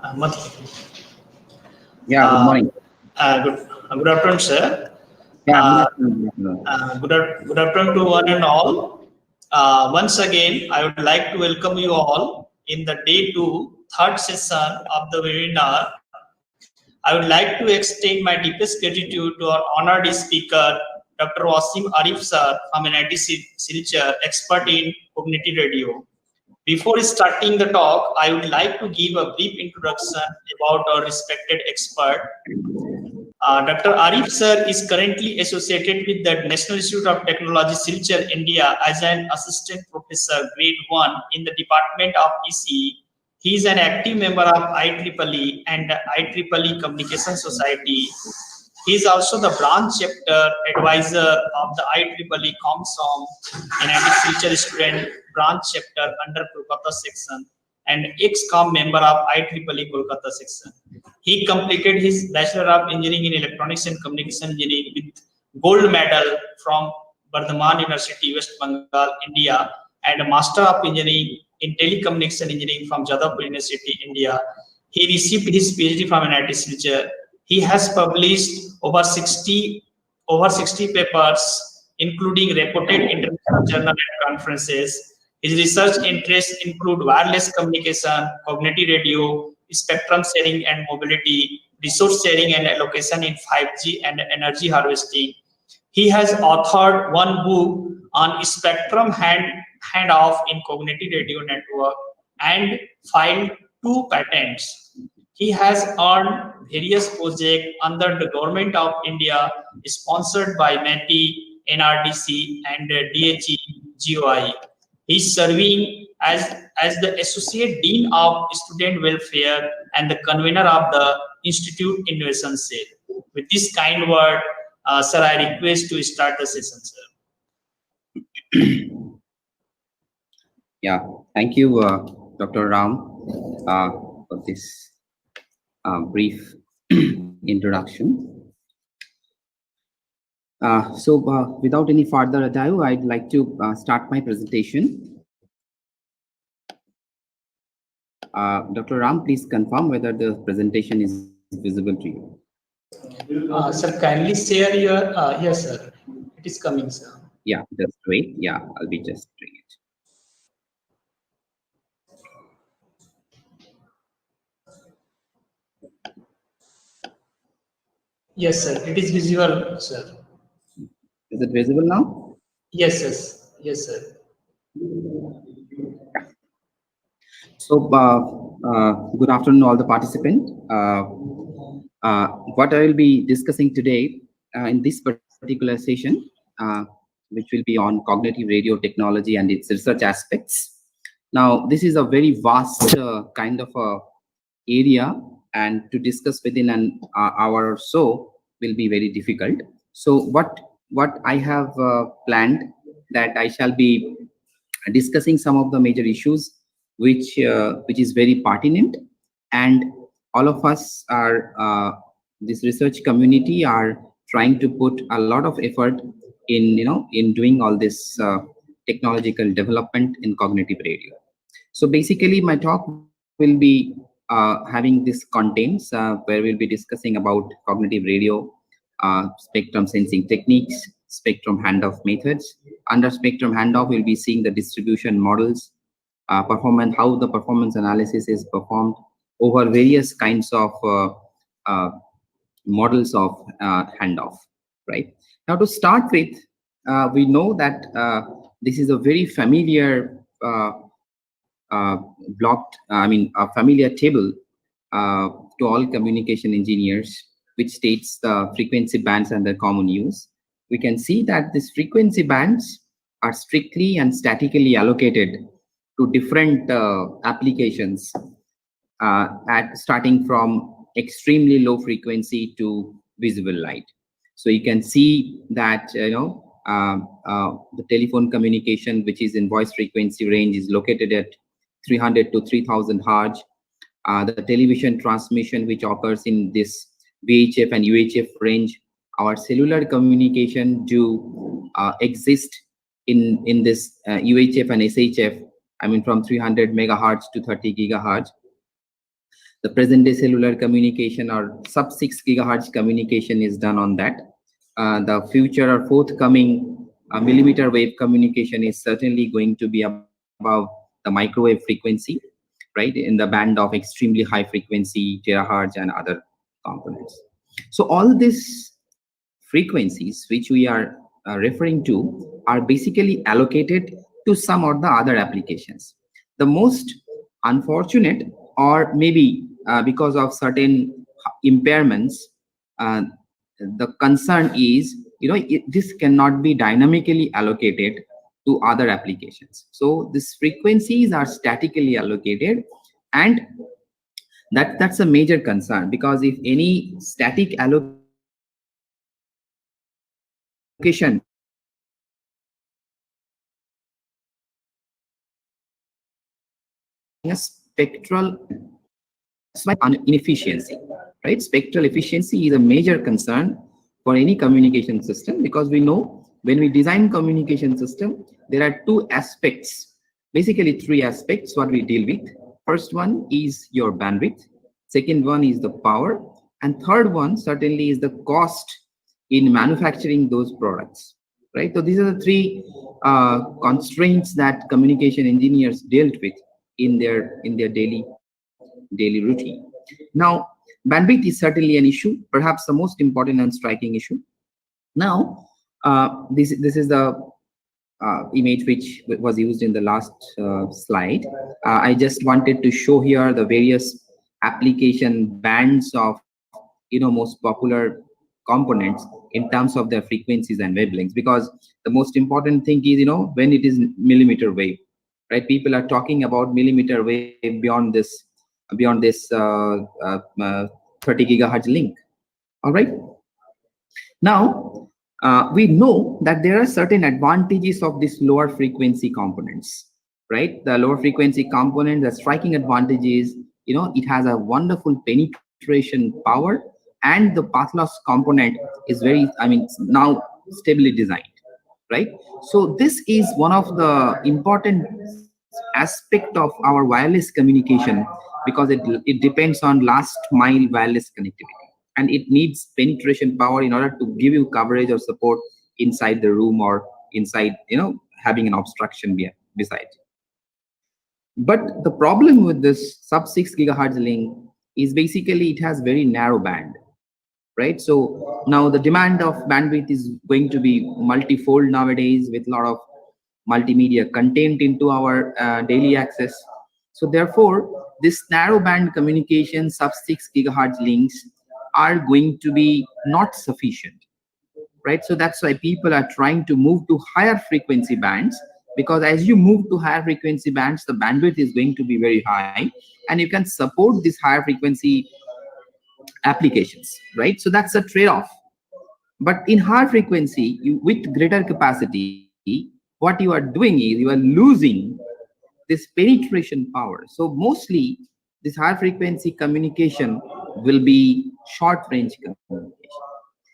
Yeah, good morning. Good afternoon, sir. Yeah, Good afternoon to one and all. Once again, I would like to welcome you all in the day 2, third session of the webinar. I would like to extend my deepest gratitude to our honored speaker, Dr. Wasim Arif sir from NIT Silchar, expert in cognitive radio. Before starting the talk, I would like to give a brief introduction about our respected expert. Dr. Arif sir is currently associated with the National Institute of Technology, Silchar, India as an assistant professor, grade 1 in the Department of ECE. He is an active member of IEEE and IEEE Communication Society. He is also the branch chapter advisor of the IEEE ComSom NIT Silchar student branch chapter under Kolkata section and ex-com member of IEEE Kolkata section. He completed his Bachelor of Engineering in Electronics and Communication Engineering with gold medal from Bardhaman University, West Bengal, India, and a Master of Engineering in Telecommunication Engineering from Jadavpur University, India. He received his PhD from NIT Silchar. He has published over 60 papers, including reported international journal and conferences. His research interests include wireless communication, cognitive radio, spectrum sharing and mobility, resource sharing and allocation in 5G and energy harvesting. He has authored one book on spectrum handoff in cognitive radio network and filed 2 patents. He has earned various projects under the Government of India, sponsored by METI, NRDC, and DHE GOI. He is serving as the Associate Dean of Student Welfare and the convener of the Institute Innovation Cell. With this kind word, sir, I request to start the session, sir. Yeah, thank you, Dr. Ram, for this brief introduction. Without any further ado, I'd like to start my presentation. Dr. Ram, please confirm whether the presentation is visible to you. Sir, kindly share your, yes, sir, it is coming, sir. Yeah, just wait. Yeah, I'll be just doing it. Yes, sir, it is visible, sir. Is it visible now? Yes, yes, yes, sir. So, good afternoon, all the participants. What I will be discussing today in this particular session, which will be on cognitive radio technology and its research aspects. Now, this is a very vast kind of area, and to discuss within an hour or so will be very difficult. So, what I have planned, that I shall be discussing some of the major issues which is very pertinent, and all of us are this research community are trying to put a lot of effort in in doing all this technological development in cognitive radio. So basically my talk will be having this contents where we'll be discussing about cognitive radio, spectrum sensing techniques, spectrum handoff methods. Under spectrum handoff, we'll be seeing the distribution models, performance, how the performance analysis is performed over various kinds of models of handoff. Right now, to start with, we know that this is a very familiar a familiar table to all communication engineers, which states the frequency bands and their common use. We can see that these frequency bands are strictly and statically allocated to different applications, starting from extremely low frequency to visible light. So you can see that the telephone communication, which is in voice frequency range, is located at 300 to 3000 hertz. The television transmission, which occurs in this VHF and UHF range. Our cellular communication do exist in this UHF and SHF, I mean from 300 megahertz to 30 gigahertz. The present day cellular communication or sub 6 gigahertz communication is done on that. The future or forthcoming millimeter wave communication is certainly going to be above the microwave frequency, right, in the band of extremely high frequency, terahertz, and other components. So all these frequencies which we are referring to are basically allocated to some or the other applications. The most unfortunate, or maybe because of certain impairments, uh, the concern is, this cannot be dynamically allocated to other applications. So these frequencies are statically allocated, and that's a major concern, because if any static allocation a spectral inefficiency, right? Spectral efficiency is a major concern for any communication system, because we know when we design communication system, there are two aspects, basically three aspects what we deal with. First one is your bandwidth, second one is the power, and third one certainly is the cost in manufacturing those products, right? So these are the three constraints that communication engineers dealt with in their daily routine. Now, bandwidth is certainly an issue, perhaps the most important and striking issue. Now, this is the image which was used in the last slide. I just wanted to show here the various application bands of most popular components in terms of their frequencies and wavelengths, because the most important thing is, when it is millimeter wave, right? People are talking about millimeter wave beyond this 30 gigahertz link. All right. Now, we know that there are certain advantages of these lower frequency components, right? The lower frequency component, the striking advantage is, it has a wonderful penetration power, and the path loss component is very, now stably designed, right? So this is one of the important aspect of our wireless communication, because it depends on last mile wireless connectivity, and it needs penetration power in order to give you coverage or support inside the room, or inside, having an obstruction beside. But the problem with this sub 6 gigahertz link is basically it has very narrow band, right? So now the demand of bandwidth is going to be multifold nowadays, with a lot of multimedia content into our daily access. So therefore, this narrow band communication sub 6 gigahertz links are going to be not sufficient, right? So that's why people are trying to move to higher frequency bands, because as you move to higher frequency bands, the bandwidth is going to be very high, and you can support these higher frequency applications, right? So that's a trade-off. But in high frequency, with greater capacity, what you are doing is you are losing this penetration power. So mostly this high frequency communication will be short range communication.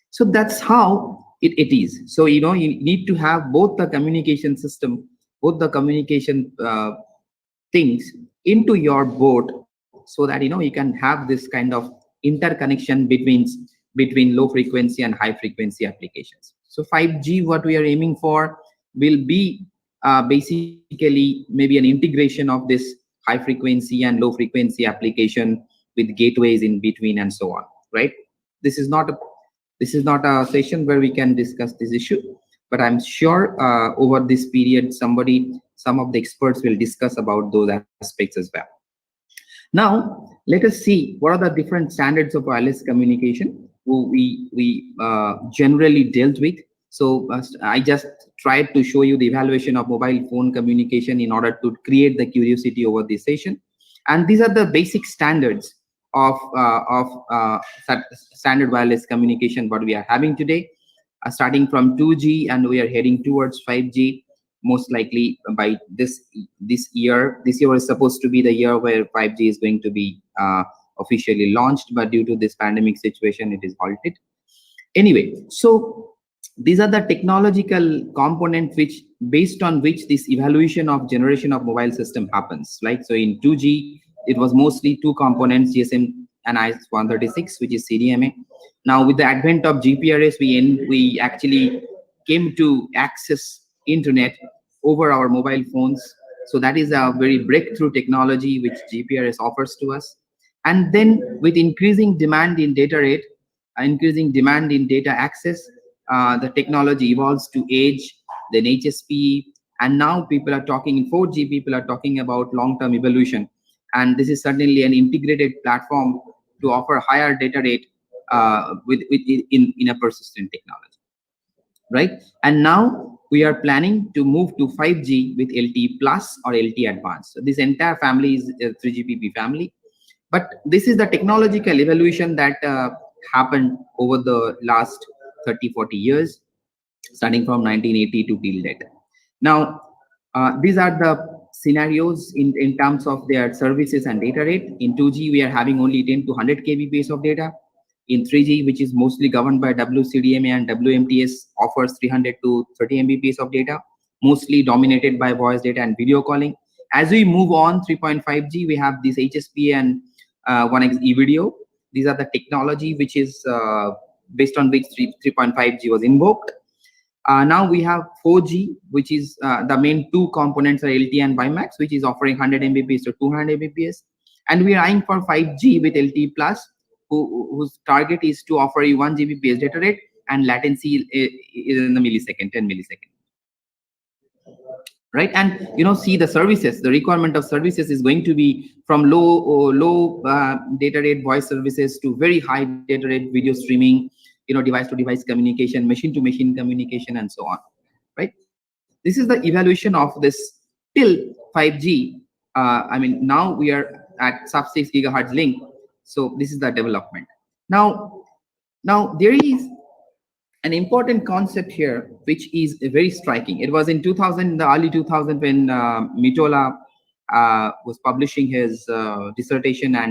So that's how it is. So, you need to have both the communication system, both the communication things into your board, so that, you can have this kind of interconnection between low frequency and high frequency applications. So 5G, what we are aiming for will be basically maybe an integration of this high frequency and low frequency application with gateways in between and so on, right? This is not a session where we can discuss this issue, but I'm sure over this period some of the experts will discuss about those aspects as well. Now, let us see what are the different standards of wireless communication we generally dealt with. So I just tried to show you the evaluation of mobile phone communication in order to create the curiosity over this session. And these are the basic standards of standard wireless communication what we are having today, starting from 2G, and we are heading towards 5G. Most likely by this year. This year was supposed to be the year where 5G is going to be officially launched, but due to this pandemic situation, it is halted. Anyway, so these are the technological components based on which this evaluation of generation of mobile system happens. Like, so in 2G, it was mostly two components, GSM and IS-136, which is CDMA. Now with the advent of GPRS, we actually came to access internet over our mobile phones. So that is a very breakthrough technology which GPRS offers to us. And then with increasing demand in data rate, increasing demand in data access, the technology evolves to edge, then HSP, and now people are talking in 4G, people are talking about long-term evolution. And this is certainly an integrated platform to offer higher data rate in a persistent technology, right? And now we are planning to move to 5G with LTE Plus or LTE Advanced. So this entire family is a 3GPP family. But this is the technological evolution that happened over the last 30, 40 years, starting from 1980 to till date. Now, these are the scenarios in terms of their services and data rate. In 2G, we are having only 10 to 100 kbps of data. In 3G, which is mostly governed by WCDMA and WMTS, offers 300 to 30 Mbps of data, mostly dominated by voice data and video calling. As we move on 3.5G, we have this HSP and 1x e-video. These are the technology which is based on which 3.5G was invoked. Now we have 4G, which is the main two components are LTE and WiMAX, which is offering 100 Mbps to 200 Mbps. And we are eyeing for 5G with LTE Plus, whose target is to offer you 1 Gbps data rate and latency is in the millisecond, 10 milliseconds. Right, and see the services. The requirement of services is going to be from low data rate voice services to very high data rate video streaming, device to device communication, machine to machine communication, and so on. Right, this is the evaluation of this till 5G. I mean, now we are at sub 6 gigahertz link. So this is the development. Now there is an important concept here, which is very striking. It was in 2000, the early 2000, when Mitola was publishing his dissertation.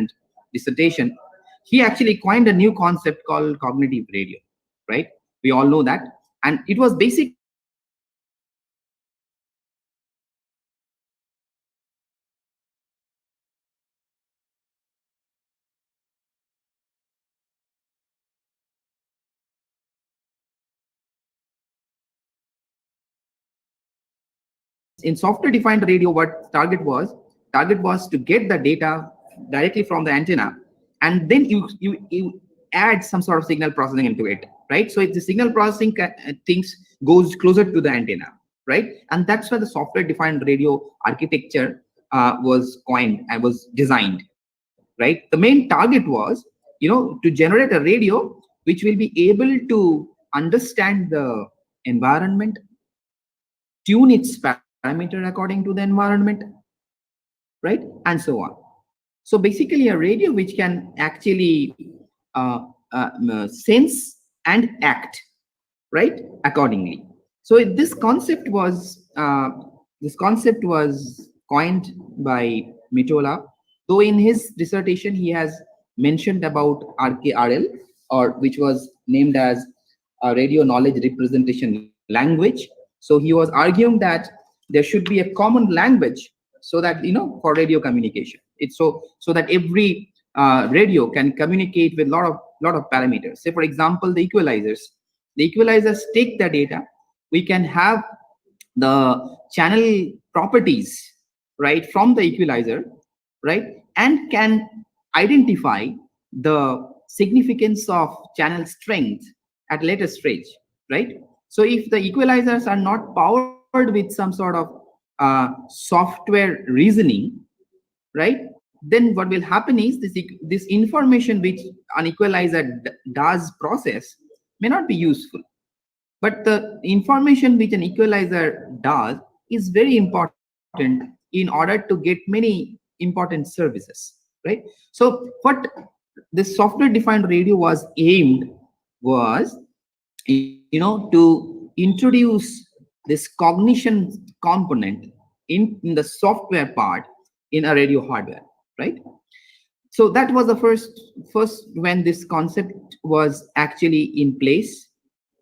He actually coined a new concept called cognitive radio, right? We all know that. And it was basically a radio which can in software defined radio, what target was to get the data directly from the antenna, and then you add some sort of signal processing into it, right? So it's the signal processing things goes closer to the antenna, right? And that's why the software defined radio architecture was coined and was designed, right? The main target was to generate a radio which will be able to understand the environment, tune its parameter according to the environment, right, and so on. So basically a radio which can actually sense and act, right, accordingly. So this concept was coined by Mitola, though in his dissertation he has mentioned about RKRL, or which was named as a radio knowledge representation language. So he was arguing that there should be a common language, so that for radio communication, it's so that every radio can communicate with lot of parameters. Say for example, the equalizers take the data. We can have the channel properties, right, from the equalizer, right, and can identify the significance of channel strength at later stage, right? So if the equalizers are not powered with some sort of software reasoning, right, then what will happen is this information which an equalizer does process may not be useful. But the information which an equalizer does is very important in order to get many important services, right? So what this software defined radio was aimed was, to introduce this cognition component in the software part in a radio hardware, right? So that was the first when this concept was actually in place,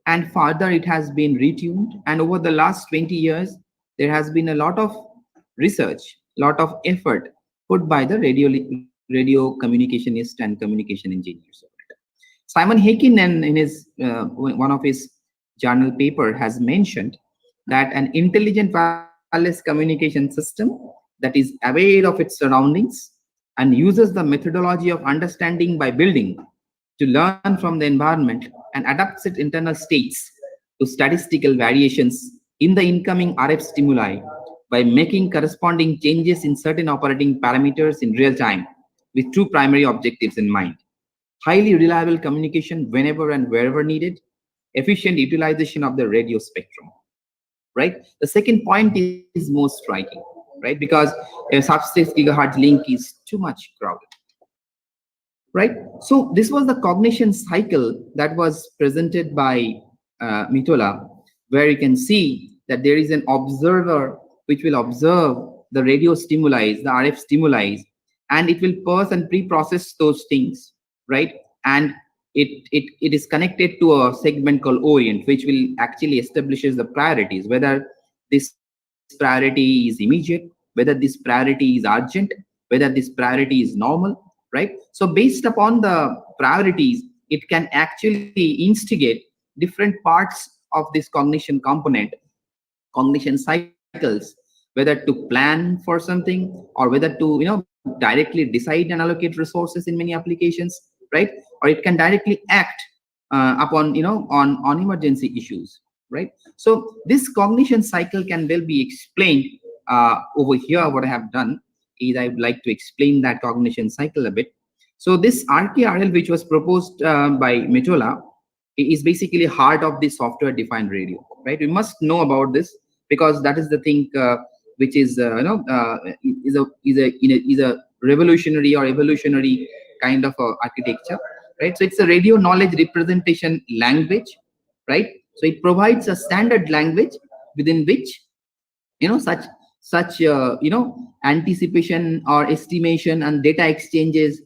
and further it has been retuned. And over the last 20 years, there has been a lot of research, lot of effort put by the radio communicationist and communication engineers. Simon Hakin, in his one of his journal paper, has mentioned that an intelligent wireless communication system that is aware of its surroundings and uses the methodology of understanding by building to learn from the environment and adapts its internal states to statistical variations in the incoming RF stimuli by making corresponding changes in certain operating parameters in real time with two primary objectives in mind: highly reliable communication whenever and wherever needed, efficient utilization of the radio spectrum. Right? The second point is most striking, right? Because a sub-6 gigahertz link is too much crowded. Right? So this was the cognition cycle that was presented by Mitola, where you can see that there is an observer which will observe the radio stimuli, the RF stimuli, and it will parse and pre-process those things, right? And it is connected to a segment called orient, which will actually establishes the priorities, whether this priority is immediate, whether this priority is urgent, whether this priority is normal, right? So based upon the priorities, it can actually instigate different parts of this cognition component, cognition cycles, whether to plan for something or whether to directly decide and allocate resources in many applications, right? Or it can directly act upon on emergency issues, right? So this cognition cycle can well be explained over here. What I have done is I would like to explain that cognition cycle a bit. So this RKRL, which was proposed by Metola, is basically heart of the software defined radio, right? We must know about this because that is the thing which is is a revolutionary or evolutionary kind of architecture, right? So it's a radio knowledge representation language, right? So it provides a standard language within which such anticipation or estimation and data exchanges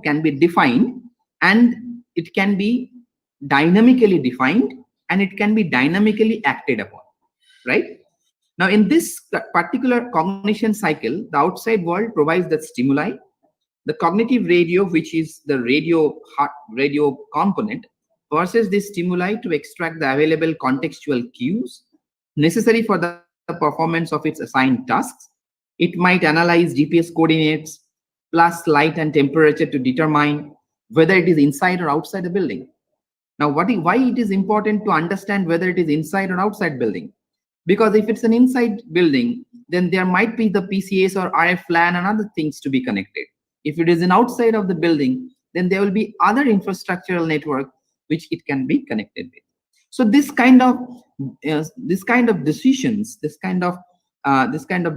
can be defined, and it can be dynamically defined, and it can be dynamically acted upon, right? Now in this particular cognition cycle, the outside world provides the stimuli. The cognitive radio, which is the radio component, processes this stimuli to extract the available contextual cues necessary for the performance of its assigned tasks. It might analyze GPS coordinates plus light and temperature to determine whether it is inside or outside the building. Now, why it is important to understand whether it is inside or outside building? Because if it's an inside building, then there might be the PCAs or RF LAN and other things to be connected. If it is an outside of the building, then there will be other infrastructural network which it can be connected with. So this kind of decisions, this kind of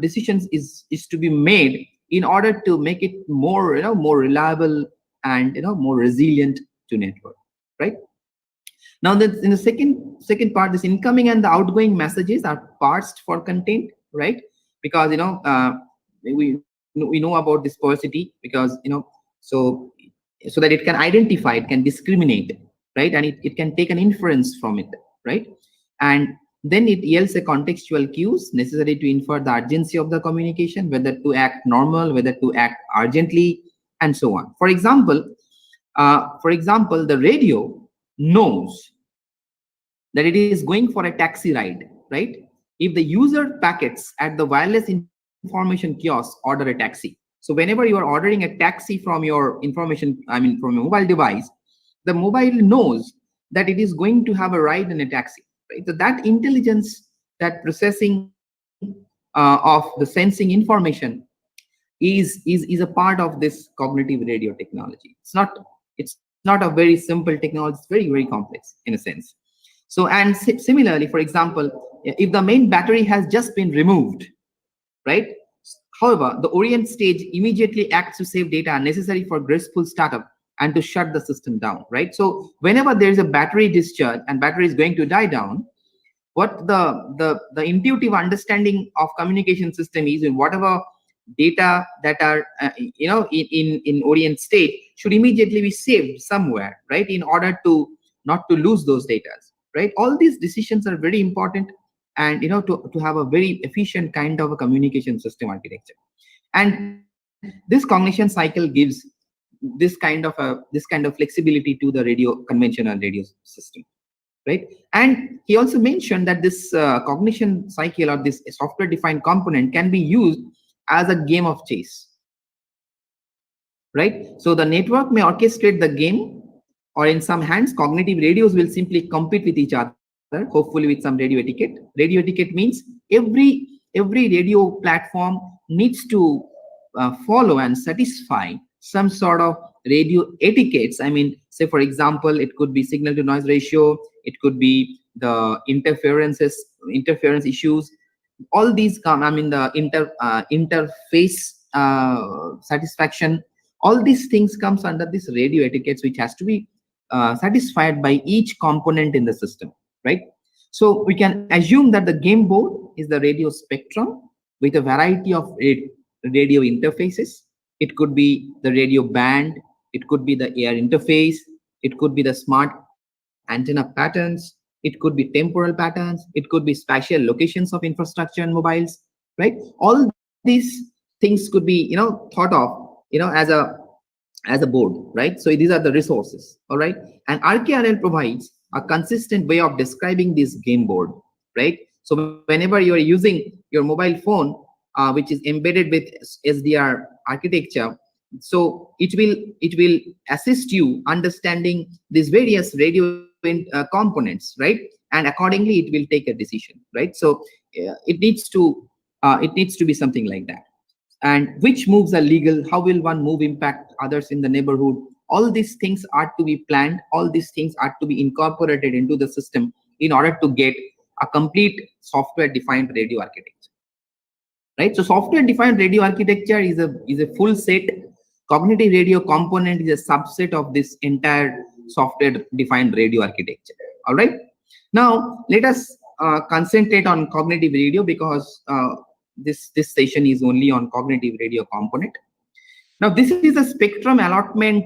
decisions is to be made in order to make it more more reliable and more resilient to network, right? Now, in the second part, this incoming and the outgoing messages are parsed for content, right? Because we know about this sparsity because so that it can identify, it can discriminate, right? And it can take an inference from it, right? And then it yields a contextual cues necessary to infer the urgency of the communication, whether to act normal, whether to act urgently, and so on. For example, the radio knows that it is going for a taxi ride, right? If the user packets at the wireless information kiosk order a taxi. So whenever you are ordering a taxi from your from your mobile device, the mobile knows that it is going to have a ride in a taxi, right? So that intelligence, that processing of the sensing information is a part of this cognitive radio technology. It's not a very simple technology. It's very, very complex in a sense. So, and similarly, for example, if the main battery has just been removed, right? However, the orient stage immediately acts to save data necessary for graceful startup and to shut the system down, right? So whenever there is a battery discharge and battery is going to die down, what the intuitive understanding of communication system is, in whatever data that are in orient state should immediately be saved somewhere, right, in order to not to lose those data, right? All these decisions are very important, and to have a very efficient kind of a communication system architecture. And this cognition cycle gives this kind of flexibility to the radio conventional radio system, right? And he also mentioned that this cognition cycle or this software defined component can be used as a game of chess, right? So the network may orchestrate the game, or in some hands, cognitive radios will simply compete with each other, hopefully with some radio etiquette. Radio etiquette means every radio platform needs to follow and satisfy some sort of radio etiquettes. I mean, say for example, it could be signal to noise ratio, it could be the interference issues. All these come, I mean, the interface satisfaction. All these things comes under this radio etiquettes, which has to be satisfied by each component in the system, right? So we can assume that the game board is the radio spectrum with a variety of radio interfaces. It could be the radio band, it could be the air interface, it could be the smart antenna patterns, it could be temporal patterns, it could be spatial locations of infrastructure and mobiles, right? All these things could be, thought of, as a board, right? So these are the resources, all right? And RKRL provides a consistent way of describing this game board, right? So whenever you are using your mobile phone, which is embedded with SDR architecture, so it will assist you understanding these various radio components, right? And accordingly it will take a decision, right? So it needs to be something like that. And which moves are legal, how will one move impact others in the neighborhood? All these things are to be planned, all these things are to be incorporated into the system in order to get a complete software defined radio architecture, right? So software defined radio architecture is a full set. Cognitive radio component is a subset of this entire software defined radio architecture, all right? Now let us concentrate on cognitive radio, because this session is only on cognitive radio component. Now this is a spectrum allotment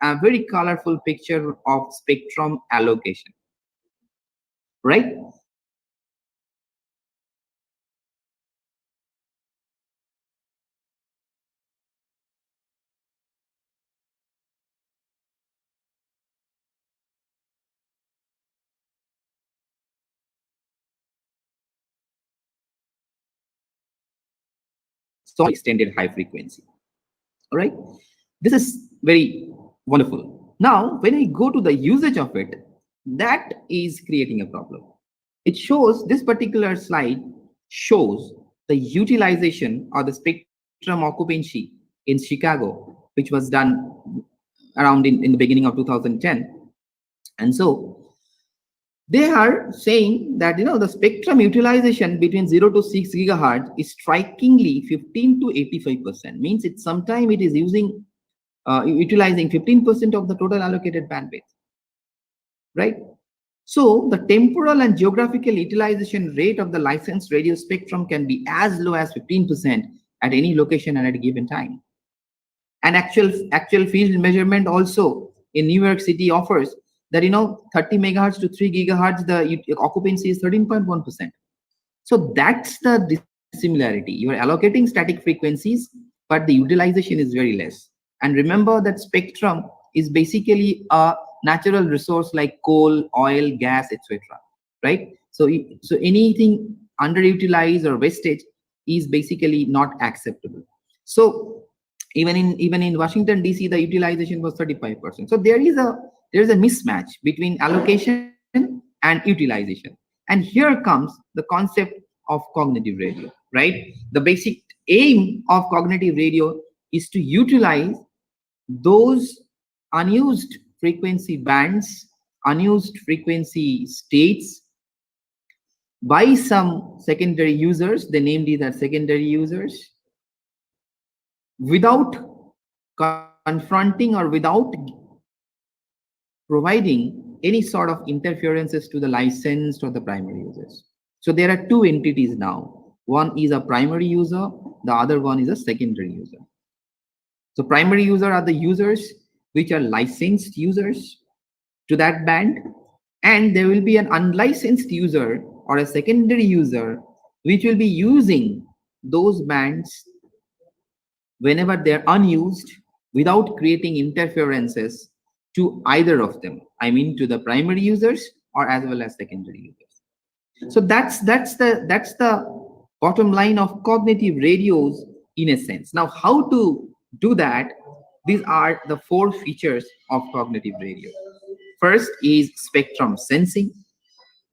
a very colorful picture of spectrum allocation, right? So extended high frequency, all right? This is very wonderful. Now when we go to the usage of it, that is creating a problem. It shows, this particular slide shows the utilization or the spectrum occupancy in Chicago, which was done around in the beginning of 2010. And so they are saying that the spectrum utilization between 0 to 6 gigahertz is strikingly 15 to 85%. Means it sometime it is utilizing 15% of the total allocated bandwidth, right? So the temporal and geographical utilization rate of the licensed radio spectrum can be as low as 15% at any location and at a given time. And actual field measurement also in New York City offers that 30 megahertz to 3 gigahertz, the occupancy is 13.1%. So that's the dissimilarity. You are allocating static frequencies, but the utilization is very less. And remember that spectrum is basically a natural resource like coal, oil, gas, etc., right? So anything underutilized or wastage is basically not acceptable. So even in Washington DC, the utilization was 35%. So there is a mismatch between allocation and utilization. And here comes the concept of cognitive radio, right? The basic aim of cognitive radio is to utilize those unused frequency bands, unused frequency states by some secondary users. They named these as secondary users, without confronting or without providing any sort of interferences to the licensed or the primary users. So there are two entities now. One is a primary user, the other one is a secondary user. So primary user are the users which are licensed users, to that band, and there will be an unlicensed user or a secondary user which will be using those bands whenever they're unused without creating interferences to either of them. I mean, to the primary users or as well as secondary users. So that's the bottom line of cognitive radios in a sense. Now, how to do that? These are the four features of cognitive radio. First is spectrum sensing.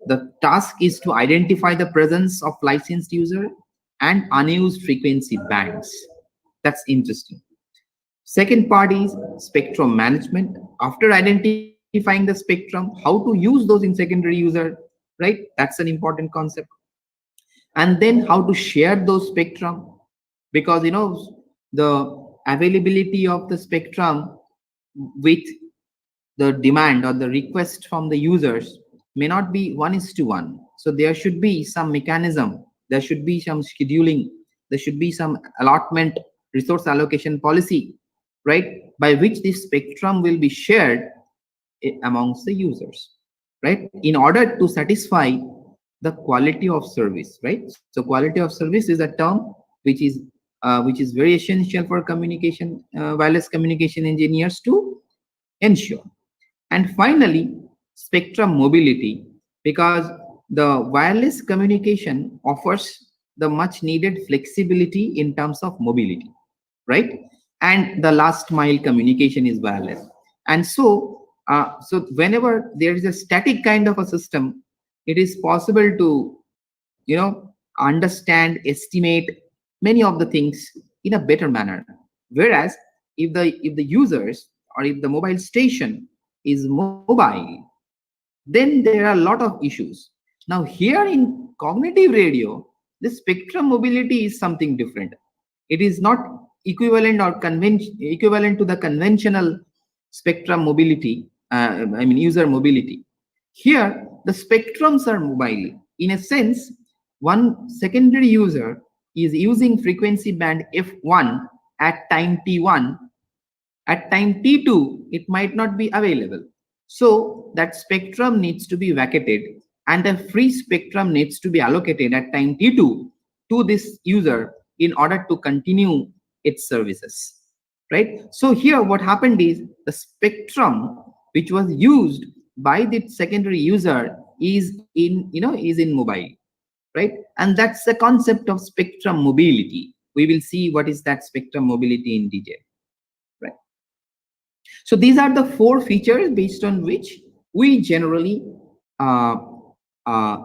The task is to identify the presence of licensed user and unused frequency bands. That's interesting. Second part is spectrum management. After identifying the spectrum, how to use those in secondary user, right? That's an important concept. And then how to share those spectrum, because the availability of the spectrum with the demand or the request from the users may not be 1:1. So there should be some mechanism, there should be some scheduling, there should be some allotment, resource allocation policy, right, by which this spectrum will be shared amongst the users, right, in order to satisfy the quality of service, right? So quality of service is a term which is very essential for communication, wireless communication engineers to ensure. And finally, spectrum mobility, because the wireless communication offers the much needed flexibility in terms of mobility, right? And the last mile communication is wireless. And so whenever there is a static kind of a system, it is possible to, understand, estimate many of the things in a better manner. Whereas if the users or if the mobile station is mobile, then there are a lot of issues. Now here in cognitive radio, the spectrum mobility is something different. It is not equivalent to the conventional spectrum mobility, user mobility. Here the spectrums are mobile. In a sense, one secondary user is using frequency band f1 at time t1. At time t2 it might not be available, so that spectrum needs to be vacated and a free spectrum needs to be allocated at time t2 to this user in order to continue its services, right? So here what happened is the spectrum which was used by the secondary user is in mobile, right? And that's the concept of spectrum mobility. We will see what is that spectrum mobility in detail, right? So these are the four features based on which we generally uh, uh,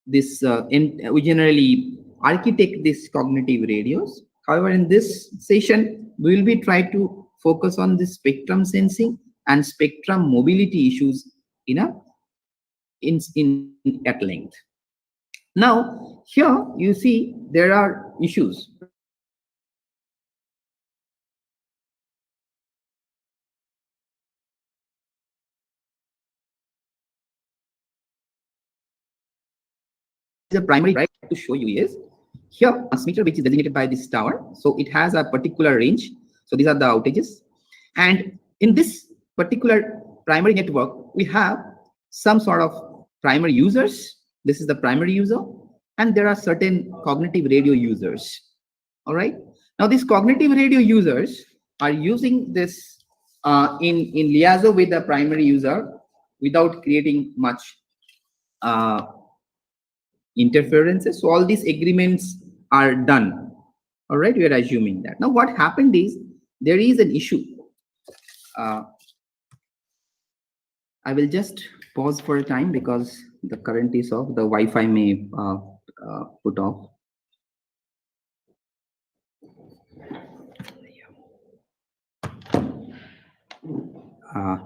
we generally architect these cognitive radios. However, in this session, we will be trying to focus on the spectrum sensing and spectrum mobility issues in at length. Now, here you see there are issues, right? The primary right to show you is here transmitter which is designated by this tower, so it has a particular range. So these are the outages, and in this particular primary network we have some sort of primary users. This is the primary user, and there are certain cognitive radio users. All right, now these cognitive radio users are using this in liaison with the primary user without creating much interferences. So all these agreements are done. All right, we are assuming that. Now what happened is there is an issue. I will just pause for a time because the current is off. The Wi-Fi may put off.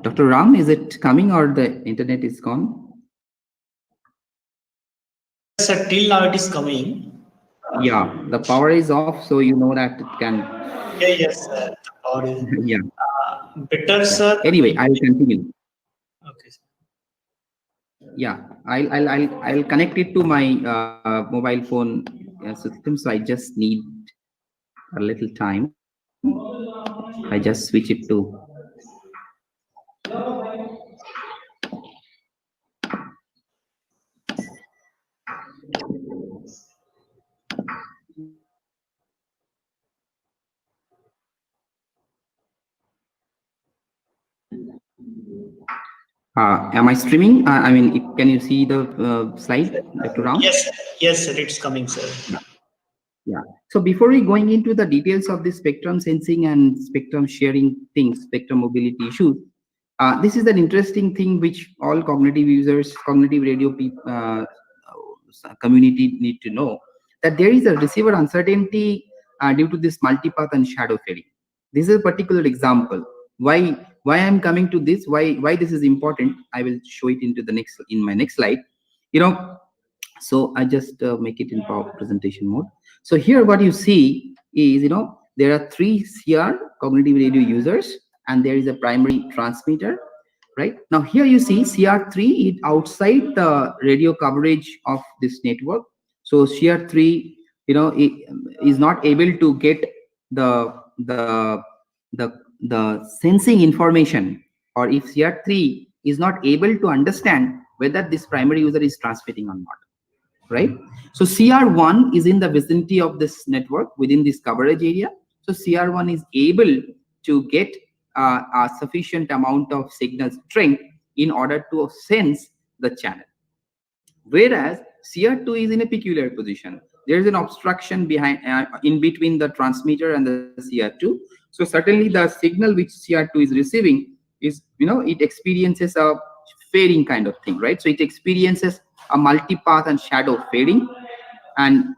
Dr. Ram, is it coming or the internet is gone? Sir, till now it is coming. Yeah, the power is off, so you know that it can. Yeah, yes, sir. Or Yeah. better, Yeah. sir. Anyway, I will continue. Okay, sir. Yeah, I'll connect it to my mobile phone system. So I just need a little time. I just switch it to. Am I streaming? I mean, can you see the slide, Dr. Ram? Yes, yes, sir, it's coming, sir. Yeah. So before we going into the details of the spectrum sensing and spectrum sharing things, spectrum mobility issues, this is an interesting thing which all cognitive users, cognitive radio community need to know, that there is a receiver uncertainty due to this multipath and shadow fairing. This is a particular example. Why I'm coming to this? Why this is important? I will show it into the next in my next slide. You know, so I just make it in power presentation mode. So here what you see is, there are three CR cognitive radio users, and there is a primary transmitter. Right now here you see CR3 is outside the radio coverage of this network. So CR3, is not able to get the the the sensing information, or if CR3 is not able to understand whether this primary user is transmitting or not. Right? So CR1 is in the vicinity of this network within this coverage area. So CR1 is able to get a sufficient amount of signal strength in order to sense the channel. Whereas CR2 is in a peculiar position. There is an obstruction behind in between the transmitter and the CR2. So certainly the signal which CR2 is receiving is, it experiences a fading kind of thing, right? So it experiences a multipath and shadow fading, and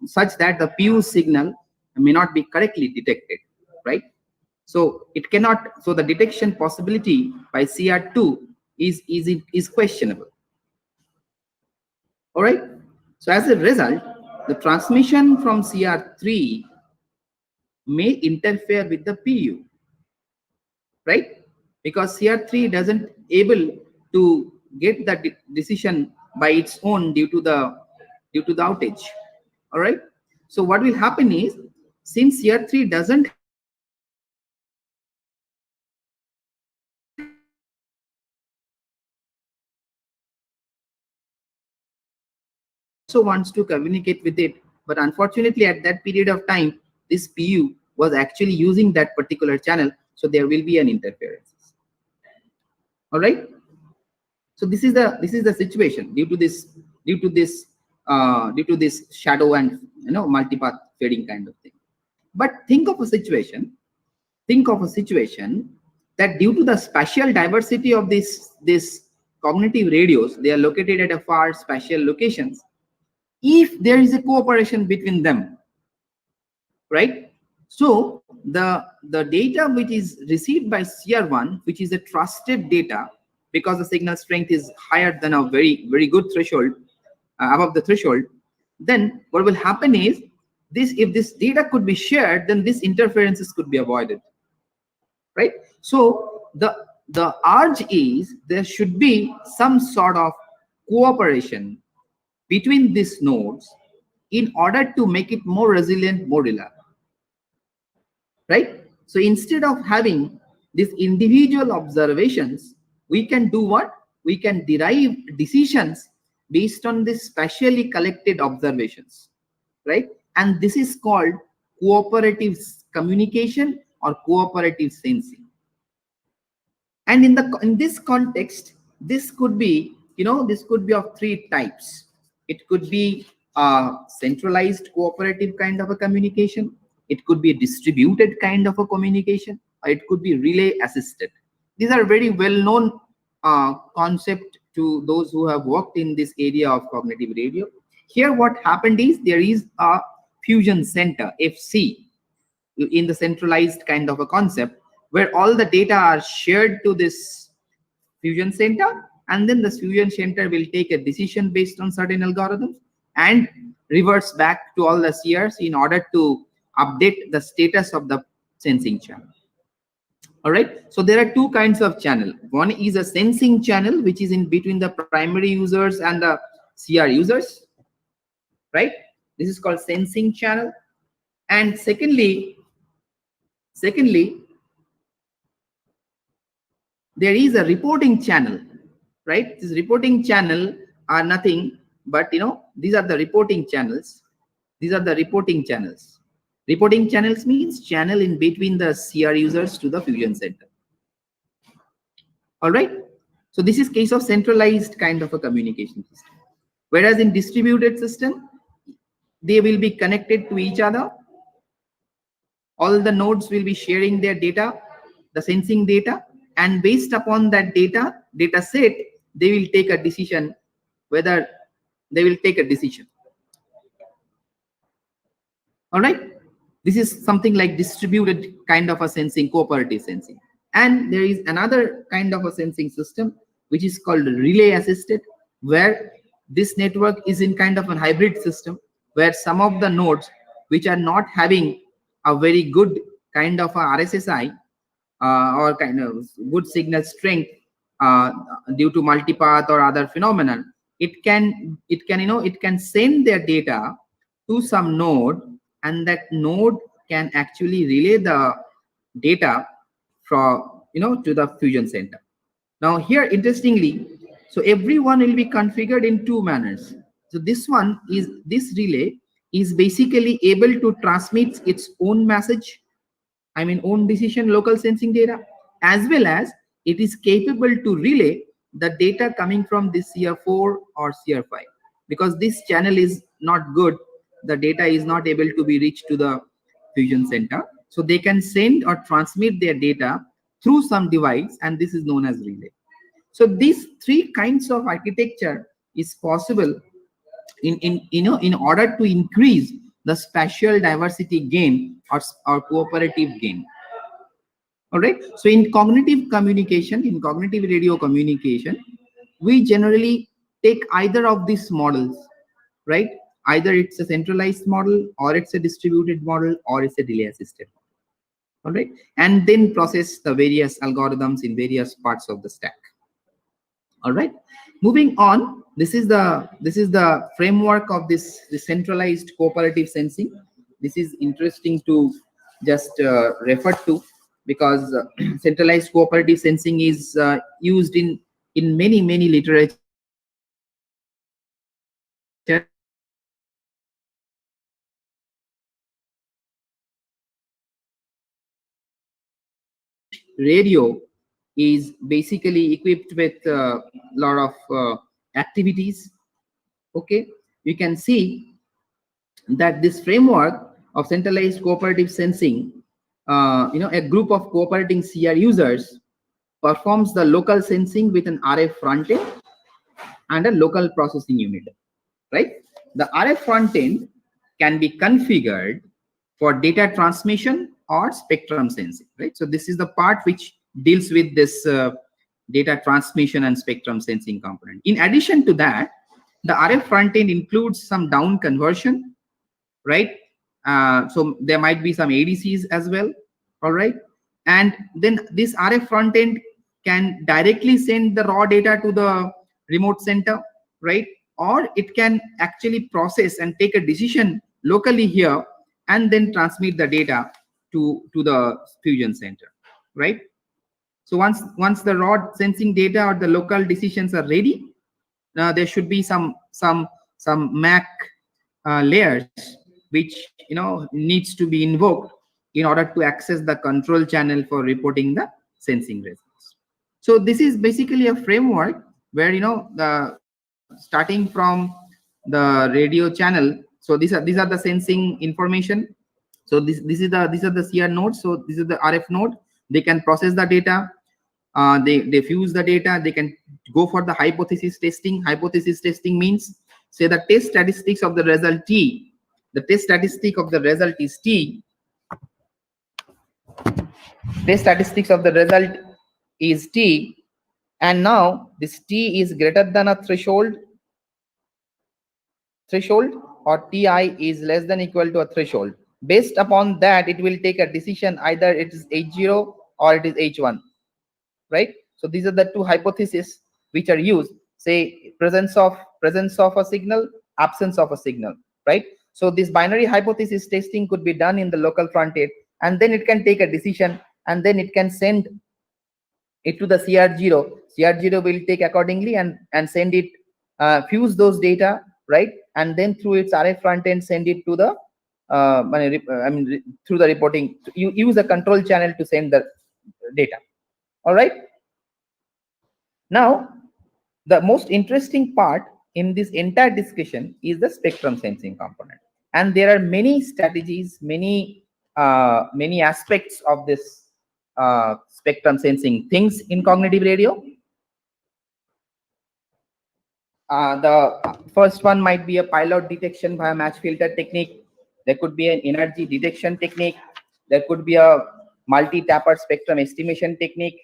such that the PU signal may not be correctly detected, right? So it cannot. So the detection possibility by CR2 is questionable. All right. So as a result, the transmission from CR3 may interfere with the PU, right? Because CR3 doesn't able to get the decision by its own due to the outage. All right. So what will happen is, since CR3 doesn't have the sensing information, so CR2 also wants to communicate with it, but unfortunately at that period of time this PU was actually using that particular channel, so there will be an interference. All right. So this is the situation due to this shadow and multipath fading kind of thing. But think of a situation that due to the spatial diversity of this cognitive radios, they are located at a far spatial locations. If there is a cooperation between them, right? So the data which is received by CR1, which is a trusted data, because the signal strength is higher than a very good threshold, above the threshold, then what will happen is, this if this data could be shared, then these interferences could be avoided, right? So the urge is there should be some sort of cooperation between these nodes in order to make it more resilient, more reliable, right? So instead of having these individual observations, we can do what? We can derive decisions based on this specially collected observations, right? And this is called cooperative communication or cooperative sensing. And in this context, this could be, this could be of three types. It could be a centralized cooperative kind of a communication. It could be a distributed kind of a communication, or it could be relay assisted. These are very well known concept to those who have worked in this area of cognitive radio. Here what happened is, there is a fusion center, FC, in the centralized kind of a concept, where all the data are shared to this fusion center, and then the fusion center will take a decision based on certain algorithms and reverts back to all the CRs in order to update the status of the sensing channel. All right. So there are two kinds of channel. One is a sensing channel, which is in between the primary users and the CR users, right? This is called sensing channel. And secondly, there is a reporting channel, right? This reporting channel are nothing but, these are the reporting channels. These are the reporting channels. Reporting channels means channel in between the CR users to the fusion center. All right. So this is case of centralized kind of a communication system. Whereas in distributed system, they will be connected to each other. All the nodes will be sharing their data, the sensing data, and based upon that data set, they will take a decision whether they will take a decision. All right. This is something like distributed kind of a sensing, cooperative sensing. And there is another kind of a sensing system, which is called relay assisted, where this network is in kind of a hybrid system, where some of the nodes which are not having a very good kind of a RSSI or kind of good signal strength uh, due to multipath or other phenomenon, it can it can send their data to some node, and that node can actually relay the data from to the fusion center. Now here, interestingly, so everyone will be configured in two manners. So this relay is basically able to transmit its own message, I mean own decision local sensing data, as well as it is capable to relay the data coming from this CR4 or CR5. Because this channel is not good, the data is not able to be reached to the fusion center. So they can send or transmit their data through some device, and this is known as relay. So these three kinds of architecture is possible in order to increase the spatial diversity gain or cooperative gain. All right. So in cognitive communication, in cognitive radio communication, we generally take either of these models, right? Either it's a centralized model, or it's a distributed model, or it's a delay assisted model. All right. And then process the various algorithms in various parts of the stack. All right. Moving on, this is the framework of this centralized cooperative sensing. This is interesting to just refer to, because centralized cooperative sensing is used in many literature, radio is basically equipped with a lot of activities. Okay, you can see that this framework of centralized cooperative sensing, a group of cooperating CR users performs the local sensing with an RF front end and a local processing unit, right? The RF front end can be configured for data transmission or spectrum sensing, right? So this is the part which deals with this data transmission and spectrum sensing component. In addition to that, the RF front end includes some down conversion, right? So there might be some ADCs as well. All right. And then this RF front end can directly send the raw data to the remote center, right? Or it can actually process and take a decision locally here, and then transmit the data to the fusion center, right? So once the raw sensing data or the local decisions are ready, there should be some MAC layers which needs to be invoked in order to access the control channel for reporting the sensing results. So this is basically a framework where starting from the radio channel. So these are the sensing information. So these are the CR nodes. So this is the RF node. They can process the data. They fuse the data. They can go for the hypothesis testing. Hypothesis testing means, say, the test statistics of the result T. The test statistic of the result is T. Test statistics of the result is T. And now this T is greater than a threshold, or Ti is less than equal to a threshold. Based upon that, it will take a decision, either it is H0 or it is H1, right? So these are the two hypotheses which are used, say presence of a signal, absence of a signal, right? So this binary hypothesis testing could be done in the local front end, and then it can take a decision, and then it can send it to the CR0. CR0 will take accordingly and send it, fuse those data, right? And then through its RF front end, send it to the through the reporting. You use a control channel to send the data. All right. Now, the most interesting part in this entire discussion is the spectrum sensing component, and there are many strategies, many aspects of this spectrum sensing things in cognitive radio. The first one might be a pilot detection via match filter technique. There could be an energy detection technique. There could be a multi-tapper spectrum estimation technique.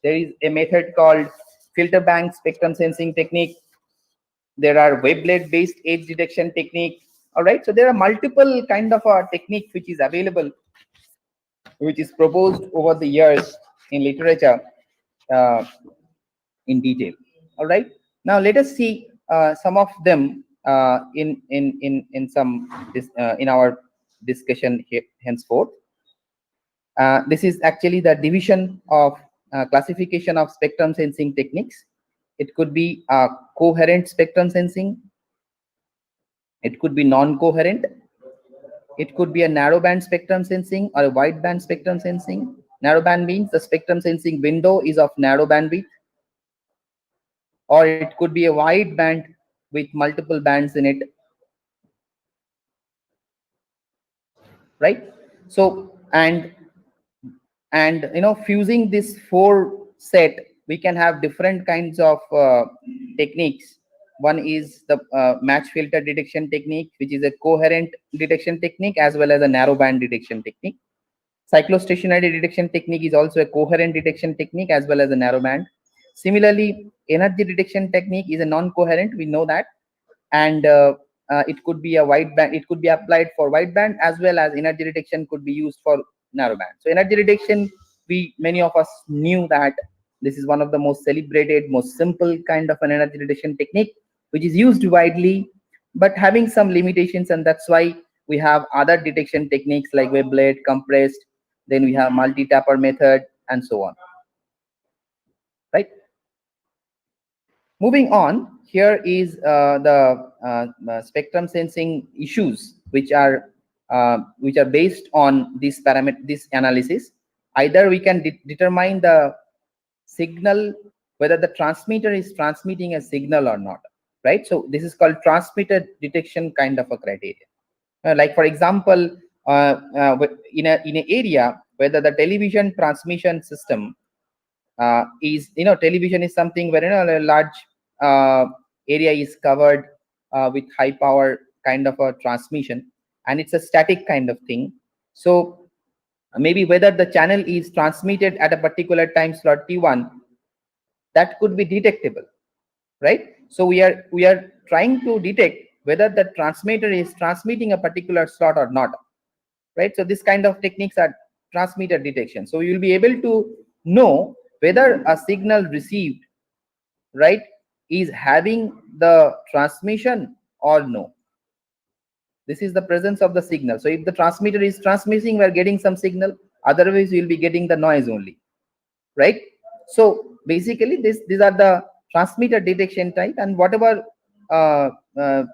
There is a method called filter bank spectrum sensing technique. There are wavelet based edge detection technique. All right, so there are multiple kind of technique which is available, which is proposed over the years in literature uh, in detail. All right, now let us see some of them in some in our discussion here, henceforth. This is actually the division of classification of spectrum sensing techniques. It could be coherent spectrum sensing, it could be non-coherent, it could be a narrowband spectrum sensing or a wideband spectrum sensing. Narrowband means the spectrum sensing window is of narrow bandwidth, or it could be a wide band with multiple bands in it, right? So and fusing this four set, we can have different kinds of techniques. One is the match filter detection technique, which is a coherent detection technique as well as a narrowband detection technique. Cyclostationary detection technique is also a coherent detection technique as well as a narrowband. Similarly, energy detection technique is a non-coherent, we know that, and it could be a wideband, it could be applied for wideband as well as energy detection could be used for narrowband. So energy detection, we many of us knew that this is one of the most celebrated, most simple kind of an energy detection technique which is used widely, but having some limitations, and that's why we have other detection techniques like wavelet, compressed, then we have multi-tapper method and so on, right? Moving on, here is the spectrum sensing issues which are based on this parameter, this analysis. Either we can determine the signal, whether the transmitter is transmitting a signal or not, right? So this is called transmitter detection kind of a criteria. Like for example, in an area whether the television transmission system is, television is something where a large uh, area is covered with high power kind of a transmission, and it's a static kind of thing. So maybe whether the channel is transmitted at a particular time slot t1, that could be detectable, right? So we are trying to detect whether the transmitter is transmitting a particular slot or not, right? So this kind of techniques are transmitter detection. So you will be able to know whether a signal received, right, is having the transmission or no. This is the presence of the signal. So if the transmitter is transmitting, we are getting some signal, otherwise we will be getting the noise only, right? So basically these are the transmitter detection type, and whatever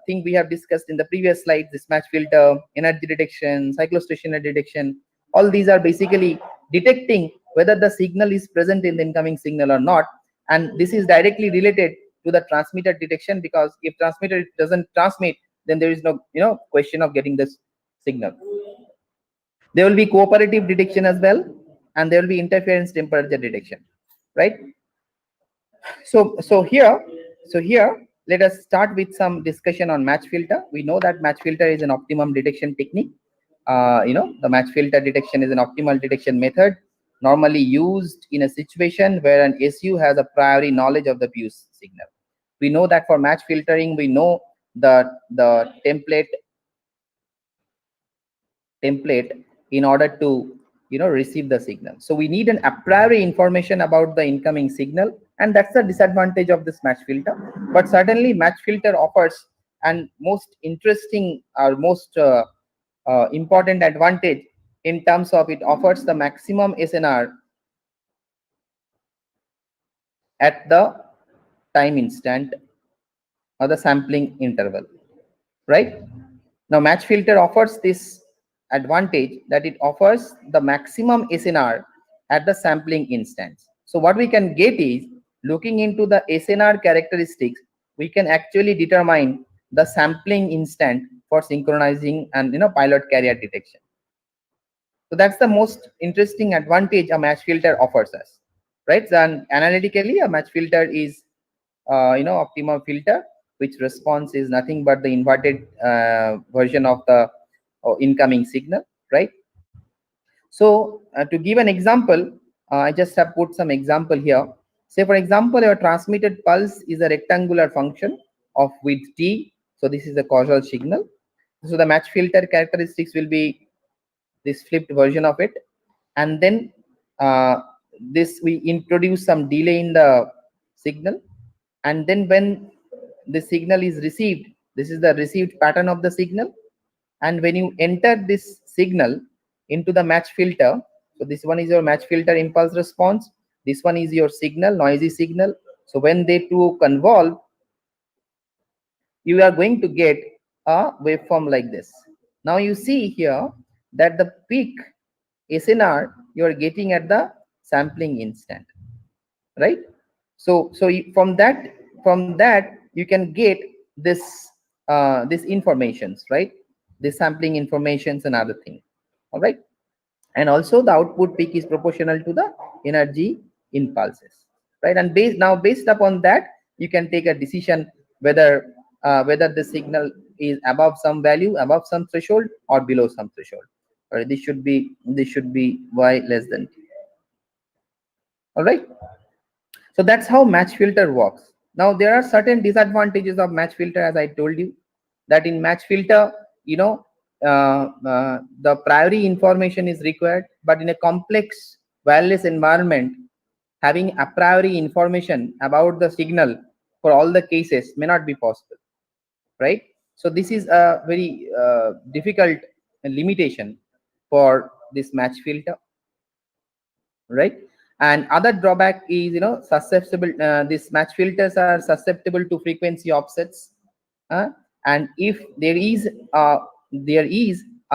thing we have discussed in the previous slide, this match filter, energy detection, cyclostationary detection, all these are basically detecting whether the signal is present in the incoming signal or not. And this is directly related to the transmitter detection, because if transmitter doesn't transmit, then there is no question of getting this signal. There will be cooperative detection as well, and there will be interference temperature detection, right? So here let us start with some discussion on match filter. We know that match filter is an optimum detection technique. The match filter detection is an optimal detection method normally used in a situation where an SU has a priori knowledge of the fuse signal. We know that for match filtering, we know the template in order to receive the signal. So we need an a priori information about the incoming signal, and that's the disadvantage of this match filter. But certainly match filter offers and most interesting or most important advantage in terms of it offers the maximum SNR at the time instant or the sampling interval, right? Now match filter offers this advantage that it offers the maximum SNR at the sampling instance. So what we can get is looking into the SNR characteristics, we can actually determine the sampling instant for synchronizing and pilot carrier detection. So that's the most interesting advantage a match filter offers us, right? So, and analytically, a match filter is optimum filter, which response is nothing but the inverted version of the incoming signal, right? So to give an example, I just have put some example here. Say for example, your transmitted pulse is a rectangular function of width t. So this is the causal signal. So the match filter characteristics will be this flipped version of it, and then this we introduce some delay in the signal, and then when the signal is received, this is the received pattern of the signal, and when you enter this signal into the match filter, so this one is your match filter impulse response, this one is your signal, noisy signal. So when they two convolve, you are going to get a waveform like this. Now you see here that the peak SNR you are getting at the sampling instant, right? So from that you can get this informations, right? This sampling informations and other thing. All right. And also the output peak is proportional to the energy impulses, right? And based upon that, you can take a decision whether the signal is above some value, above some threshold, or below some threshold. All right, this should be y less than t. All right. So that's how match filter works. Now there are certain disadvantages of match filter, as I told you, that in match filter, the priori information is required, but in a complex wireless environment, having a priori information about the signal for all the cases may not be possible, right? So this is a very difficult limitation for this match filter, right? And other drawback is susceptible, these match filters are susceptible to frequency offsets, uh, and if there is a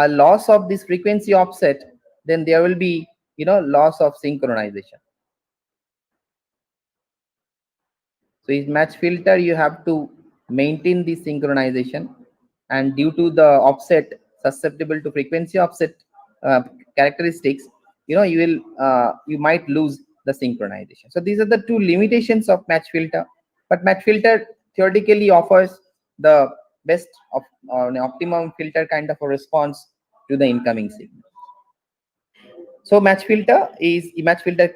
loss of this frequency offset, then there will be loss of synchronization. So in match filter, you have to maintain the synchronization, and due to the offset susceptible to frequency offset uh, characteristics, you might lose the synchronization. So these are the two limitations of match filter. But match filter theoretically offers the best of an optimum filter kind of a response to the incoming signal. So match filter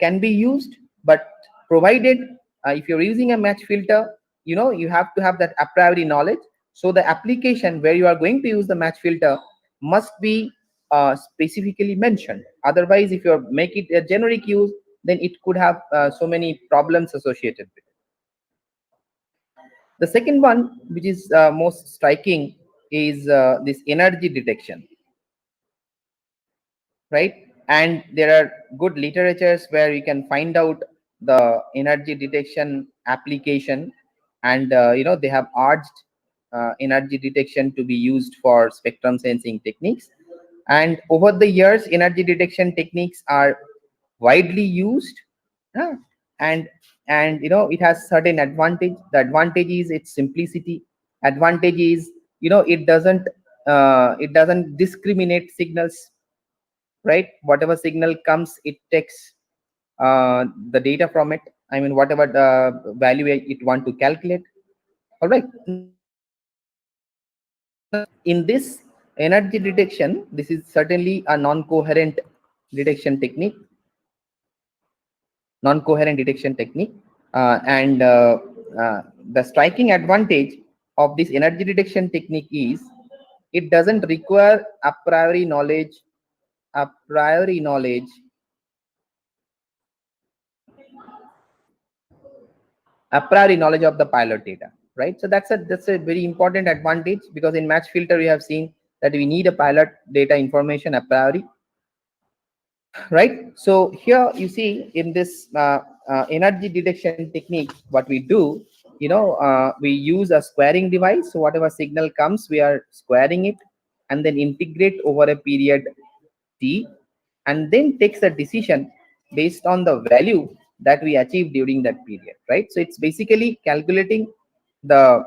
can be used, but provided if you're using a match filter, you have to have that a priori knowledge. So the application where you are going to use the match filter must be specifically mentioned. Otherwise, if you make it a generic use, then it could have so many problems associated with it. The second one, which is most striking, is this energy detection, right? And there are good literatures where you can find out the energy detection application, and they have urged energy detection to be used for spectrum sensing techniques. And over the years, energy detection techniques are widely used, uh, and it has certain advantage. The advantage is its simplicity. Advantage is it doesn't discriminate signals, right? Whatever signal comes, it takes the data from it. I mean, whatever the value it want to calculate. All right. Now, in this energy detection, this is certainly a non-coherent detection technique. And the striking advantage of this energy detection technique is it doesn't require a priori knowledge of the pilot data, right? So that's a very important advantage, because in match filter we have seen that we need a pilot data information a priori, right? So here you see in this energy detection technique, what we do, we use a squaring device. So whatever signal comes, we are squaring it and then integrate over a period t, and then takes a decision based on the value that we achieve during that period, right? So it's basically calculating the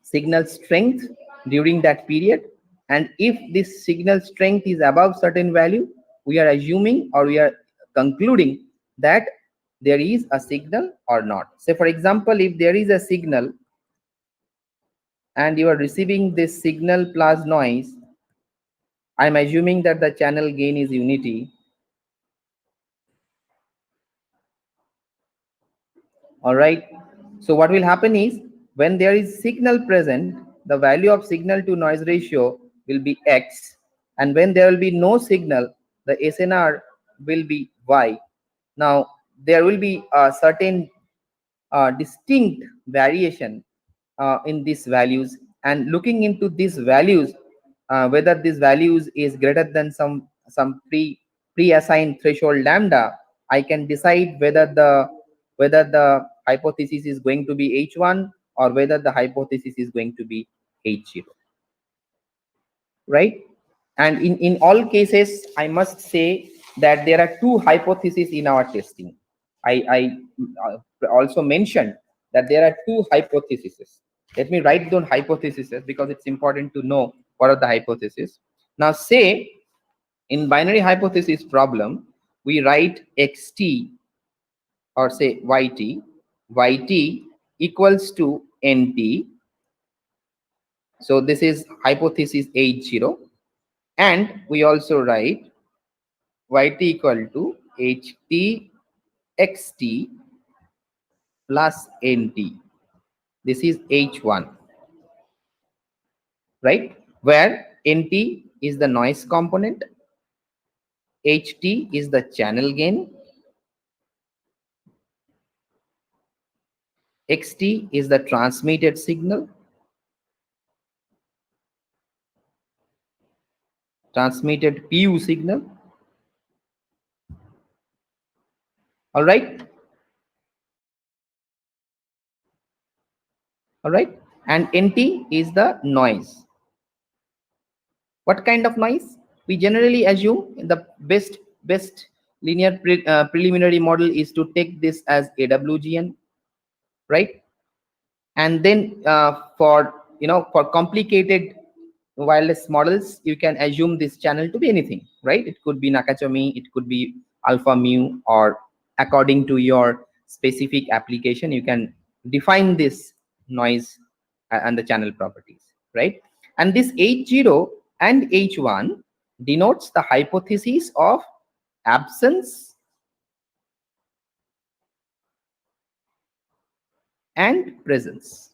signal strength during that period, and if this signal strength is above certain value, we are assuming or we are concluding that there is a signal or not. Say for example, if there is a signal and you are receiving this signal plus noise, I'm assuming that the channel gain is unity. All right. So what will happen is, when there is signal present, the value of signal to noise ratio will be X, and when there will be no signal, the SNR will be Y. Now there will be a certain distinct variation in these values, and looking into these values, whether these values is greater than some pre-assigned threshold lambda, I can decide whether the hypothesis is going to be H1 or whether the hypothesis is going to be H0, right? And in all cases, I must say that there are two hypotheses in our testing. I also mentioned that there are two hypotheses. Let me write down hypotheses because it's important to know what are the hypotheses. Now say in binary hypothesis problem, we write xt or say yt equals to nt. So this is hypothesis H0, and we also write yt equal to ht xt plus nt. This is H1, right? Where nt is the noise component, ht is the channel gain, xt is the transmitted signal, transmitted pu signal. All right. All right. And nt is the noise. What kind of noise? We generally assume the best linear preliminary model is to take this as AWGN, right? And then for for complicated wireless models, you can assume this channel to be anything, right? It could be Nakatomi, it could be alpha mu, or according to your specific application, you can define this noise and the channel properties, right? And this H0 and H1 denotes the hypothesis of absence and presence.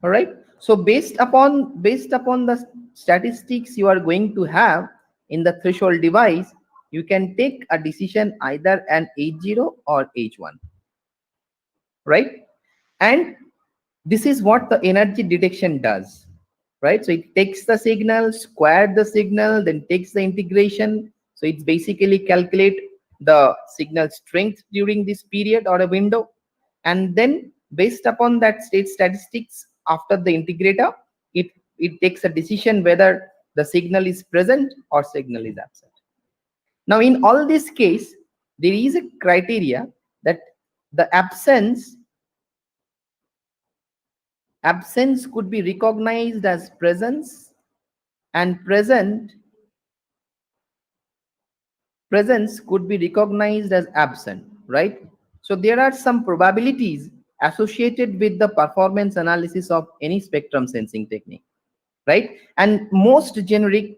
All right. So based upon the statistics you are going to have in the threshold device, you can take a decision either an H0 or H1, right? And this is what the energy detection does, right? So it takes the signal, square the signal, then takes the integration. So it's basically calculate the signal strength during this period or a window, and then based upon that state statistics after the integrator, it takes a decision whether the signal is present or signal is absent. Now in all this case, there is a criteria that the absence could be recognized as presence, and presence could be recognized as absent, right? So there are some probabilities associated with the performance analysis of any spectrum sensing technique, right? And most generic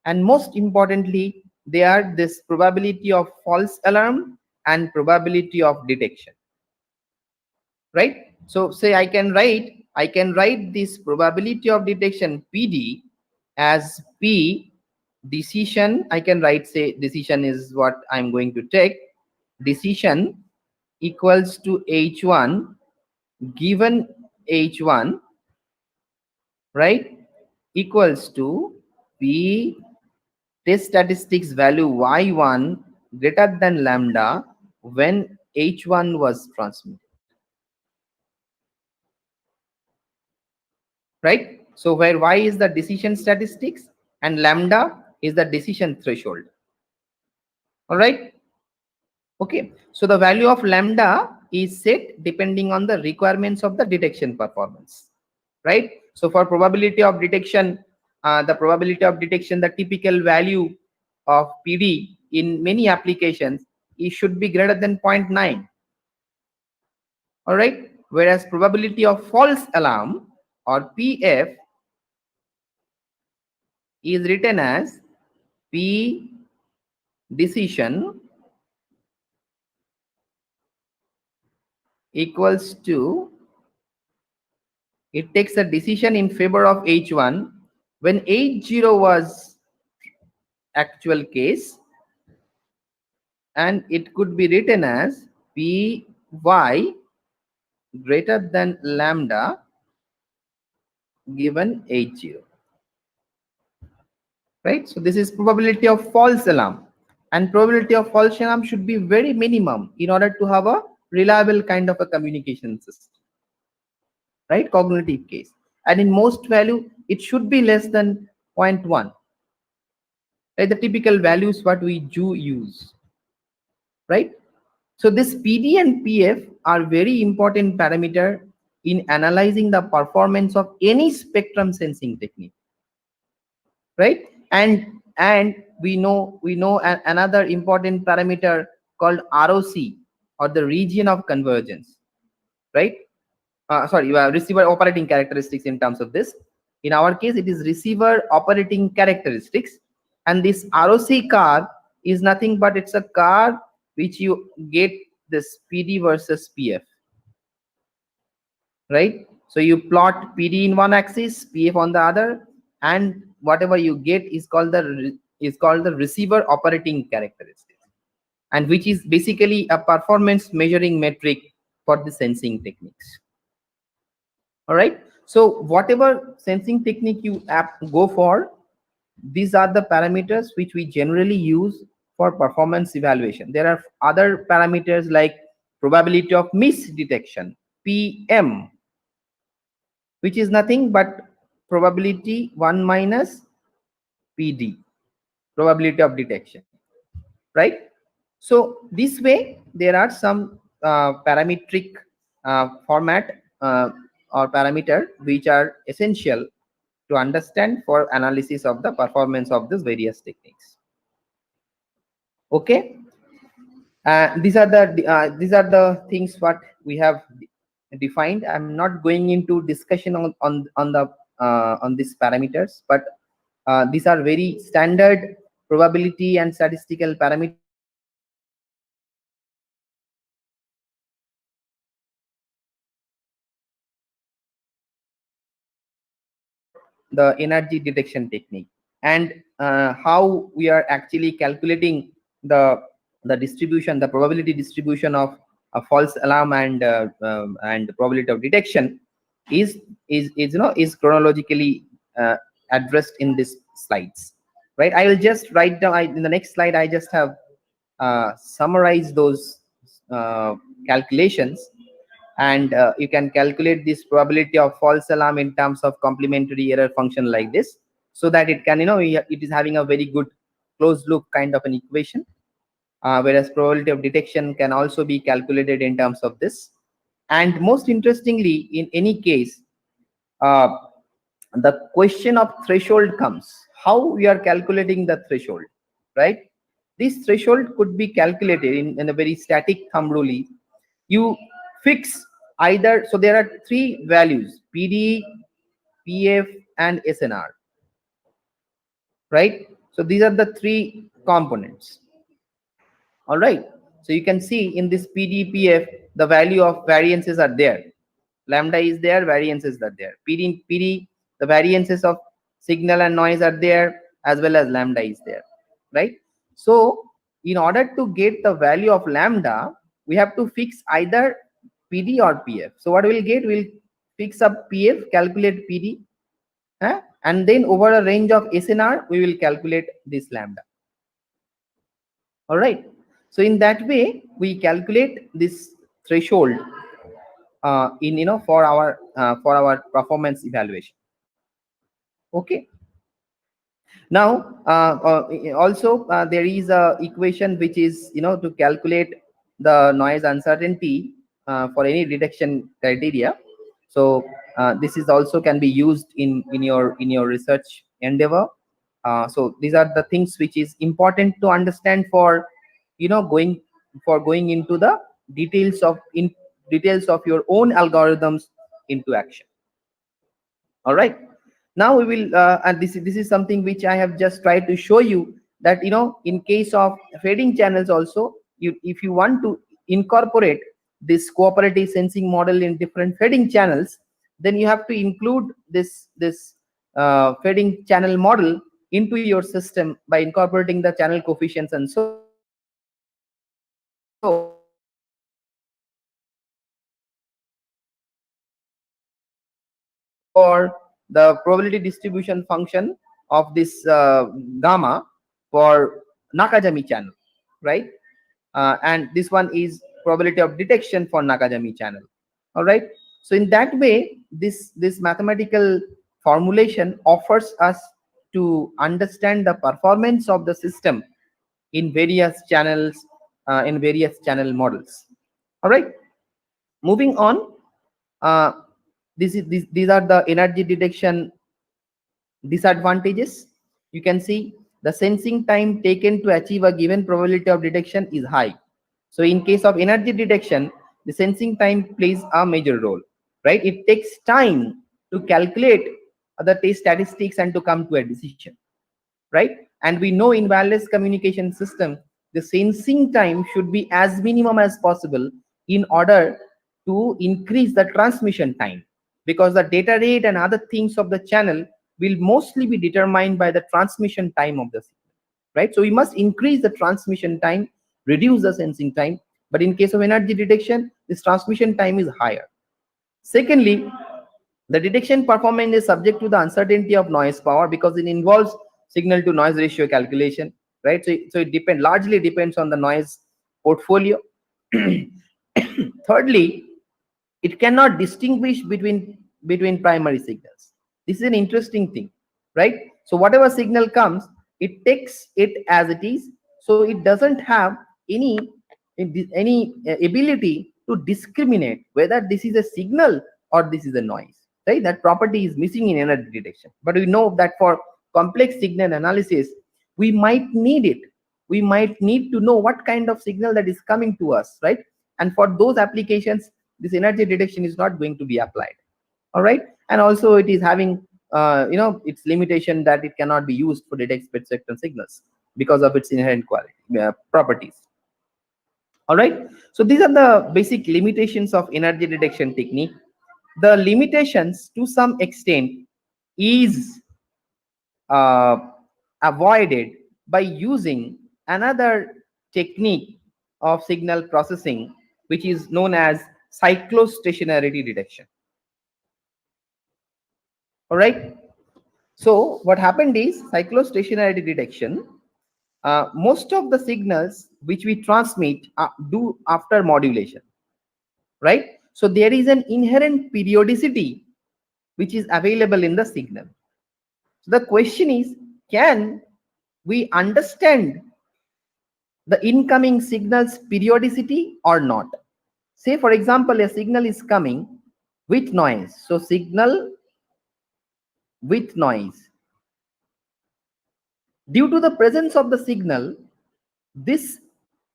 and most importantly, they are this probability of false alarm and probability of detection, right? So say I can write this probability of detection PD as P decision. I can write, say decision is what I'm going to take. Decision equals to H1 given H1, right, equals to P test statistics value Y1 greater than lambda when H1 was transmitted, right? So where Y is the decision statistics and lambda is the decision threshold. All right. Okay. So the value of lambda is set depending on the requirements of the detection performance. Right. So for probability of detection, the typical value of PD in many applications, it should be greater than 0.9. All right. Whereas probability of false alarm, or PF, is written as P decision equals to, it takes a decision in favor of H1 when H0 was actual case, and it could be written as Py greater than lambda given H0. Right. So this is probability of false alarm, and probability of false alarm should be very minimum in order to have a reliable kind of a communication system. Right. Cognitive case, and in most value it should be less than 0.1. Right. The typical values what we do use. Right. So this PD and PF are very important parameter in analyzing the performance of any spectrum sensing technique. Right. And we know another important parameter called ROC, or the region of convergence. Right. Receiver operating characteristics. In terms of this, in our case it is receiver operating characteristics, and this ROC curve is nothing but it's a curve which you get this PD versus PF. Right. So you plot PD in one axis, PF on the other, and whatever you get is called the receiver operating characteristics, and which is basically a performance measuring metric for the sensing techniques. All right. So whatever sensing technique you go for, these are the parameters which we generally use for performance evaluation. There are other parameters like probability of misdetection, PM, which is nothing but probability 1 minus PD, probability of detection. Right. So this way there are some parametric format or parameter which are essential to understand for analysis of the performance of these various techniques. Okay. These are the things what we have defined. I'm not going into discussion on these parameters, but these are very standard probability and statistical parameters which we use for the energy detection technique, and how we are actually calculating the distribution, the probability distribution of a false alarm and probability of detection is chronologically addressed in these slides. Right. I will just write down, in the next slide I just have summarized those calculations, and you can calculate this probability of false alarm in terms of complementary error function like this, so that it can, it is having a very good closed loop kind of an equation, whereas probability of detection can also be calculated in terms of this. And most interestingly, in any case, uh, the question of threshold comes. How we are calculating the threshold, right? This threshold could be calculated in a very static thumb rule. You fix either, so there are three values: PD, PF, and SNR. Right? So these are the three components. All right. So you can see in this PDPF, the value of variances are there. Lambda is there, variances are there. PD, the variances of signal and noise are there, as well as lambda is there. Right. So in order to get the value of lambda, we have to fix either PD or PF. So what we'll get, we'll fix up PF, calculate PD, and then over a range of SNR, we will calculate this lambda. All right. So in that way, we calculate this threshold for our performance evaluation. Okay. Now, also there is a equation which is, to calculate the noise uncertainty for any detection criteria. So this is also can be used in your research endeavor. So these are the things which is important to understand for, going into the details of your own algorithms into action. All right. Now we will, and this is something which I have just tried to show you, that in case of fading channels also, if you want to incorporate this cooperative sensing model in different fading channels, then you have to include this fading channel model into your system by incorporating the channel coefficients and so on. So the probability distribution function for the probability distribution function of this gamma for Nakajami channel, right? And this one is probability of detection for Nakajami channel. All right. So in that way, this mathematical formulation offers us to understand the performance of the system in various channels, in various channel models. All right. Moving on, uh, these are the energy detection disadvantages. You can see the sensing time taken to achieve a given probability of detection is high. So in case of energy detection, the sensing time plays a major role, right? It takes time to calculate the test statistics and to come to a decision, right? And we know in wireless communication system, the sensing time should be as minimum as possible in order to increase the transmission time, because the data rate and other things of the channel will mostly be determined by the transmission time of the signal, right? So we must increase the transmission time, reduce the sensing time. But in case of energy detection, this transmission time is higher. Secondly, the detection performance is subject to the uncertainty of noise power because it involves signal to noise ratio calculation, right? So it largely depends on the noise portfolio. Thirdly, it cannot distinguish between primary signals. This is an interesting thing, right? So whatever signal comes, it takes it as it is. So it doesn't have any ability to discriminate whether this is a signal or this is a noise, right? That property is missing in energy detection. But we know that for complex signal analysis, we might need it. We might need to know what kind of signal that is coming to us, right? And for those applications, this energy detection is not going to be applied. All right. And also it is having its limitation that it cannot be used for detect split spectrum signals because of its inherent quality properties. All right. So these are the basic limitations of energy detection technique. The limitations to some extent is uh, avoided by using another technique of signal processing, which is known as cyclostationary detection. All right. So what happened is cyclostationary detection. Most of the signals which we transmit do after modulation, right? So there is an inherent periodicity which is available in the signal. So the question is, can we understand the incoming signal's periodicity or not? Say, for example, a signal is coming with noise. So signal with noise. Due to the presence of the signal, this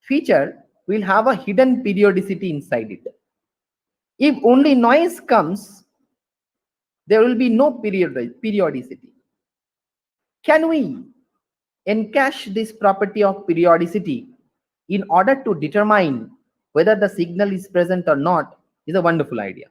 feature will have a hidden periodicity inside it. If only noise comes, there will be no periodicity. Can we encache this property of periodicity in order to determine whether the signal is present or not? Is a wonderful idea,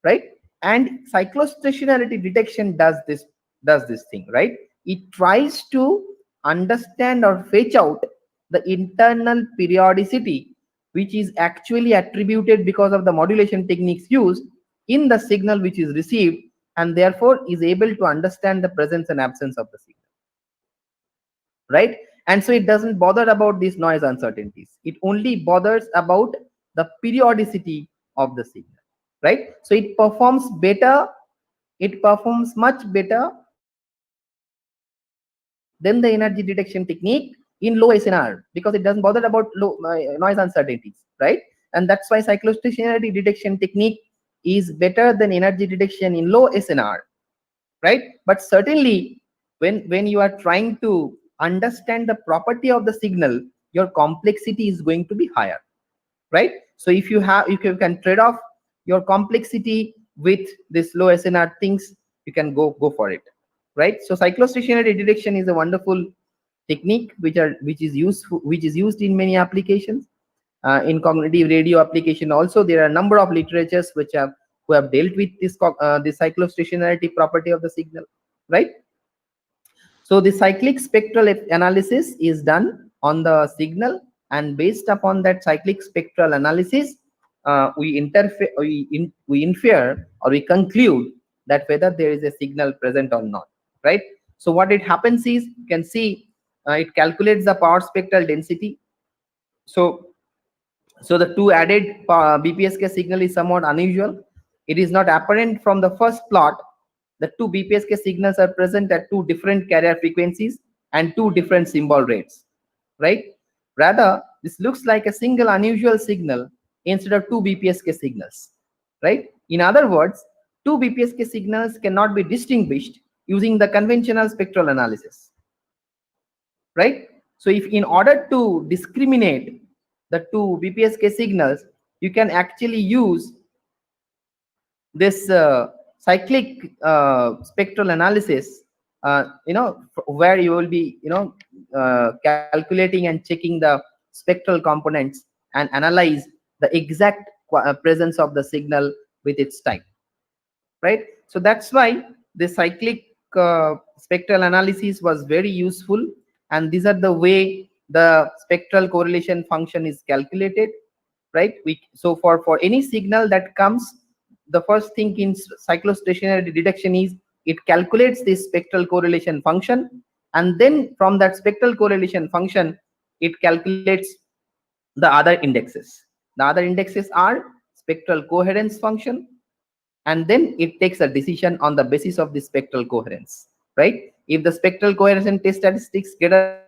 right? And cyclostationarity detection does this thing, right? It tries to understand or fetch out the internal periodicity which is actually attributed because of the modulation techniques used in the signal which is received, and therefore is able to understand the presence and absence of the signal, right? And so it doesn't bother about these noise uncertainties. It only bothers about the periodicity of the signal, right? So it performs better, it performs much better than the energy detection technique in low SNR, because it doesn't bother about low noise uncertainties, right? And that's why cyclostationary detection technique is better than energy detection in low SNR, right? But certainly when you are trying to understand the property of the signal, your complexity is going to be higher, right? So if you can trade off your complexity with this low SNR things, you can go for it, right? So cyclostationary detection is a wonderful technique which is used in many applications. In cognitive radio application also, there are a number of literatures who have dealt with this cyclostationarity property of the signal, right? So the cyclic spectral analysis is done on the signal, and based upon that cyclic spectral analysis, we infer or we conclude that whether there is a signal present or not, right? So what it happens is, you can see it calculates the power spectral density. So the two added BPSK signal is somewhat unusual. It is not apparent from the first plot. The two BPSK signals are present at two different carrier frequencies and two different symbol rates, right? Rather, this looks like a single unusual signal instead of two BPSK signals, right? In other words, two BPSK signals cannot be distinguished using the conventional spectral analysis, right? So if in order to discriminate the two BPSK signals, you can actually use this cyclic spectral analysis, where you will be calculating and checking the spectral components and analyze the exact presence of the signal with its type, right? So that's why the cyclic spectral analysis was very useful, and these are the way the spectral correlation function is calculated, right? So for any signal that comes, the first thing in cyclostationary detection is it calculates this spectral correlation function, and then from that spectral correlation function it calculates the other indexes. The other indexes are spectral coherence function, and then it takes a decision on the basis of the spectral coherence, right? If the spectral coherence and test statistics greater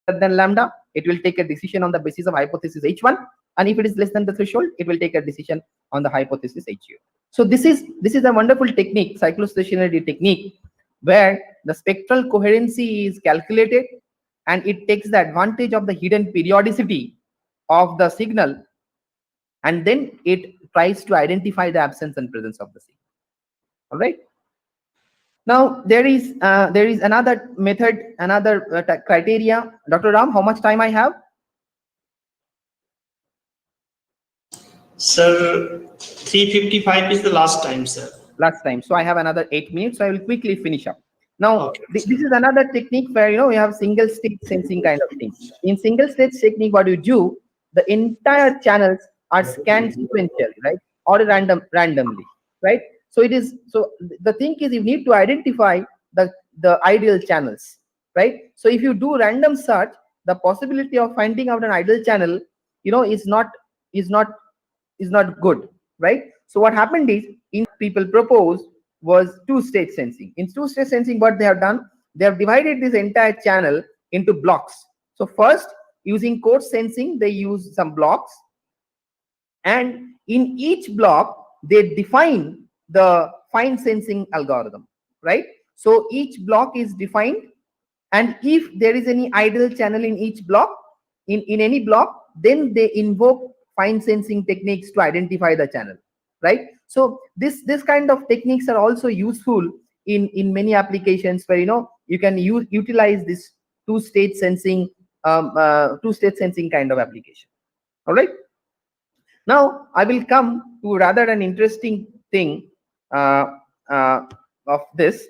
than lambda, it will take a decision on the basis of hypothesis H1, and if it is less than the threshold, it will take a decision on the hypothesis HU. So this is a wonderful technique, cyclostationary technique, where the spectral coherency is calculated, and it takes the advantage of the hidden periodicity of the signal, and then it tries to identify the absence and presence of the signal. All right. Now there is another method, another criteria. Dr. Ram, how much time I have? Sir, 3:55 is the last time, sir. Last time. So I have another 8 minutes. So I will quickly finish up. Now, Okay. this is another technique where we have single state sensing kind of thing. In single state technique, what you do, the entire channels are scanned sequentially, right, or randomly, right? So the thing is, you need to identify the ideal channels, right? So if you do random search, the possibility of finding out an ideal channel, is not good, right? So what happened is, in people proposed was two-state sensing. In two-state sensing, what they have done, they have divided this entire channel into blocks. So first, using code sensing, they use some blocks, and in each block they define the fine sensing algorithm, right? So each block is defined, and if there is any idle channel in each block, in any block, then they invoke fine sensing techniques to identify the channel, right? So this kind of techniques are also useful in many applications where you can utilize this two-state sensing kind of application. All right. Now I will come to rather an interesting thing uh, uh, of this.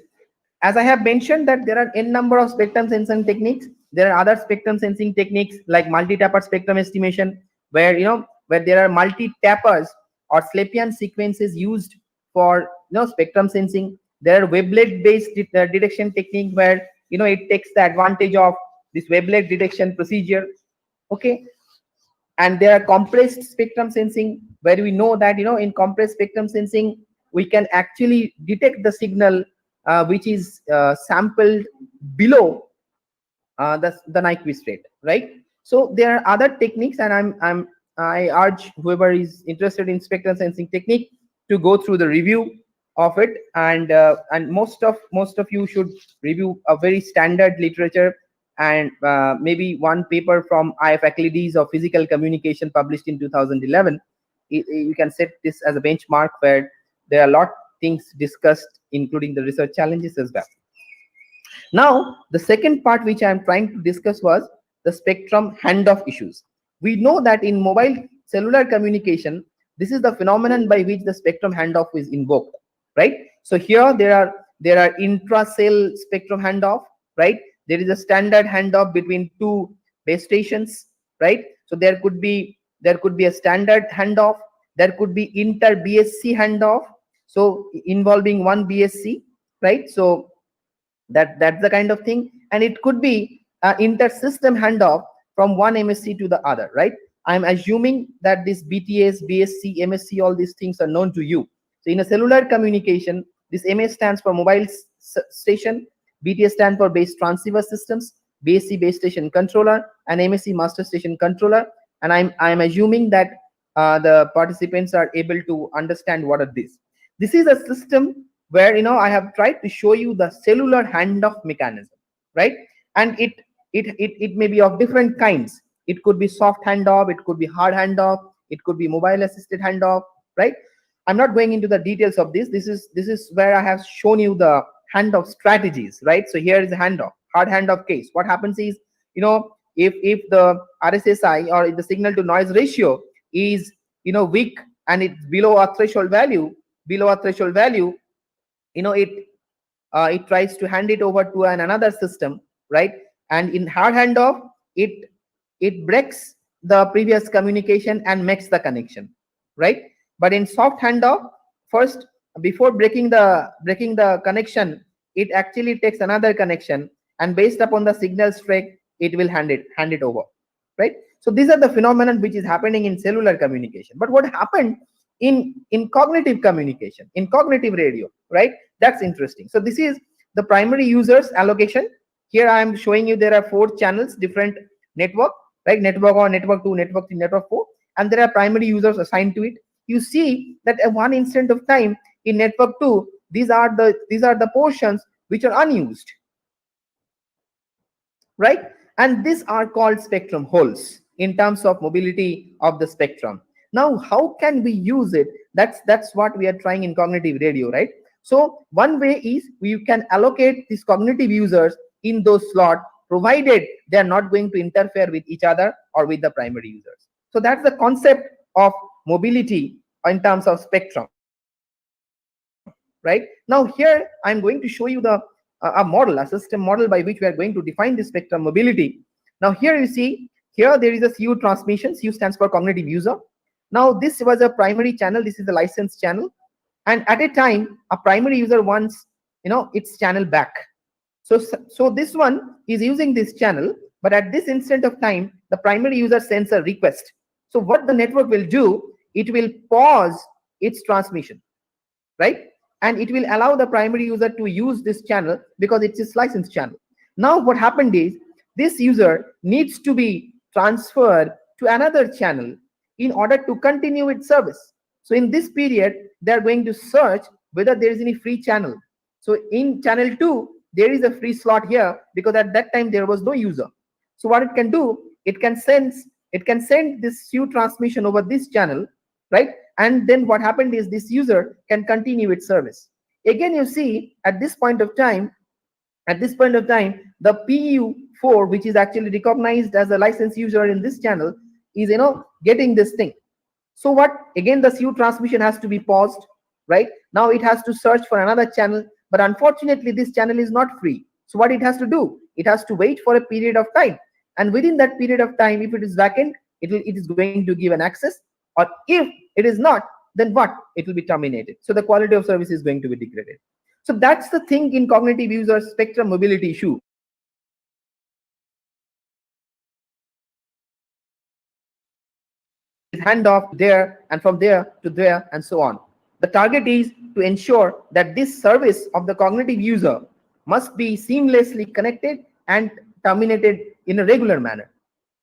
As I have mentioned that there are n number of spectrum sensing techniques. There are other spectrum sensing techniques like multi-tapper spectrum estimation, where where there are multi-tappers or Slepian sequences used for spectrum sensing. There are wavelet based detection technique where it takes the advantage of this wavelet detection procedure. Okay. And there are compressed spectrum sensing, where we know that in compressed spectrum sensing we can actually detect the signal which is sampled below the Nyquist rate, right? So there are other techniques, and I urge whoever is interested in spectral sensing technique to go through the review of it, and most of you should review a very standard literature, and maybe one paper from Ioannidis of physical communication published in 2011. You can set this as a benchmark where there are a lot things discussed, including the research challenges as well. Now, the second part which I am trying to discuss was the spectrum handoff issues. We know that in mobile cellular communication, this is the phenomenon by which the spectrum handoff is invoked, right? So here there are intra-cell spectrum handoff, right? There is a standard handoff between two base stations, right? So there could be a standard handoff. There could be inter-BSC handoff, so involving one BSC, right? So that's the kind of thing, and it could be inter-system handoff from one MSC to the other, right? I'm assuming that this BTS, BSC, MSC, all these things are known to you. So in a cellular communication, this MS stands for mobile station, BTS stands for base transceiver systems, BSC base station controller, and MSC master station controller. And I'm assuming that the participants are able to understand what are these. This is a system where I have tried to show you the cellular handoff mechanism, right? And it may be of different kinds. It could be soft handoff, it could be hard handoff, it could be mobile assisted handoff, right? I'm not going into the details of this. This is where I have shown you the handoff strategies, right? So here is a handoff, hard handoff case. What happens is, if the RSSI, or if the signal to noise ratio is weak and it's below a threshold value, it tries to hand it over to another system, right? And in hard handoff, it breaks the previous communication and makes the connection, right? But in soft handoff, first, before breaking the connection, it actually takes another connection, and based upon the signal strength, it will hand it over, right? So these are the phenomenon which is happening in cellular communication. But what happened in cognitive communication, in cognitive radio, right? That's interesting. So this is the primary users allocation. Here I am showing you there are 4 channels, different network, right? Network 1, network 2, network 3, network 4, and there are primary users assigned to it. You see that at one instant of time in network 2, these are the portions which are unused, right? And these are called spectrum holes in terms of mobility of the spectrum. Now, how can we use it? That's what we are trying in cognitive radio, right? So one way is we can allocate these cognitive users in those slots, provided they are not going to interfere with each other or with the primary users. So that's the concept of mobility in terms of spectrum, right? Now here I'm going to show you a system model by which we are going to define the spectrum mobility. Now here you see, here there is a CU transmission. CU stands for cognitive user. Now this was a primary channel, this is the licensed channel, and at a time a primary user wants its channel back. So this one is using this channel, but at this instant of time the primary user sends a request. So what the network will do, it will pause its transmission, right? And it will allow the primary user to use this channel because it's its licensed channel. Now what happened is, this user needs to be transferred to another channel in order to continue its service. So in this period, they are going to search whether there is any free channel. So in channel 2, there is a free slot here because at that time there was no user. So what it can do, it can send this CU transmission over this channel, right? And then what happened is this user can continue its service. Again, you see at this point of time, the PU4, which is actually recognized as a licensed user in this channel, is getting this thing. So what, again, the CU transmission has to be paused, right? Now it has to search for another channel, but unfortunately this channel is not free. So what it has to do, it has to wait for a period of time, and within that period of time, if it is vacant, it is going to give an access, or if it is not, then what, it will be terminated. So the quality of service is going to be degraded. So that's the thing in cognitive user spectrum mobility issue. Handoff there, and from there to there, and so on, The target is to ensure that this service of the cognitive user must be seamlessly connected and terminated in a regular manner.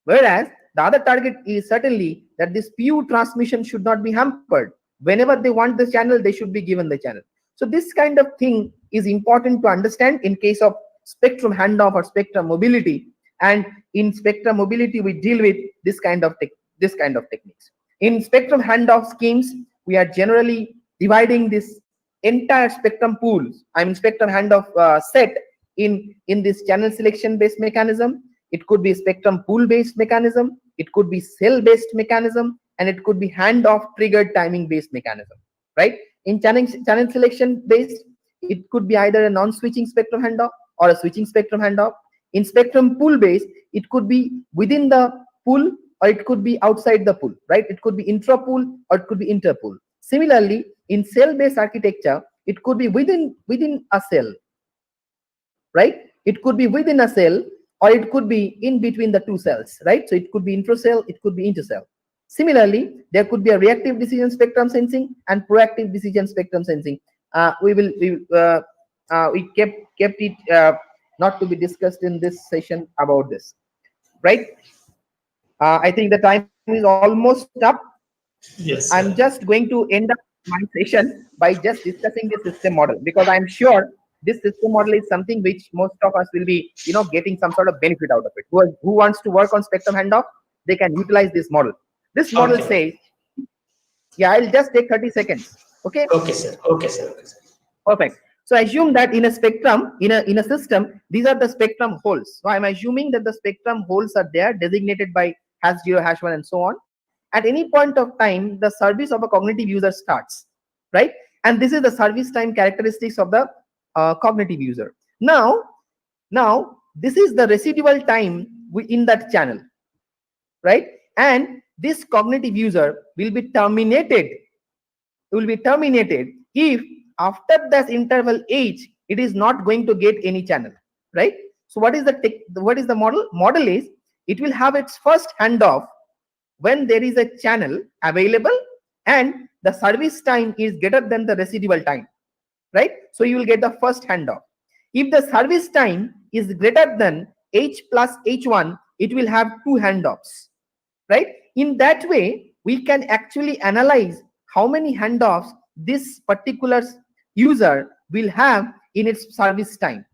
Whereas the other target is certainly that this PU transmission should not be hampered. Whenever they want the channel, they should be given the channel. So this kind of thing is important to understand in case of spectrum handoff or spectrum mobility. And in spectrum mobility, we deal with this kind of techniques. In spectrum handoff schemes, we are generally dividing this entire spectrum pools, I mean spectrum handoff set in this channel selection based mechanism. It could be spectrum pool based mechanism, it could be cell based mechanism, and it could be handoff triggered timing based mechanism, right? In channel selection based, it could be either a non-switching spectrum handoff or a switching spectrum handoff. In spectrum pool based, it could be within the pool or it could be outside the pool, right? It could be intra pool or it could be inter pool. Similarly, in cell based architecture, it could be within a cell, right? It could be within a cell or it could be in between the two cells, right? So it could be intracell, it could be intercell. Similarly, there could be a reactive decision spectrum sensing and proactive decision spectrum sensing. We kept it not to be discussed in this session about this, right? I think the time is almost up. Yes, I'm sir. just going to end up my session by just discussing the system model, because I'm sure this system model is something which most of us will be, getting some sort of benefit out of it. Who wants to work on spectrum handoff, they can utilize this model. This model Okay. says, yeah, I'll just take 30 seconds. Okay. Okay, sir. Okay, sir. Okay, sir. Perfect. So assume that in a spectrum, in a system, these are the spectrum holes. So I'm assuming that the spectrum holes are there designated by #0, #1, and so on. At any point of time, the service of a cognitive user starts, right? And this is the service time characteristics of the cognitive user. Now, this is the residual time in that channel, right? And this cognitive user will be terminated. If after that interval h, it is not going to get any channel, right? So what is the model? Model is it will have its first handoff when there is a channel available and the service time is greater than the residual time, right? So you will get the first handoff. If the service time is greater than h plus h1, it will have two handoffs, right? In that way, we can actually analyze how many handoffs this particular user will have in its service time,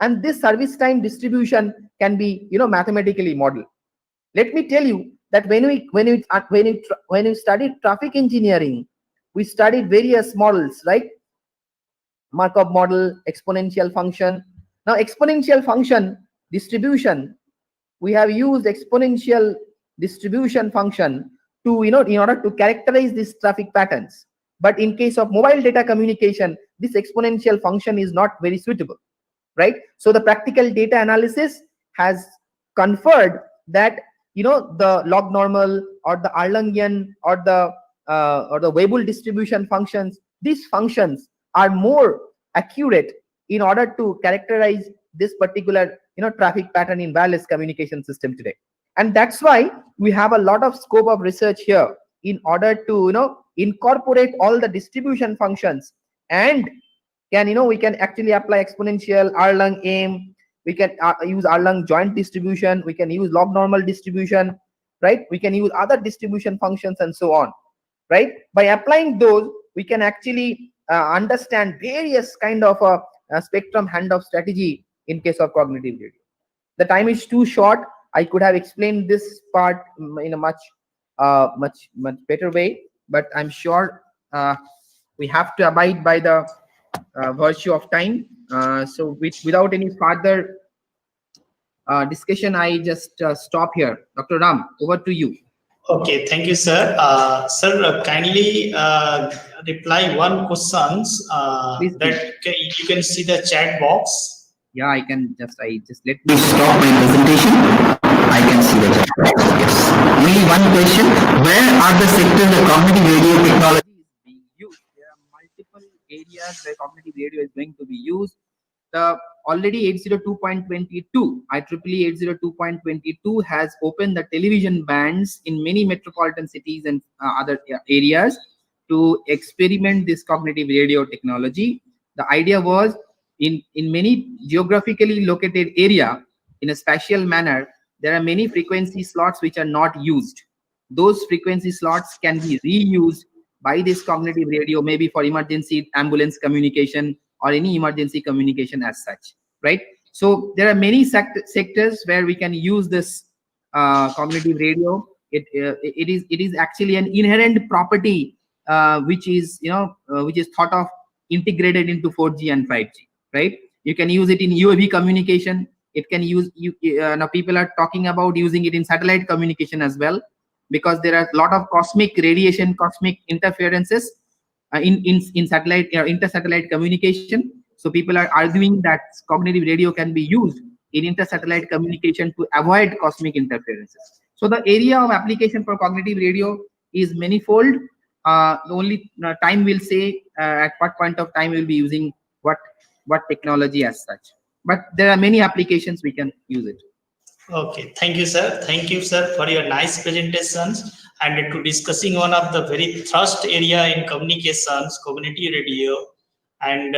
and this service time distribution can be mathematically modeled. Let me tell you that when we studied traffic engineering, we studied various models, right? Markov model, exponential function. Now exponential function distribution, we have used exponential distribution function to in order to characterize these traffic patterns. But in case of mobile data communication, this exponential function is not very suitable, right? So the practical data analysis has conferred that the log normal or the Erlangian or the Weibull distribution functions, these functions are more accurate in order to characterize this particular traffic pattern in wireless communication system today. And that's why we have a lot of scope of research here in order to incorporate all the distribution functions, and we can actually apply exponential, Erlang aim, we can use Erlang joint distribution, we can use log normal distribution, right? We can use other distribution functions and so on, right? By applying those, we can actually understand various kind of spectrum handoff strategy in case of cognitive radio. The time is too short. I could have explained this part in a much better way, but I'm sure we have to abide by the virtue of time. So without any further discussion, I just stop here. Dr. Ram, over to you. Okay, thank you, sir. Sir, kindly reply one questions that you can see the chat box. Yeah, I just let me stop my presentation. I can see the chat box. Yes. Only one question: where are the sectors of cognitive radio technology is being used? There are multiple areas where cognitive radio is going to be used. The already 802.22, IEEE 802.22 has opened the television bands in many metropolitan cities and other areas to experiment this cognitive radio technology. The idea was in many geographically located area, in a spatial manner, there are many frequency slots which are not used. Those frequency slots can be reused by this cognitive radio, maybe for emergency ambulance communication or any emergency communication as such, right? So there are many sectors where we can use this cognitive radio. It is actually an inherent property which is which is thought of integrated into 4G and 5G, right? You can use it in UAV communication. It can use now people are talking about using it in satellite communication as well, because there are a lot of cosmic radiation, cosmic interferences in satellite inter-satellite communication. So people are arguing that cognitive radio can be used in inter-satellite communication to avoid cosmic interferences. So the area of application for cognitive radio is manifold. The only time will say at what point of time we'll be using what technology as such. But there are many applications we can use it. Okay, thank you, sir. Thank you, sir, for your nice presentations and to discussing one of the very thrust area in communications, cognitive radio. And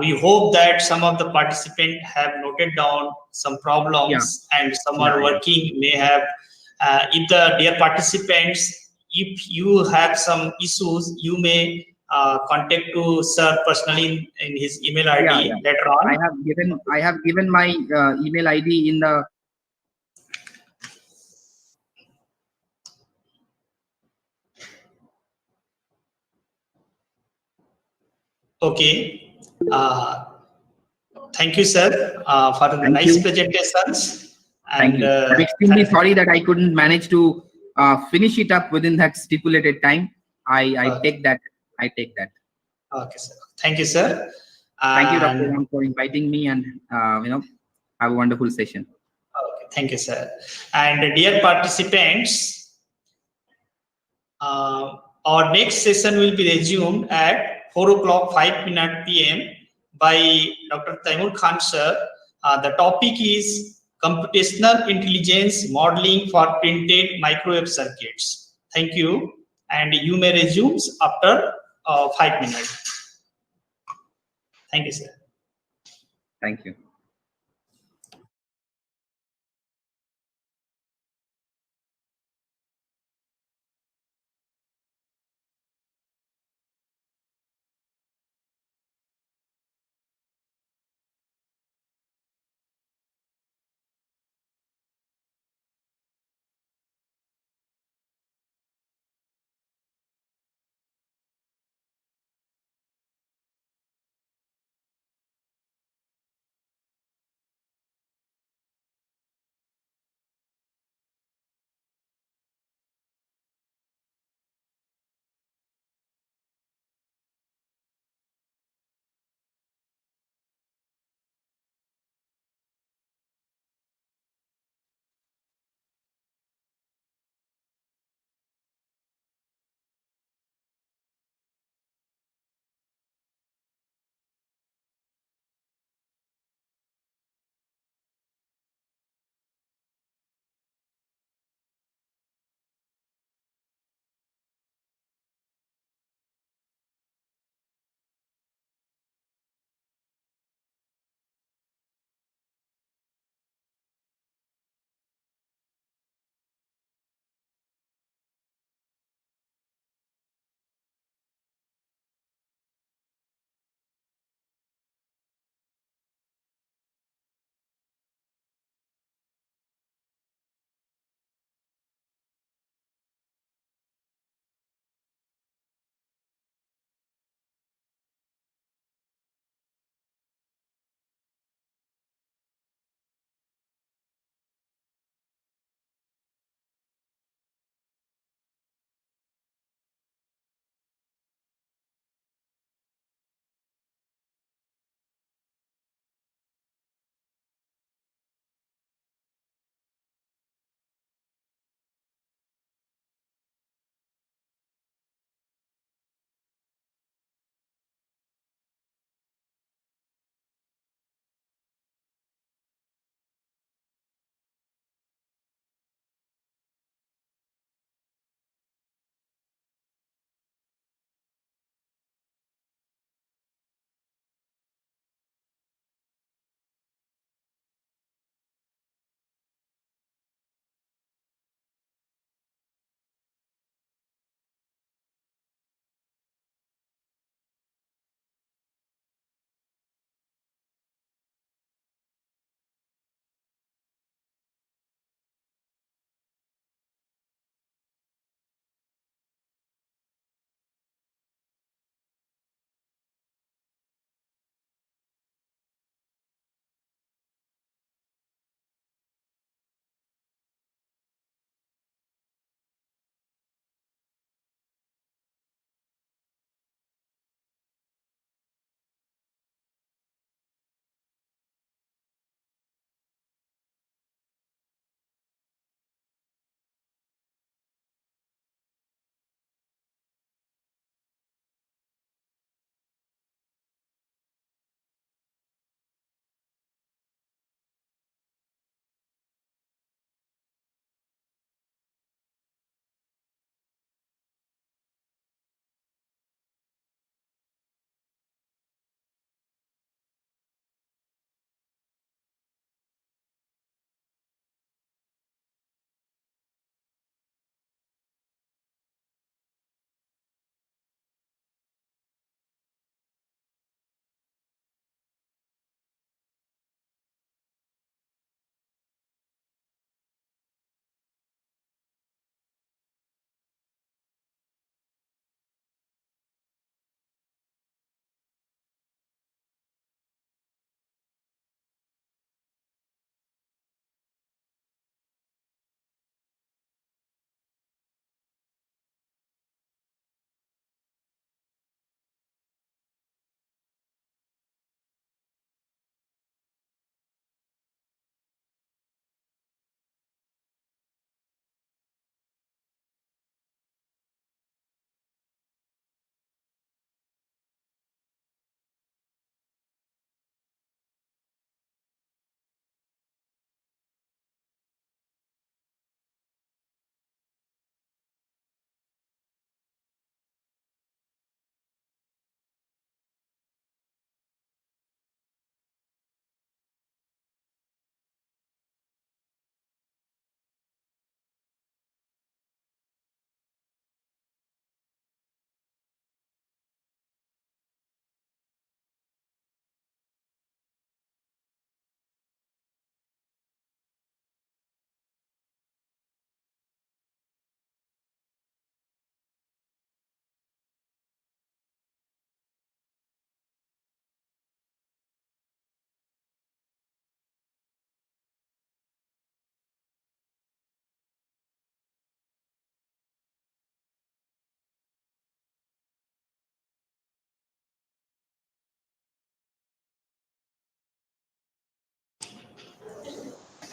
we hope that some of the participants have noted down some problems and some are working, may have, if the dear participants, if you have some issues, you may contact to sir personally in his email ID later on. I have given my email ID in the. Okay. Thank you, sir, for the nice presentations. Thank you. I'm extremely sorry that I couldn't manage to finish it up within that stipulated time. I take that. I take that. Okay, sir. Thank you, sir. Thank you, Dr. Ram, for inviting me, and have a wonderful session. Okay, thank you, sir. And dear participants, our next session will be resumed at 4:05 p.m. by Dr. Taimur Khan, sir. The topic is computational intelligence modeling for printed microwave circuits. Thank you, and you may resume after 5 minutes. Thank you, sir. Thank you.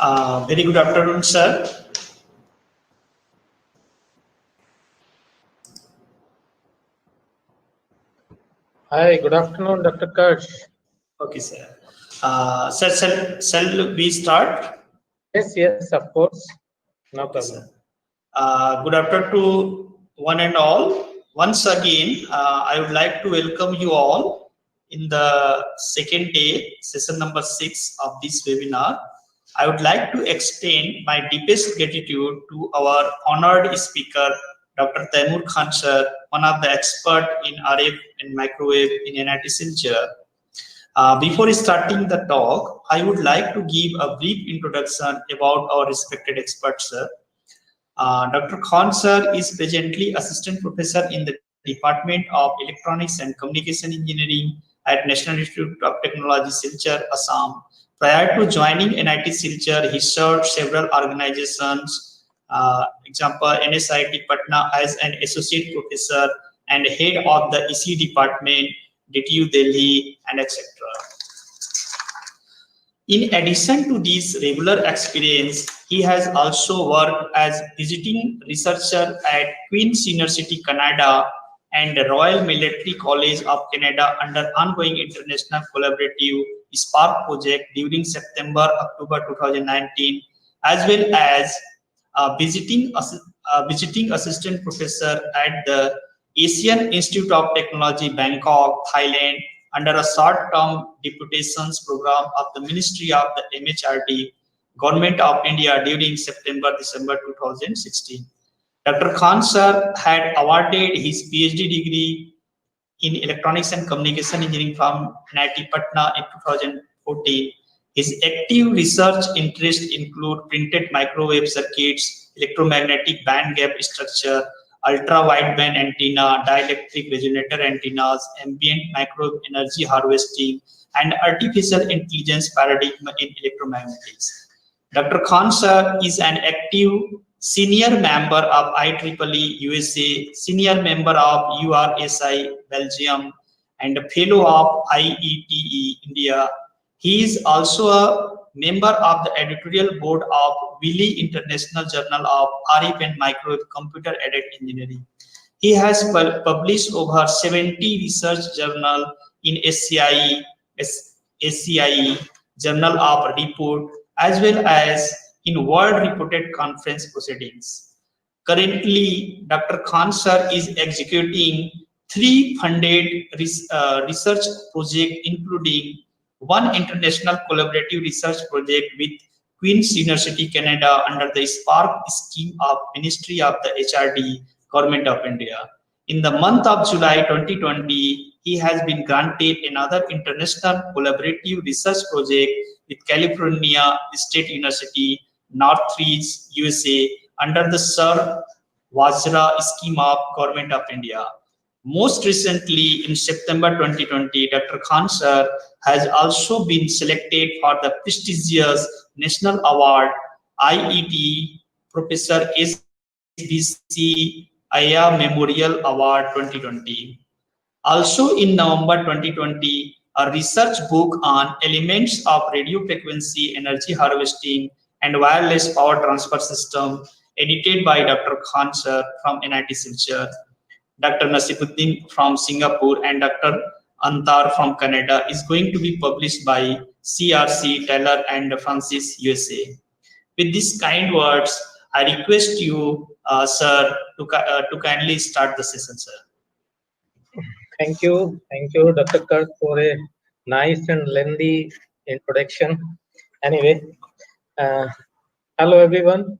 Very good afternoon, sir. Hi, good afternoon, Dr. Kirsch. Okay, sir. Sir, shall we start? Yes, of course. No Okay, problem. sir. Good afternoon to one and all. Once again, I would like to welcome you all in the second day, session number 6 of this webinar. I would like to extend my deepest gratitude to our honored speaker, Dr. Taimur Khan sir, one of the experts in RF and microwave in United Silchar. Before starting the talk, I would like to give a brief introduction about our respected expert, sir. Dr. Khan sir is presently assistant professor in the Department of Electronics and Communication Engineering at National Institute of Technology, Silchar, Assam. Prior to joining NIT Silchar, he served several organizations, example NSIT Patna as an associate professor and head of the EC department, DTU Delhi, and etc. In addition to this regular experience, he has also worked as visiting researcher at Queen's University, Canada, and the Royal Military College of Canada under ongoing international collaborative SPARK project during September-October 2019, as well as visiting assistant professor at the Asian Institute of Technology, Bangkok, Thailand, under a short-term deputations program of the Ministry of the MHRD, Government of India during September-December 2016. Dr. Khan sir had awarded his PhD degree in Electronics and Communication Engineering from NIT Patna in 2014. His active research interests include printed microwave circuits, electromagnetic band gap structure, ultra-wideband antenna, dielectric resonator antennas, ambient microwave energy harvesting, and artificial intelligence paradigm in electromagnetics. Dr. Khan sir is an active senior member of IEEE USA, senior member of URSI Belgium, and a fellow of IETE India. He is also a member of the editorial board of Wiley International Journal of RF and Microwave Computer Aided Engineering. He has published over 70 research journals in SCIE, Journal of Report, as well as in world reported conference proceedings. Currently, Dr. Khan sir is executing 3 funded research projects, including one international collaborative research project with Queen's University, Canada, under the SPARK scheme of Ministry of the HRD, Government of India. In the month of July 2020, he has been granted another international collaborative research project with California State University, Northridge, USA, under the Sir Vajra scheme of Government of India. Most recently, in September 2020, Dr. Khan sir has also been selected for the prestigious National Award IET Professor SBC Aya Memorial Award 2020. Also in November 2020, a research book on elements of radio frequency energy harvesting and wireless power transfer system, edited by Dr. Khan sir from NIT Silchar, Dr. Nasibuddin from Singapore, and Dr. Antar from Canada, is going to be published by CRC, Taylor and Francis, USA. With these kind words, I request you, sir, to kindly start the session, sir. Thank you, Dr. Kirsch, for a nice and lengthy introduction. Anyway, hello everyone.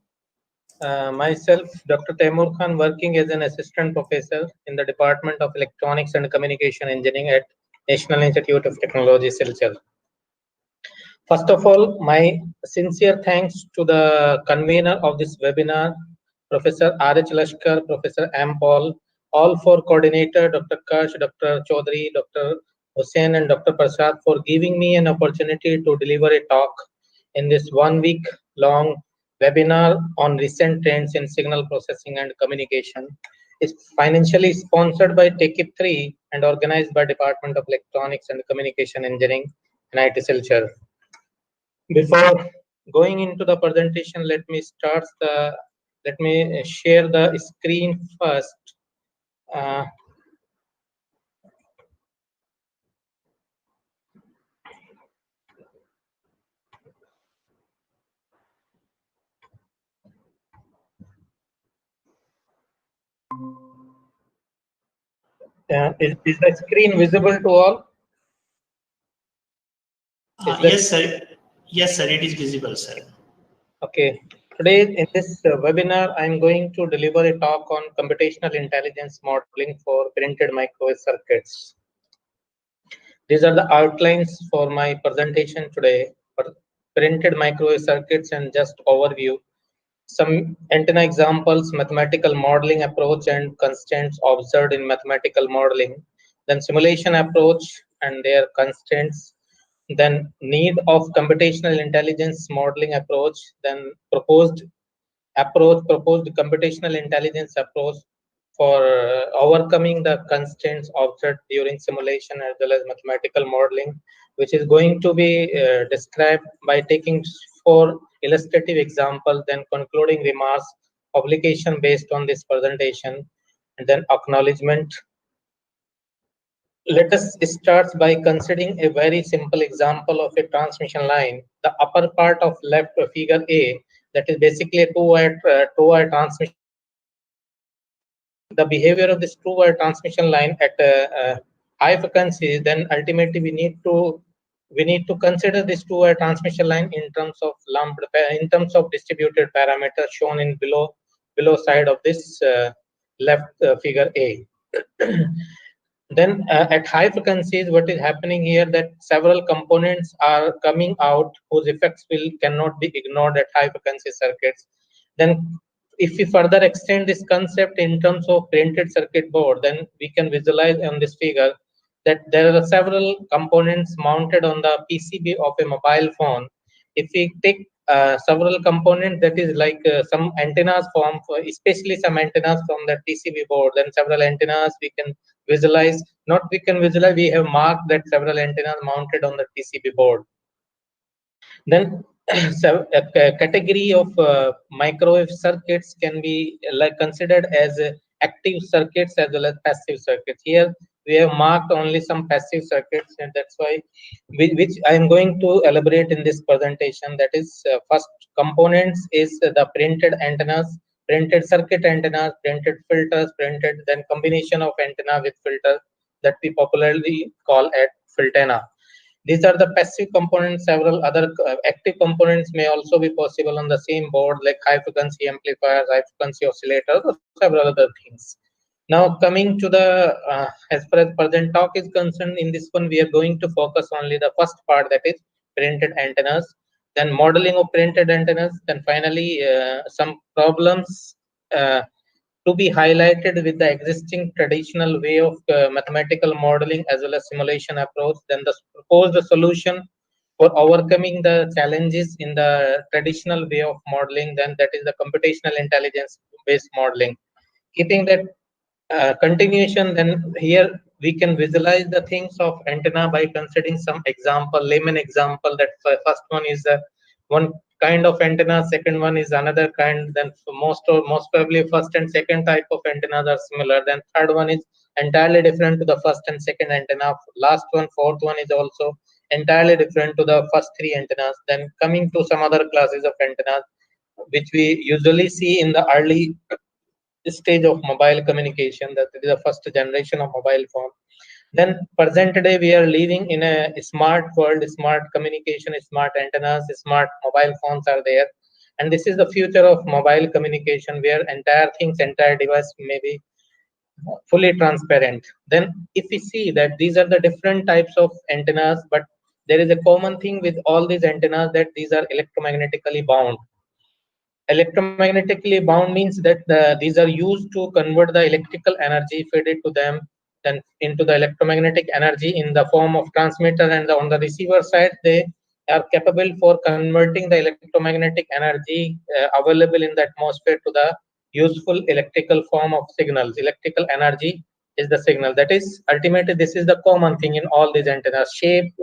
Myself, Dr. Taimur Khan, working as an assistant professor in the Department of Electronics and Communication Engineering at National Institute of Technology, Silchar. First of all, my sincere thanks to the convener of this webinar, Professor R.H. Lashkar, Professor M. Paul, all for coordinator, Dr. Kirsch, Dr. Chaudhary, Dr. Hussain, and Dr. Prasad for giving me an opportunity to deliver a talk in this 1 week long webinar on recent trends in signal processing and communication. It's financially sponsored by TechIP 3 and organized by Department of Electronics and Communication Engineering, NIT Silchar. Before going into the presentation, let me share the screen first. Is the screen visible to all? Yes, sir. Yes, sir. It is visible, sir. Okay. Today in this webinar, I'm going to deliver a talk on computational intelligence modeling for printed microwave circuits. These are the outlines for my presentation today for printed microwave circuits and just overview. Some antenna examples, mathematical modeling approach and constraints observed in mathematical modeling, then simulation approach and their constraints, then need of computational intelligence modeling approach, then proposed computational intelligence approach for overcoming the constraints observed during simulation as well as mathematical modeling, which is going to be described by taking 4 illustrative examples, then concluding remarks, publication based on this presentation, and then acknowledgement. Let us start by considering a very simple example of a transmission line. The upper part of left figure A, that is basically a two-wire transmission line. The behavior of this two-wire transmission line at high frequency, then ultimately we need to consider this two-wire transmission line in terms of distributed parameters shown in below side of this left figure A. Then at high frequencies, what is happening here that several components are coming out whose effects cannot be ignored at high frequency circuits. Then if we further extend this concept in terms of printed circuit board, then we can visualize on this figure that there are several components mounted on the PCB of a mobile phone. If we take several components, that is like some antennas especially some antennas from the PCB board, then several antennas we can visualize. We have marked that several antennas mounted on the PCB board. Then so a category of microwave circuits can be considered as active circuits as well as passive circuits. Here we have marked only some passive circuits, and that's why which I am going to elaborate in this presentation. That is, first components is the printed antennas, printed circuit antennas, printed filters, then combination of antenna with filter that we popularly call at filtena. These are the passive components. Several other active components may also be possible on the same board, like high frequency amplifiers, high frequency oscillators, or several other things. Now, coming to the as far as present talk is concerned, in this one we are going to focus only the first part, that is printed antennas, then modeling of printed antennas, then finally some problems to be highlighted with the existing traditional way of mathematical modeling as well as simulation approach, then the proposed solution for overcoming the challenges in the traditional way of modeling, then that is the computational intelligence based modeling. Keeping that continuation, then here we can visualize the things of antenna by considering some layman example. That first one is one kind of antenna, second one is another kind, then most probably first and second type of antennas are similar, then third one is entirely different to the first and second antenna, last one, fourth one is also entirely different to the first 3 antennas. Then coming to some other classes of antennas which we usually see in the early stage of mobile communication, that is the first generation of mobile phone. Then present day we are living in a smart world, smart communication, smart antennas, smart mobile phones are there, and this is the future of mobile communication where entire device may be fully transparent. Then if we see that these are the different types of antennas, but there is a common thing with all these antennas, that these are electromagnetically bound. Electromagnetically bound means that these are used to convert the electrical energy fed to them, then into the electromagnetic energy in the form of transmitter, and on the receiver side they are capable for converting the electromagnetic energy available in the atmosphere to the useful electrical form of signals, electrical energy is the signal. That is ultimately this is the common thing in all these antennas. Shape,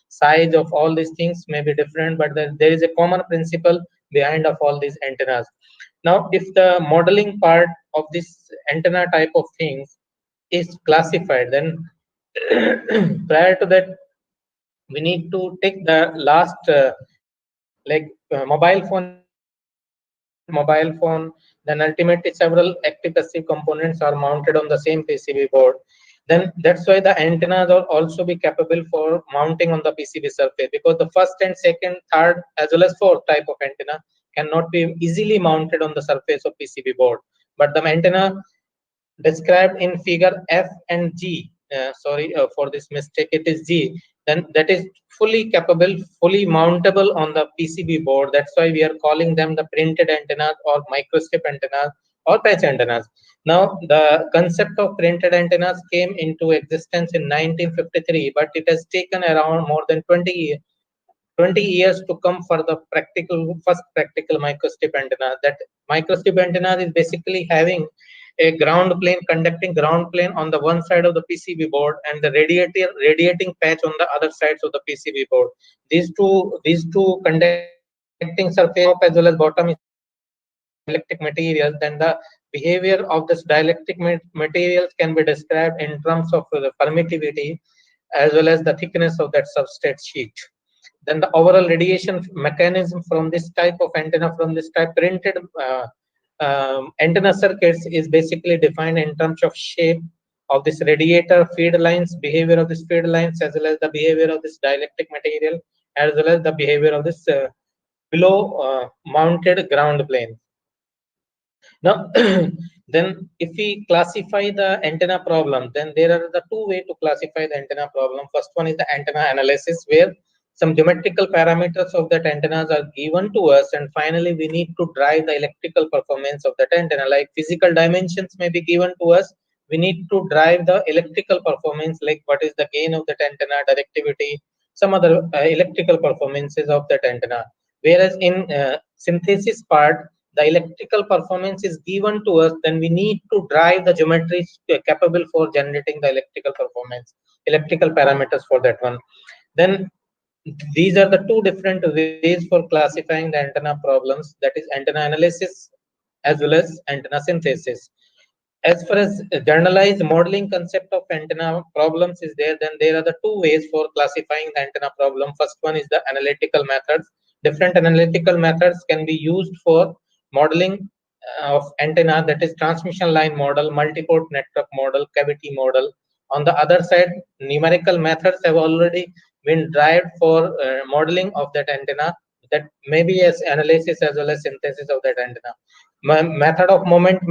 size of all these things may be different, but there is a common principle behind of all these antennas. Now, if the modeling part of this antenna type of things is classified, then prior to that, we need to take the last mobile phone is there. Mobile phone, then ultimately several active passive components are mounted on the same PCB board. Then that's why the antennas will also be capable for mounting on the PCB surface, because the first and second, third, as well as fourth type of antenna cannot be easily mounted on the surface of PCB board. But the antenna described in figure F and G, sorry for this mistake, it is G, then that is fully capable, fully mountable on the PCB board. That's why we are calling them the printed antennas or microstrip antennas or patch antennas. Now, the concept of printed antennas came into existence in 1953, but it has taken around more than 20 years to come for the first practical microstrip antenna. That microstrip antenna is basically having a ground plane, conducting ground plane on the one side of the PCB board and the radiating patch on the other sides of the PCB board. These two conducting surface, top as well as bottom, is surrounded by dielectric material. Then the behavior of this dielectric materials can be described in terms of the permittivity as well as the thickness of that substrate sheet. Then the overall radiation mechanism from this type of antenna, from this type printed antenna circuits, is basically defined in terms of shape of this radiator feed lines, behavior of this feed lines, as well as the behavior of this dielectric material, as well as the behavior of this below mounted ground plane. Now, then if we classify the antenna problem, then there are the two ways to classify the antenna problem. First one is the antenna analysis, where some geometrical parameters of that antennas are given to us, and finally we need to drive the electrical performance of that antenna. Like physical dimensions may be given to us, we need to drive the electrical performance, like what is the gain of that antenna, directivity, some other electrical performances of that antenna. Whereas in synthesis part, the electrical performance is given to us, then we need to drive the geometries capable for generating the electrical performance, electrical parameters for that one. Then these are the two different ways for classifying the antenna problems, that is antenna analysis as well as antenna synthesis. As far as generalized modeling concept of antenna problems is there, then there are the two ways for classifying the antenna problem. First one is the analytical methods. Different analytical methods can be used for modeling of antenna, that is transmission line model, multi-port network model, cavity model. On the other side, numerical methods have already been derived for modeling of that antenna, that may be as analysis as well as synthesis of that antenna. Method of moment,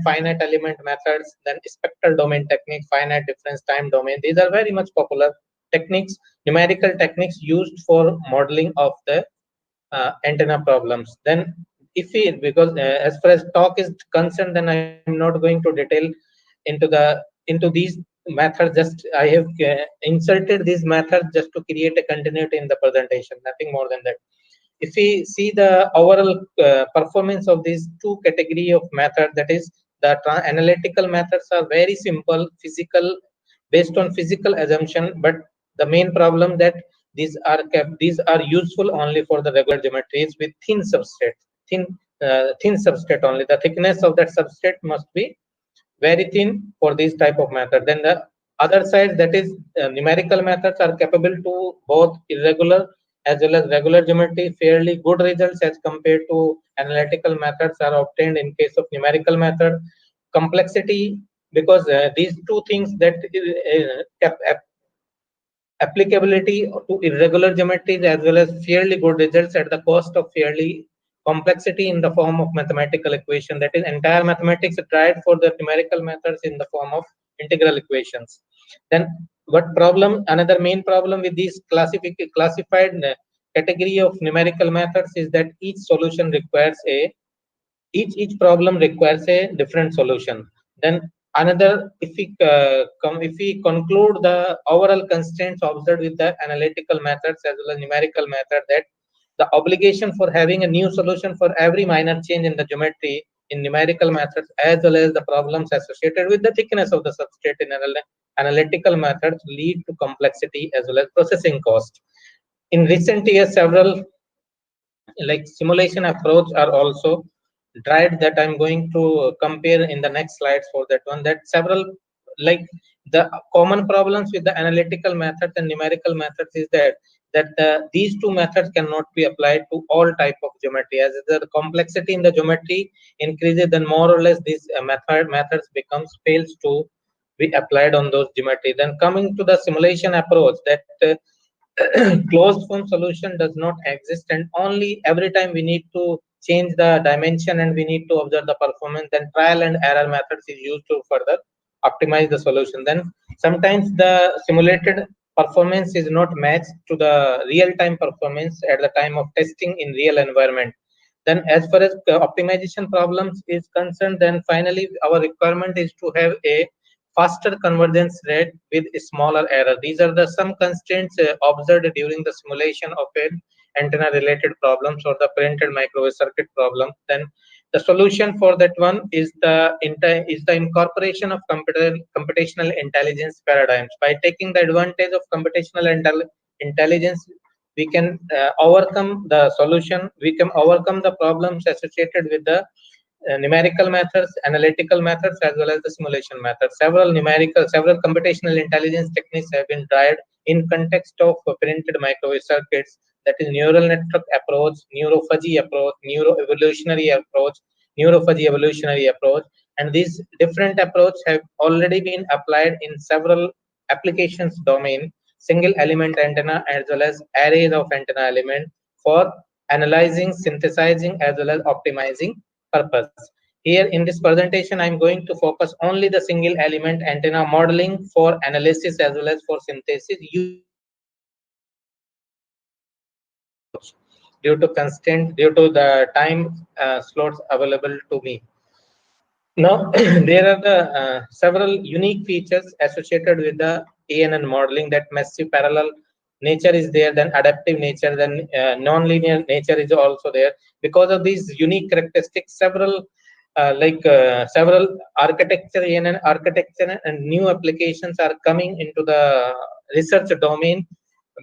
finite element methods, then spectral domain technique, finite difference time domain. These are very much popular techniques, numerical techniques used for modeling of the antenna problems. Then if we, because as far as talk is concerned, then I'm not going to detail into these methods. Just I have inserted these methods just to create a continuity in the presentation, nothing more than that. If we see the overall performance of these two category of method, that is the analytical methods are very simple, physical, based on physical assumption, but the main problem that these are useful only for the regular geometries with thin substrate, thin substrate only. The thickness of that substrate must be very thin for this type of method. Then the other side, that is numerical methods, are capable to both irregular as well as regular geometry. Fairly good results as compared to analytical methods are obtained in case of numerical method. Complexity, because these two things, that applicability to irregular geometries as well as fairly good results at the cost of fairly complexity in the form of mathematical equation, that is entire mathematics tried for the numerical methods in the form of integral equations. Then what problem, another main problem with these classified category of numerical methods is that each solution requires each problem requires a different solution. Then another, if we conclude the overall constraints observed with the analytical methods as well as numerical method, that the obligation for having a new solution for every minor change in the geometry in numerical methods, as well as the problems associated with the thickness of the substrate in analytical methods lead to complexity as well as processing cost. In recent years, several like simulation approach are also tried that I'm going to compare in the next slides for that one. That several like the common problems with the analytical methods and numerical methods is that these two methods cannot be applied to all type of geometry. As the complexity in the geometry increases, then more or less these methods becomes fails to be applied on those geometry. Then coming to the simulation approach, that closed form solution does not exist, and only every time we need to change the dimension and we need to observe the performance, then trial and error methods is used to further optimize the solution. Then sometimes the simulated performance is not matched to the real-time performance at the time of testing in real environment. Then as far as optimization problems is concerned, then finally our requirement is to have a faster convergence rate with smaller error. These are the some constraints observed during the simulation of an antenna related problems or the printed microwave circuit problem. Then the solution for that one is the incorporation of computational intelligence paradigms. By taking the advantage of computational intelligence, we can overcome the solution. We can overcome the problems associated with the numerical methods, analytical methods, as well as the simulation methods. Several computational intelligence techniques have been tried in context of printed microwave circuits. That is neural network approach, neurophagy approach, neurophagy evolutionary approach, and these different approaches have already been applied in several applications domain, single element antenna as well as arrays of antenna element for analyzing, synthesizing, as well as optimizing purpose. Here in this presentation, I'm going to focus only the single element antenna modeling for analysis as well as for synthesis due to the time slots available to me. Now, there are the several unique features associated with the ANN modeling. That massive parallel nature is there, then adaptive nature, then non-linear nature is also there. Because of these unique characteristics, several architecture, ANN architecture and new applications are coming into the research domain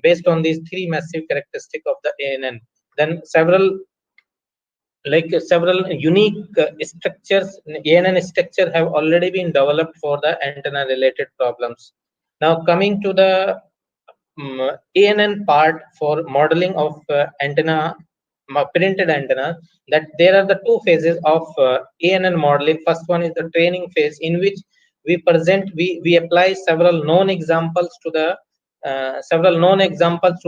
based on these three massive characteristics of the ANN. Then several unique structures, ANN structure have already been developed for the antenna related problems. Now coming to the ANN part for modeling of antenna, printed antenna, that there are the two phases of ANN modeling. First one is the training phase, in which we apply several known examples to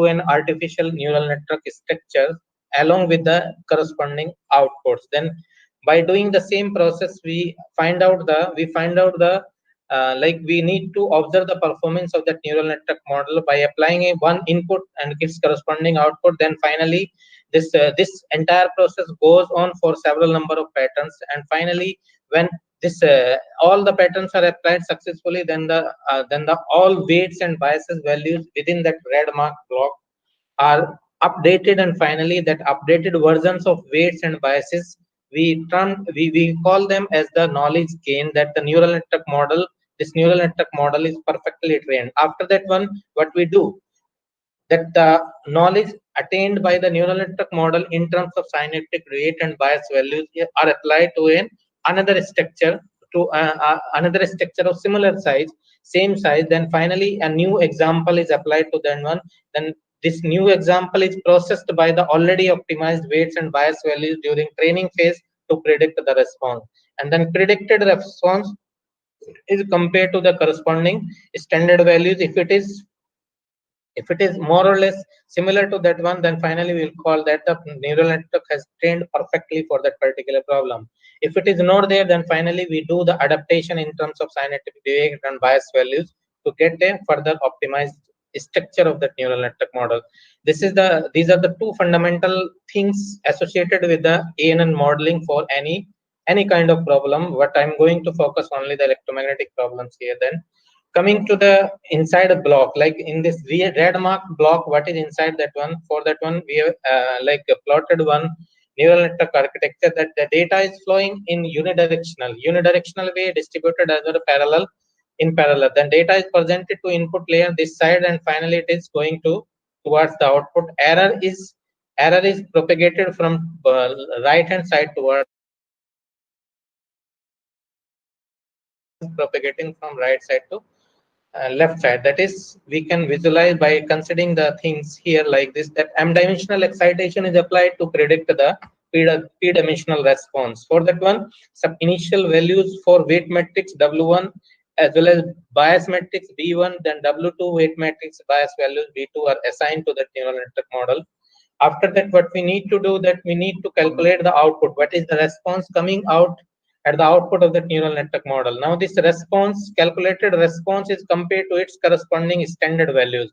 an artificial neural network structure along with the corresponding outputs. Then by doing the same process, we find out the we need to observe the performance of that neural network model by applying a one input and its corresponding output. Then finally this entire process goes on for several number of patterns, and finally when this all the patterns are applied successfully, then the all weights and biases values within that red mark block are updated, and finally that updated versions of weights and biases we call them as the knowledge gain, that the this neural network model is perfectly trained. After that one, what we do, that the knowledge attained by the neural network model in terms of synaptic rate and bias values are applied to another structure of similar size, same size. Then finally a new example is applied to that one. Then this new example is processed by the already optimized weights and bias values during training phase to predict the response, and then predicted response is compared to the corresponding standard values. If it is more or less similar to that one, then finally we will call that the neural network has trained perfectly for that particular problem. If it is not there, then finally we do the adaptation in terms of synaptic rate and bias values to get a further optimized structure of that neural network model. These are the two fundamental things associated with the ANN modeling for any kind of problem. But I'm going to focus only the electromagnetic problems here. Then coming to the inside a block, like in this red mark block, what is inside that one? For that one, we have plotted one neural network architecture, that the data is flowing in unidirectional way, distributed as well parallel, in parallel. Then data is presented to input layer this side, and finally it is going to towards the output. Error is propagated from right hand side towards propagating from right side to left side. That is, we can visualize by considering the things here like this, that m dimensional excitation is applied to predict the p dimensional response. For that one, some initial values for weight matrix w1 as well as bias matrix b1, then w2 weight matrix bias values b2 are assigned to the neural network model. After that, what we need to do, that we need to calculate the output. What is the response coming out at the output of the neural network model? Now, this response, calculated response, is compared to its corresponding standard values.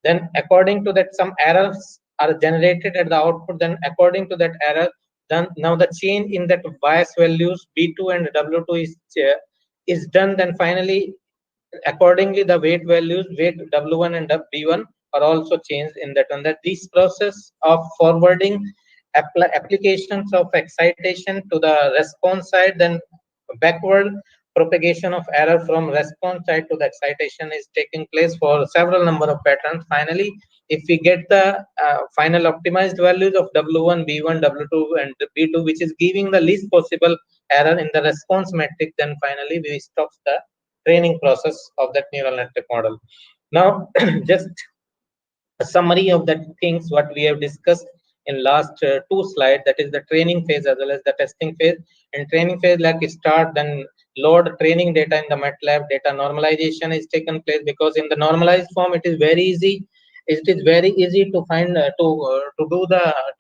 Then, according to that, some errors are generated at the output. Then, according to that error, then now the change in that bias values B2 and W2 is done. Then finally, accordingly, the weight values, weight W1 and B1 are also changed in that one. That this process of forwarding applications of excitation to the response side, then backward propagation of error from response side to the excitation is taking place for several number of patterns. Finally, if we get the final optimized values of W1, B1, W2, and B2, which is giving the least possible error in the response metric, then finally we stop the training process of that neural network model. Now, just a summary of the things what we have discussed in last two slides, that is the training phase as well as the testing phase. In training phase, like start, then load training data in the MATLAB. Data normalization is taken place, because in the normalized form it is very easy. It is very easy to find to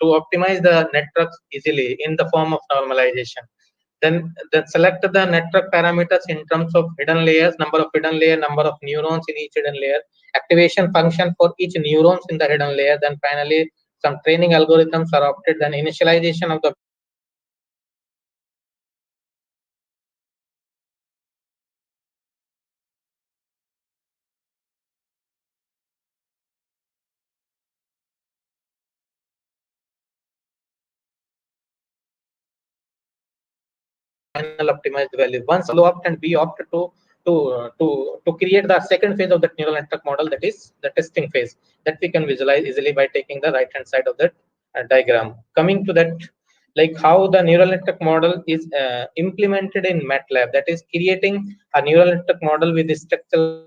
optimize the networks easily in the form of normalization. Then select the network parameters in terms of hidden layers, number of hidden layer, number of neurons in each hidden layer, activation function for each neurons in the hidden layer. Then finally, some training algorithms are opted. Then initialization of the final optimized value. Once low opt and we opt to create the second phase of that neural network model, that is the testing phase, that we can visualize easily by taking the right hand side of that diagram. Coming to that, like how the neural network model is implemented in MATLAB, that is creating a neural network model with the structural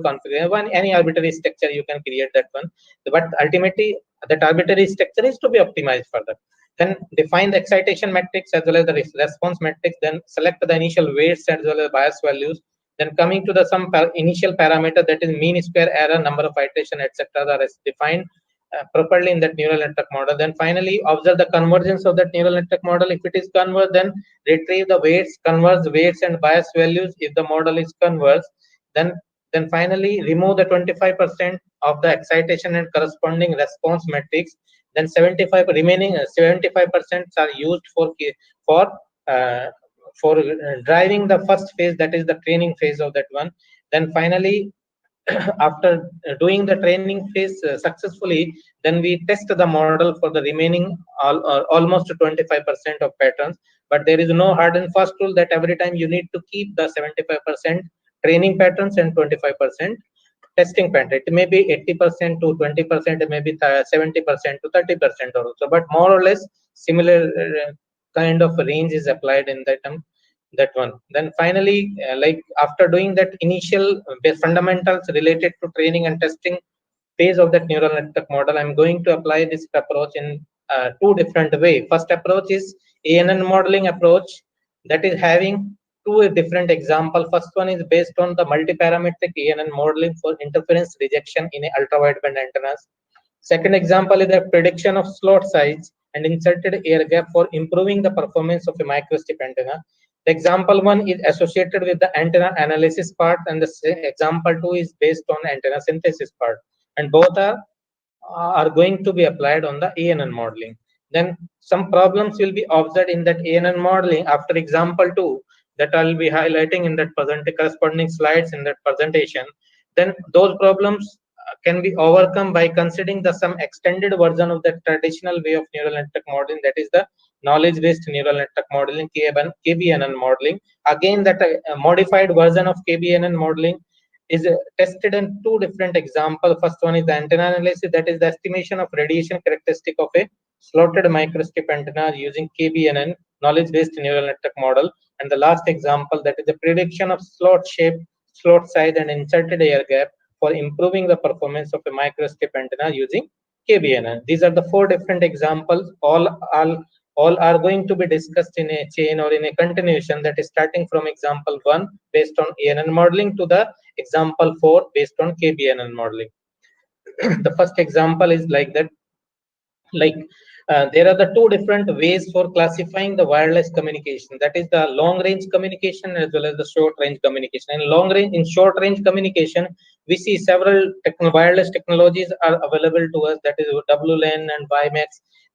configuration. Any arbitrary structure you can create that one, but ultimately that arbitrary structure is to be optimized further. Then define the excitation matrix as well as the response matrix. Then select the initial weights as well as bias values. Then coming to the some initial parameter, that is mean square error, number of iteration, etc. are defined properly in that neural network model. Then finally observe the convergence of that neural network model. If it is converged, then retrieve the weights, converge weights and bias values. If the model is converged, then finally remove the 25% of the excitation and corresponding response matrix. Then 75 remaining 75% are used for uh, driving the first phase, that is the training phase of that one. Then finally, after doing the training phase successfully, then we test the model for the remaining almost 25% of patterns. But there is no hard and fast rule that every time you need to keep the 75% training patterns and 25% testing pattern. It may be 80% to 20%, it may be 70% to 30% also, but more or less similar kind of range is applied in that one. Then finally, like after doing that initial fundamentals related to training and testing phase of that neural network model, I'm going to apply this approach in two different way. First approach is ANN modeling approach, that is having two different example. First one is based on the multi-parametric ANN modeling for interference rejection in ultra-wideband antennas. Second example is the prediction of slot size and inserted air gap for improving the performance of a microstrip antenna. The example one is associated with the antenna analysis part, and the example two is based on antenna synthesis part, and both are going to be applied on the ANN modeling. Then some problems will be observed in that ANN modeling after example two, that I'll be highlighting in that corresponding slides in that presentation. Then those problems can be overcome by considering some extended version of the traditional way of neural network modeling, that is the knowledge-based neural network modeling, KBNN modeling. Again, that modified version of KBNN modeling is tested in two different examples. First one is the antenna analysis, that is the estimation of radiation characteristic of a slotted microstrip antenna using KBNN, knowledge-based neural network model. And the last example, that is the prediction of slot shape, slot size, and inserted air gap for improving the performance of a microstrip antenna using KBNN. These are the four different examples. All are going to be discussed in a chain or in a continuation, that is starting from example 1 based on ANN modeling to the example 4 based on KBNN modeling. The first example is like that. There are the two different ways for classifying the wireless communication, that is the long range communication as well as the short range communication. In short range communication, we see several wireless technologies are available to us, that is WLAN and WiMAX,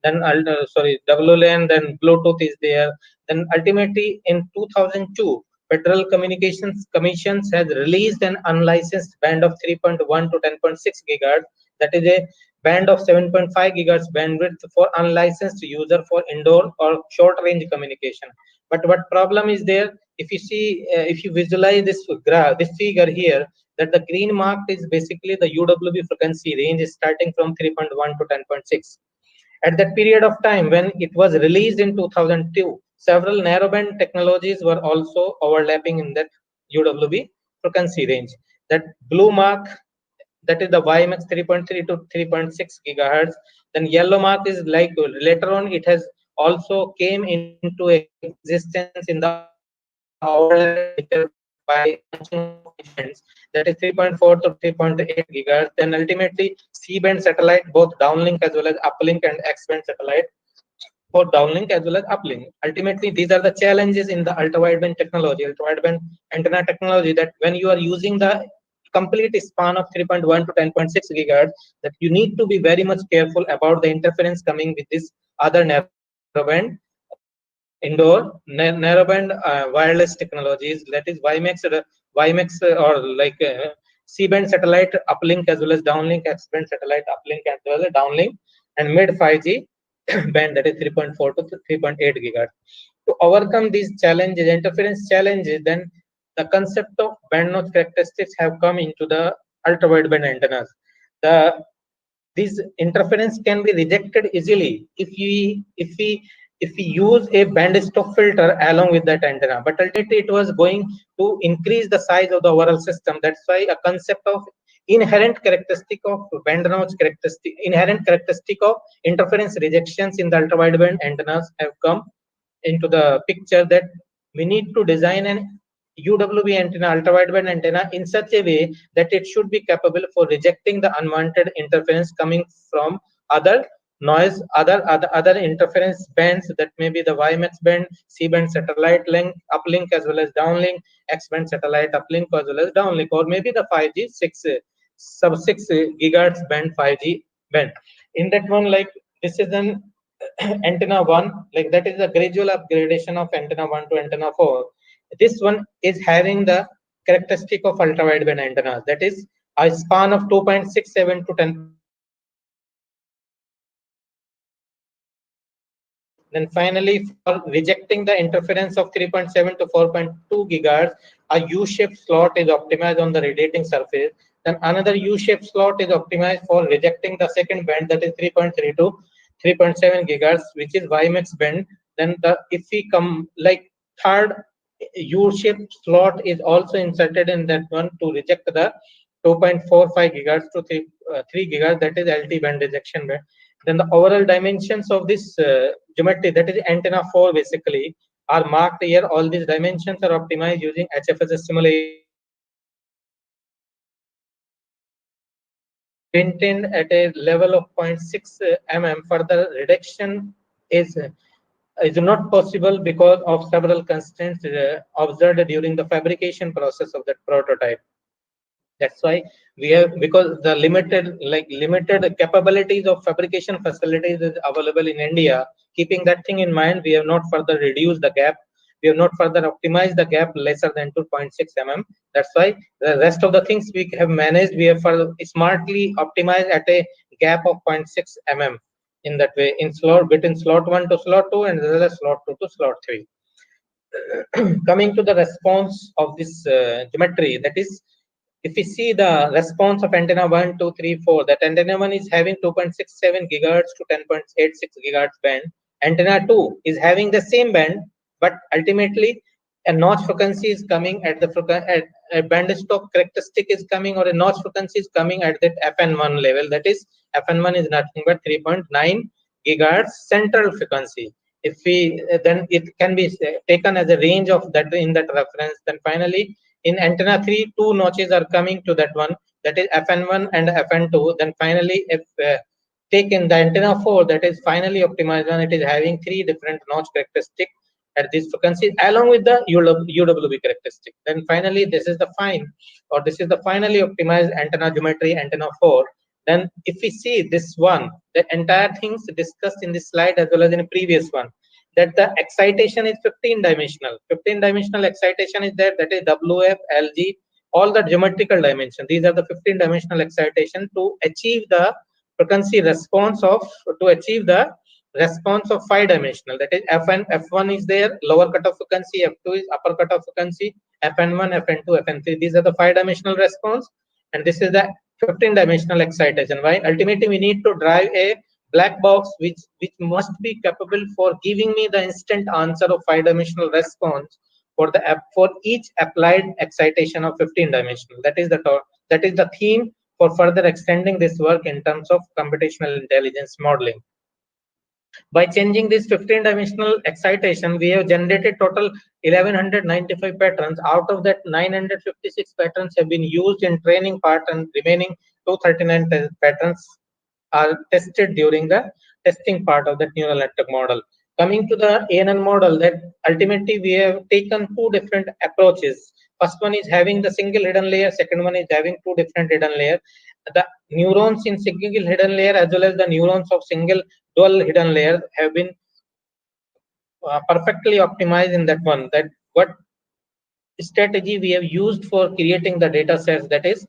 then WLAN, then Bluetooth is there. Then ultimately in 2002, Federal Communications Commission has released an unlicensed band of 3.1 to 10.6 gigahertz, that is a band of 7.5 gigahertz bandwidth for unlicensed user for indoor or short range communication. But what problem is there? If you see, if you visualize this graph, this figure here, that the green marked is basically the UWB frequency range is starting from 3.1 to 10.6. At that period of time when it was released in 2002, several narrowband technologies were also overlapping in that UWB frequency range. That blue mark, that is the WiMAX 3.3 to 3.6 gigahertz. Then yellow mark is like later on it has also came into existence in the by events, that is 3.4 to 3.8 gigahertz. Then ultimately C-band satellite, both downlink as well as uplink, and X-band satellite, both downlink as well as uplink. Ultimately, these are the challenges in the ultra-wideband technology, ultra-wideband antenna technology, that when you are using the complete span of 3.1 to 10.6 gigahertz, that you need to be very much careful about the interference coming with this other narrowband narrowband wireless technologies, that is WiMAX or like C-band satellite uplink as well as downlink, X-band satellite uplink as well as downlink, and mid 5G band, that is 3.4 to 3.8 gigahertz. To overcome these challenges, interference challenges, then the concept of band notch characteristics have come into the ultra wideband antennas. This interference can be rejected easily if we use a band stop filter along with that antenna, but ultimately it was going to increase the size of the overall system. That's why a concept of inherent characteristic of band notch characteristic, inherent characteristic of interference rejections in the ultra wideband antennas have come into the picture, that we need to design an UWB antenna, ultra wideband antenna, in such a way that it should be capable for rejecting the unwanted interference coming from other noise, other interference bands, that may be the WiMAX band, C-band satellite link, uplink as well as downlink, X-band satellite uplink as well as downlink, or maybe the 5G 6 gigahertz band, 5G band. In that one, like this is an antenna 1, like that is a gradual upgradation of antenna 1 to antenna 4. This one is having the characteristic of ultra wideband antennas, that is a span of 2.67 to 10.6 gigahertz. Then finally, for rejecting the interference of 3.7 to 4.2 gigahertz, a U-shaped slot is optimized on the radiating surface. Then another U-shaped slot is optimized for rejecting the second band, that is 3.3 to 3.7 gigahertz, which is WiMAX band. Then if we come like third U-shaped slot is also inserted in that one to reject the 2.45 gigahertz to 3 gigahertz, that is LT band rejection band. Then the overall dimensions of this geometry, that is antenna 4 basically, are marked here. All these dimensions are optimized using HFSS simulation, maintained at a level of 0.6 mm. Further reduction is not possible because of several constraints observed during the fabrication process of that prototype. That's why we have, because the limited capabilities of fabrication facilities is available in India. Keeping that thing in mind, we have not further reduced the gap We have not further optimized the gap lesser than 2.6 mm. That's why the rest of the things we have managed, we have smartly optimized at a gap of 0.6 mm in that way, in slot between slot 1 to slot 2 and as well as slot 2 to slot 3. Coming to the response of this geometry, that is, if we see the response of antenna 1, 2, 3, 4, that antenna 1 is having 2.67 gigahertz to 10.86 gigahertz band. Antenna 2 is having the same band, but ultimately a notch frequency is coming at the a band stop characteristic is coming, or a notch frequency is coming at that FN1 level. That is, FN1 is nothing but 3.9 gigahertz central frequency. If we then it can be taken as a range of that in that reference. Then finally, in antenna 3, 2 notches are coming to that one, that is FN1 and FN2. Then finally, if taken the antenna 4, that is finally optimized one, it is having 3 different notch characteristics at this frequency along with the UWB characteristic. Then finally, this is the finally optimized antenna geometry, antenna 4. Then if we see this one, the entire things discussed in this slide as well as in the previous one, that the excitation is 15-dimensional. 15-dimensional excitation is there, that is WF, LG, all the geometrical dimension. These are the 15-dimensional excitation to achieve the frequency response of, 5-dimensional. That is F1 is there, lower cutoff frequency, F2 is upper cutoff frequency, FN1, FN2, FN3. These are the 5-dimensional response, and this is the 15-dimensional excitation. Why? Ultimately, we need to drive a black box which must be capable for giving me the instant answer of 5-dimensional response for each applied excitation of 15-dimensional. That is the theme for further extending this work in terms of computational intelligence modeling. By changing this 15-dimensional excitation, we have generated total 1195 patterns. Out of that, 956 patterns have been used in training part, and remaining 239 patterns are tested during the testing part of the neural network model. Coming to the ANN model, that ultimately we have taken 2 different approaches. First one is having the single hidden layer, second one is having 2 different hidden layers. The neurons in single hidden layer as well as the neurons of single dual hidden layer have been perfectly optimized in that one. That what strategy we have used for creating the data sets, that is,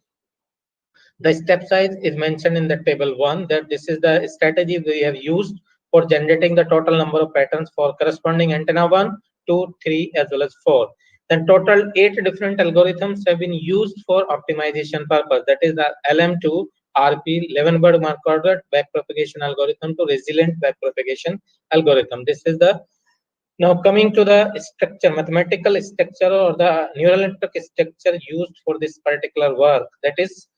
the step size is mentioned in the table 1, that this is the strategy we have used for generating the total number of patterns for corresponding antenna 1, 2, 3 as well as 4. Then total 8 different algorithms have been used for optimization purpose. That is the LM2, RP, Levenberg Marquardt backpropagation algorithm to resilient backpropagation algorithm. This is the now coming to the structure, mathematical structure or the neural network structure used for this particular work. That is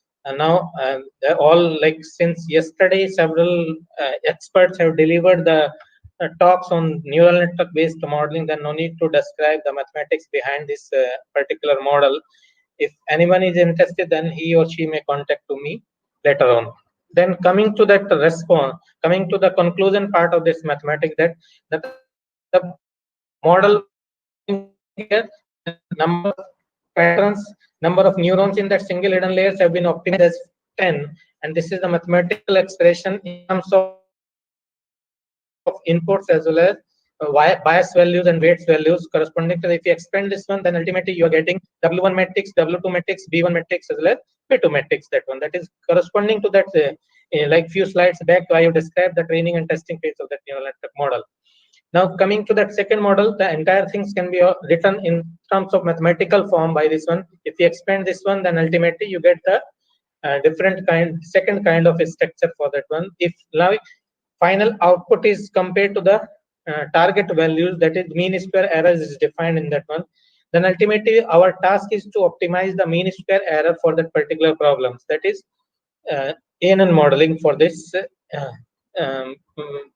all, like, since yesterday, several experts have delivered the talks on neural network based modeling. Then no need to describe the mathematics behind this particular model. If anyone is interested, then he or she may contact to me later on. Then coming to that response, coming to the conclusion part of this mathematics, that the model here, number of patterns, number of neurons in that single hidden layers have been optimized as 10, and this is the mathematical expression in terms of inputs as well as bias values and weights values corresponding to. If you expand this one, then ultimately you are getting W1 matrix, W2 matrix, B1 matrix as well as B2 matrix. That one, that is corresponding to that. Like few slides back, I have described the training and testing phase of that neural network model. Now coming to that second model, the entire things can be written in terms of mathematical form by this one. If you expand this one, then ultimately you get the second kind of a structure for that one. If now final output is compared to the target values, that is mean square error is defined in that one, then ultimately our task is to optimize the mean square error for that particular problems. That is ANN modeling for this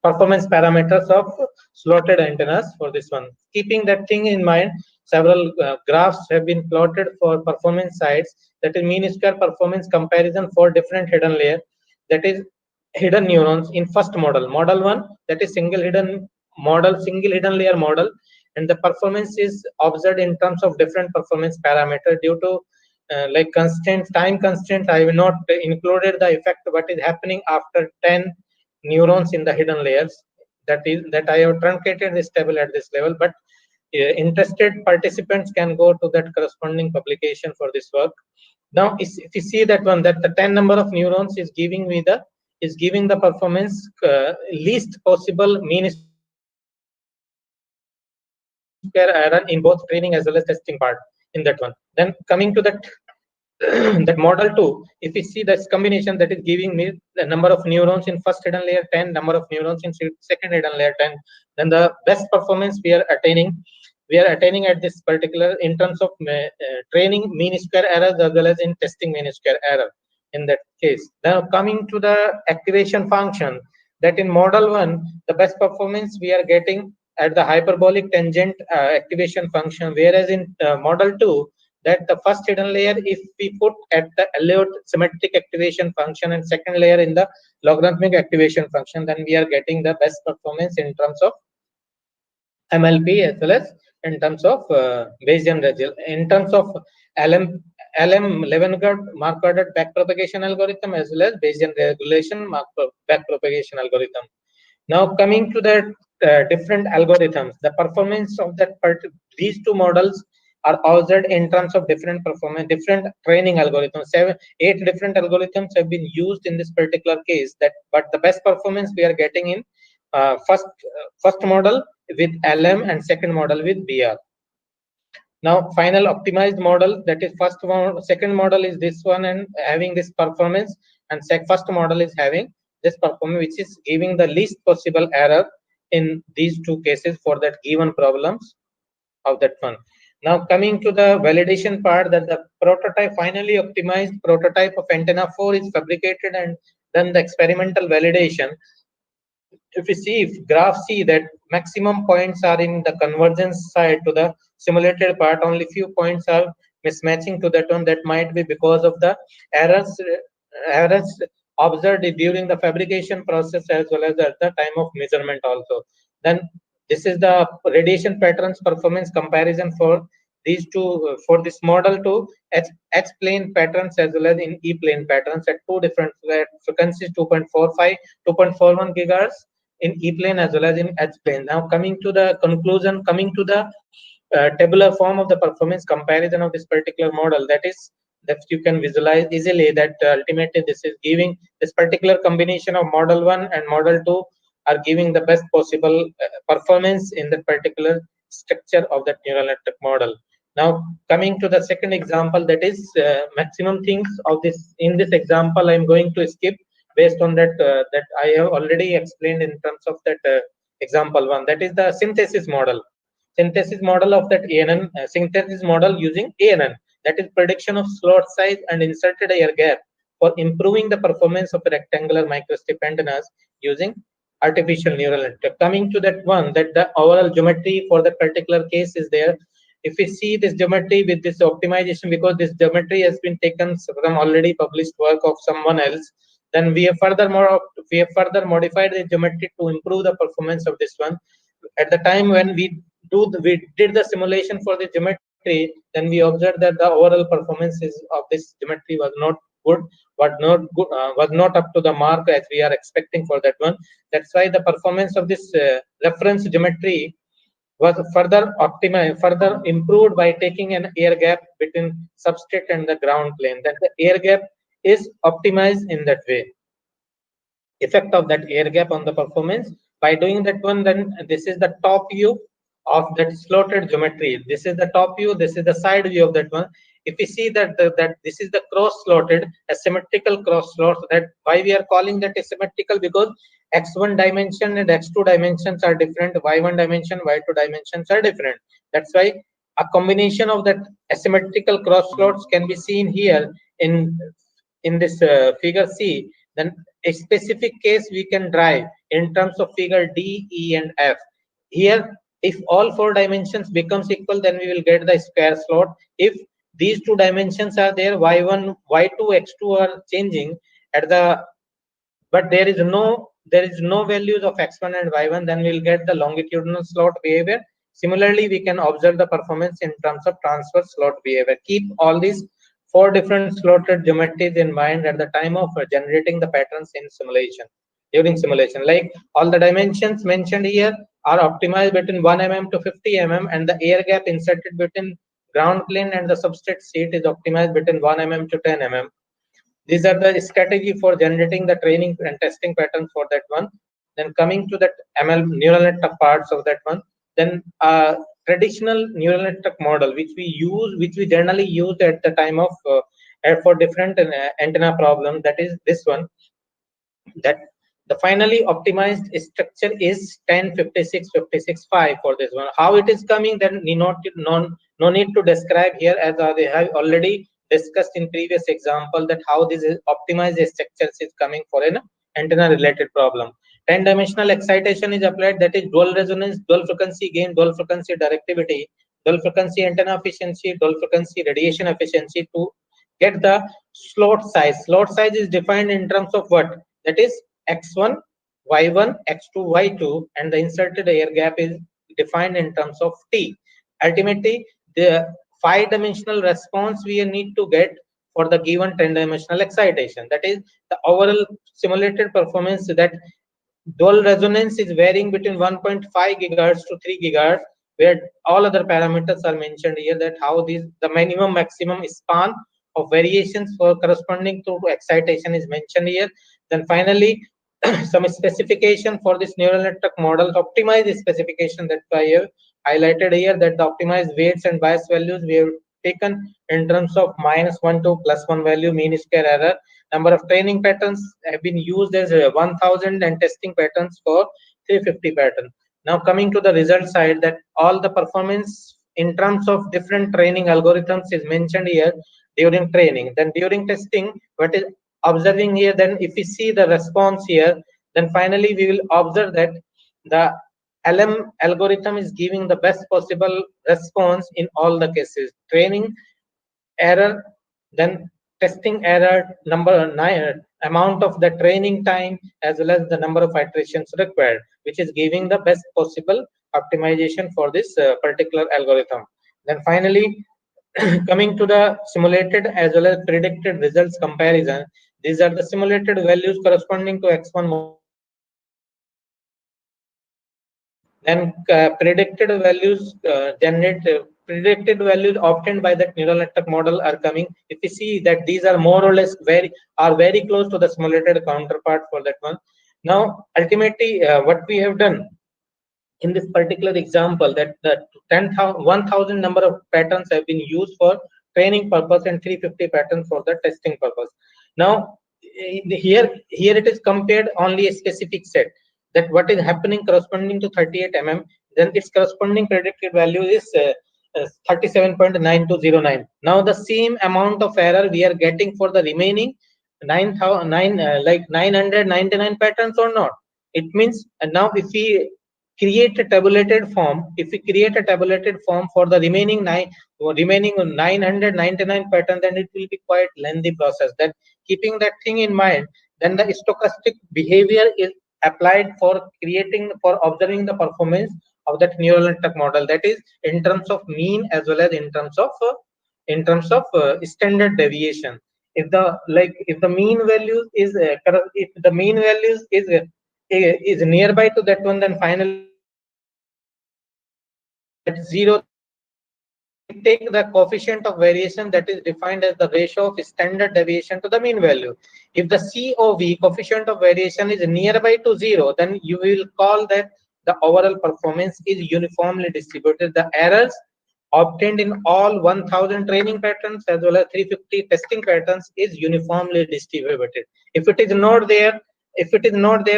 performance parameters of slotted antennas for this one. Keeping that thing in mind, several graphs have been plotted for performance sides, that is mean square performance comparison for different hidden layer, that is hidden neurons in first model, model 1, that is single hidden layer model, and the performance is observed in terms of different performance parameter due to like time constraint. I will not included the effect what is happening after 10 neurons in the hidden layers. That I have truncated this table at this level, but interested participants can go to that corresponding publication for this work. Now, if you see that one, that the 10 number of neurons is giving me the performance least possible mean square error in both training as well as testing part in that one. Then coming to that that model 2, if we see this combination that is giving me the number of neurons in first hidden layer 10, number of neurons in second hidden layer 10, then the best performance we are attaining at this particular in terms of training mean square errors as well as in testing mean square error in that case. Now coming to the activation function, that in model 1 the best performance we are getting at the hyperbolic tangent activation function, whereas in model 2 that the first hidden layer if we put at the allowed symmetric activation function and second layer in the logarithmic activation function, then we are getting the best performance in terms of MLP as well as in terms of Bayesian result. In terms of LM11 mark-ordered backpropagation algorithm as well as Bayesian regulation backpropagation algorithm. Now coming to the different algorithms, the performance of that these two models are observed in terms of different performance, different training algorithms. 8 different algorithms have been used in this particular case. But the best performance we are getting in first model with LM and second model with BR. Now final optimized model, that is second model is this one and having this performance, and first model is having this performance, which is giving the least possible error in these two cases for that given problems of that one. Now coming to the validation part, that the prototype, finally optimized prototype of antenna 4 is fabricated and then the experimental validation. If we see, if graph see that maximum points are in the convergence side to the simulated part, only few points are mismatching to that one. That might be because of the errors observed during the fabrication process as well as at the time of measurement also. Then this is the radiation patterns performance comparison for these two, for this model to H plane patterns as well as in E plane patterns at two different frequencies, 2.45, 2.41 gigahertz in E plane as well as in H plane. Now coming to the conclusion, coming to the tabular form of the performance comparison of this particular model, that you can visualize easily that ultimately this is giving this particular combination of model 1 and model 2 are giving the best possible performance in that particular structure of that neural network model. Now coming to the second example, that is maximum things of this. In this example, I am going to skip based on that that I have already explained in terms of that example 1. That is the synthesis model. Synthesis model of that ANN, synthesis model using ANN, that is prediction of slot size and inserted air gap for improving the performance of rectangular microstrip antennas using artificial neural network. Coming to that one, that the overall geometry for that particular case is there. If we see this geometry with this optimization, because this geometry has been taken from already published work of someone else, then we have further modified the geometry to improve the performance of this one. At the time when we did the simulation for the geometry, then we observed that the overall performances of this geometry was not good, was not up to the mark as we are expecting for that one. That's why the performance of this reference geometry was further optimized, further improved by taking an air gap between substrate and the ground plane. That the air gap is optimized in that way. Effect of that air gap on the performance. By doing that one, then this is the top view of that slotted geometry. This is the top view, this is the side view of that one. If we see that that this is the cross slotted asymmetrical cross slot, that why we are calling that asymmetrical, because x1 dimension and x2 dimensions are different, y1 dimension, y2 dimensions are different. That's why a combination of that asymmetrical cross slots can be seen here in this figure C. Then a specific case we can drive in terms of figure D, E, and F. Here, if all 4 dimensions becomes equal, then we will get the square slot. If these 2 dimensions are there, y1, y2, x2 are changing at the, but there is no values of x1 and y1, then we will get the longitudinal slot behavior. Similarly, we can observe the performance in terms of transverse slot behavior. Keep all these 4 different slotted geometries in mind at the time of generating the patterns in simulation, during simulation. Like all the dimensions mentioned here are optimized between 1 mm to 50 mm, and the air gap inserted between ground plane and the substrate sheet is optimized between 1 mm to 10 mm. These are the strategy for generating the training and testing patterns for that one. Then coming to that ML neural network parts of that one, then traditional neural network model which we generally use at the time of for different antenna problem, that is this one, that the finally optimized structure is 10 56 56 5 for this one. How it is coming, then no need to describe here, as they have already discussed in previous example that how this is optimized structures is coming for an antenna related problem. 10-dimensional excitation is applied, that is dual resonance, dual frequency gain, dual frequency directivity, dual frequency antenna efficiency, dual frequency radiation efficiency to get the slot size. Slot size is defined in terms of what? That is x1, y1, x2, y2, and the inserted air gap is defined in terms of t. Ultimately, the 5-dimensional response we need to get for the given 10-dimensional excitation. That is the overall simulated performance, that dual resonance is varying between 1.5 gigahertz to 3 gigahertz, where all other parameters are mentioned here, that how these the minimum maximum span of variations for corresponding to excitation is mentioned here. Then finally, some specification for this neural network model, optimized specification that I have highlighted here, that the optimized weights and bias values we have taken in terms of -1 to +1 value mean square error. Number of training patterns have been used as 1000 and testing patterns for 350 pattern. Now coming to the result side, that all the performance in terms of different training algorithms is mentioned here during training. Then during testing, what is observing here, then if we see the response here, then finally we will observe that the LM algorithm is giving the best possible response in all the cases. Training error, then testing error, number 9, amount of the training time, as well as the number of iterations required, which is giving the best possible optimization for this particular algorithm. Then finally, coming to the simulated as well as predicted results comparison, these are the simulated values corresponding to x1, then predicted values predicted values obtained by that neural network model are coming. If you see that these are more or less very close to the simulated counterpart for that one. Now ultimately, what we have done in this particular example, that the 10,000 number of patterns have been used for training purpose and 350 patterns for the testing purpose. Now here it is compared only a specific set, that what is happening corresponding to 38 mm, then its corresponding predicted value is 37.9209. Now the same amount of error we are getting for the remaining 999 patterns or not. It means, and now if we create a tabulated form, for the remaining 999 pattern, then it will be quite lengthy process. Then keeping that thing in mind, then the stochastic behavior is applied for observing the performance of that neural network model, that is in terms of mean as well as in terms of standard deviation. If the mean values is is nearby to that one, then finally at 0 take the coefficient of variation that is defined as the ratio of standard deviation to the mean value. If the COV, coefficient of variation, is nearby to 0, then you will call that the overall performance is uniformly distributed. The errors obtained in all 1000 training patterns as well as 350 testing patterns is uniformly distributed. If it is not there,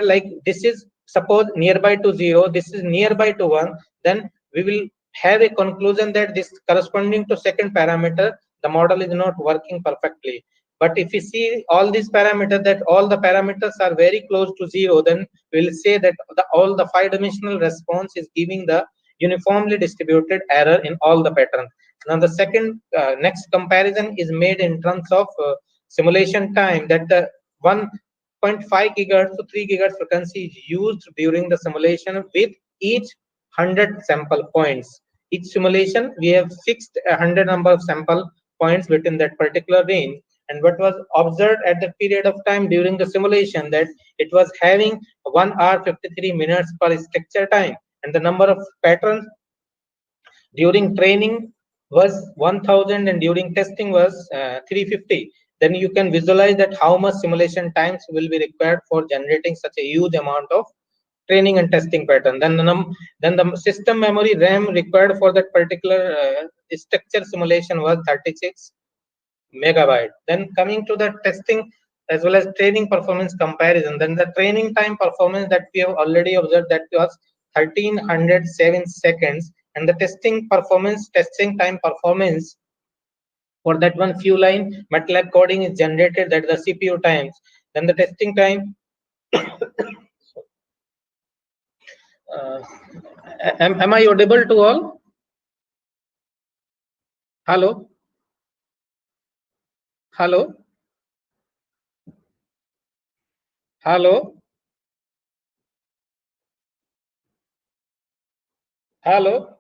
like this is suppose nearby to 0, this is nearby to 1, then we will have a conclusion that this corresponding to second parameter, the model is not working perfectly. But if you see all these parameters, that all the parameters are very close to 0, then we'll say that all the 5-dimensional response is giving the uniformly distributed error in all the patterns. Now the second next comparison is made in terms of simulation time, that the 1.5 gigahertz to 3 gigahertz frequency is used during the simulation with each 100 sample points. Each simulation we have fixed 100 number of sample points within that particular range. And what was observed at the period of time during the simulation, that it was having 1 hour 53 minutes per structure time. and the number of patterns during training was 1000 and during testing was 350. Then you can visualize that how much simulation times will be required for generating such a huge amount of training and testing pattern. Then the system memory RAM required for that particular structure simulation was 36 megabyte. Then coming to the testing as well as training performance comparison, then the training time performance that we have already observed, that was 1307 seconds, and the testing time performance for that one few line MATLAB coding is generated, that the CPU times. Then the testing time am I audible to all? Hello? Hello? Hello? Hello?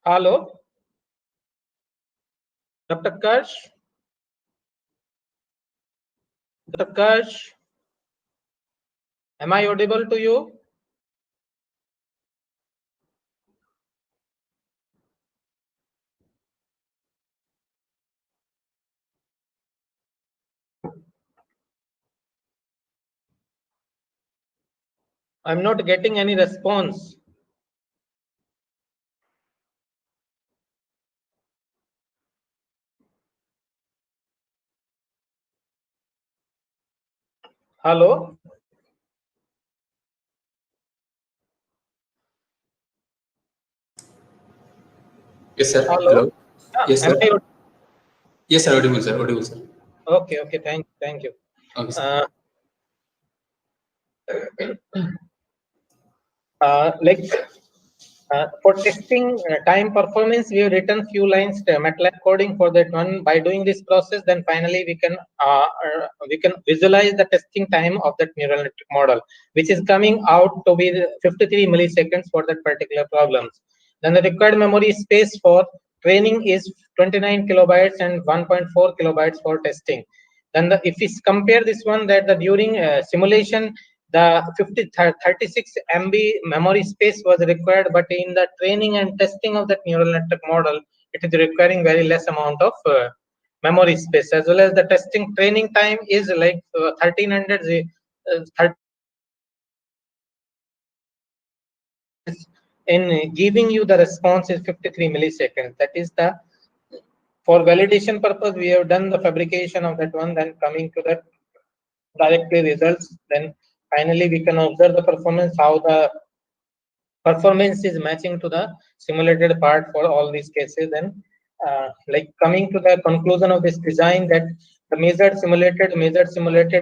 Hello? Dr. Karsh? Dr. Karsh? Am I audible to you? I'm not getting any response. Hello? Yes, sir. Hello? Hello. Yes, Am sir. I Yes, sir. Audible, sir. Audible, sir. okay? Okay, thank you. Okay, sir. Like for testing time performance, we have written few lines MATLAB coding for that one. By doing this process, then finally we can visualize the testing time of that neural network model, which is coming out to be 53 milliseconds for that particular problems. Then the required memory space for training is 29 kilobytes and 1.4 kilobytes for testing. Then if we compare this one, that the during simulation, the 36 MB memory space was required, but in the training and testing of that neural network model, it is requiring very less amount of memory space, as well as the testing training time is like 1300 in giving you the response is 53 milliseconds. That is the, for validation purpose, we have done the fabrication of that one. Then coming to the directly results, then finally we can observe the performance, how the performance is matching to the simulated part for all these cases. Then like coming to the conclusion of this design, that the measured simulated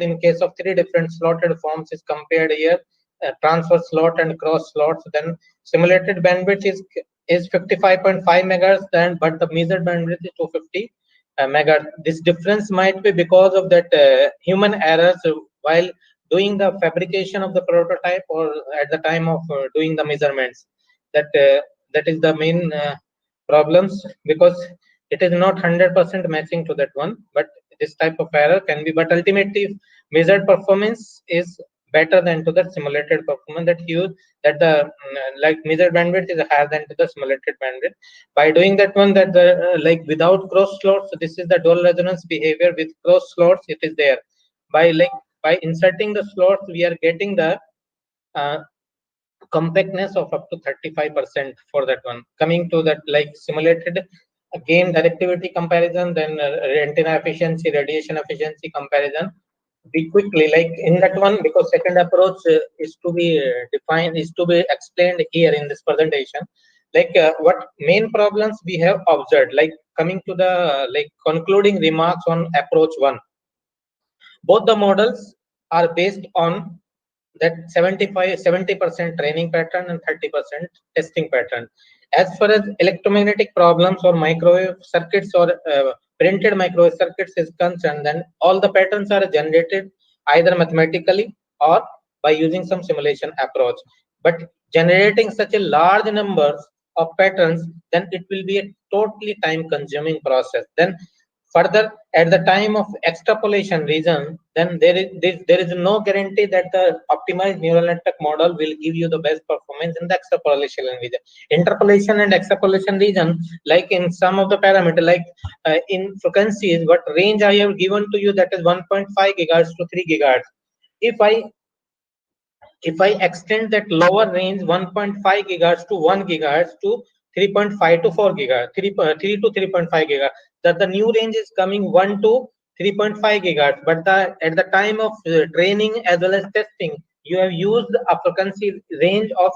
in case of 3 different slotted forms is compared here, transfer slot and cross slots. Then simulated bandwidth is 55.5 megahertz, then but the measured bandwidth is 250 megahertz. This difference might be because of that human errors while doing the fabrication of the prototype or at the time of doing the measurements. That is the main problems, because it is not 100% matching to that one, but this type of error can be, but ultimately measured performance is better than to the simulated performance, that the like measured bandwidth is higher than to the simulated bandwidth. By doing that one, that the like without cross slots, so this is the dual resonance behavior. With cross slots, it is there. By inserting the slots, we are getting the compactness of up to 35% for that one. Coming to that, like simulated gain directivity comparison, then antenna efficiency, radiation efficiency comparison. Be quickly, like in that one, because second approach is to be defined, is to be explained here in this presentation. Like what main problems we have observed, like coming to the like concluding remarks on approach 1. Both the models are based on that 70% training pattern and 30% testing pattern. As far as electromagnetic problems or microwave circuits or printed microwave circuits is concerned, then all the patterns are generated either mathematically or by using some simulation approach. But generating such a large numbers of patterns, then it will be a totally time consuming process. Then Further, at the time of extrapolation region, then there is no guarantee that the optimized neural network model will give you the best performance in the extrapolation region. Interpolation and extrapolation region, like in some of the parameter, like in frequencies, what range I have given to you, that is 1.5 gigahertz to 3 gigahertz. If I extend that lower range 1.5 gigahertz to 1 gigahertz to 3.5 to 4 gigahertz, 3 to 3.5 gigahertz, that the new range is coming 1 to 3.5 gigahertz. But at the time of training as well as testing, you have used a frequency range of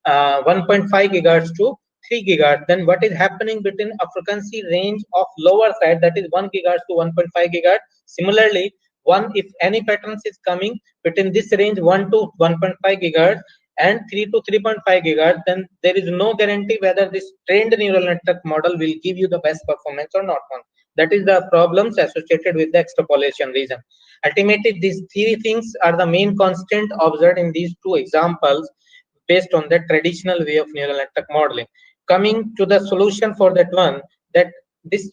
1.5 gigahertz to 3 gigahertz. Then what is happening between a frequency range of lower side, that is 1 gigahertz to 1.5 gigahertz? Similarly, if any patterns is coming between this range 1 to 1.5 gigahertz and 3 to 3.5 gigahertz, then there is no guarantee whether this trained neural network model will give you the best performance or not one. That is the problems associated with the extrapolation region. Ultimately, these three things are the main constant observed in these two examples based on the traditional way of neural network modeling. Coming to the solution for that one, that these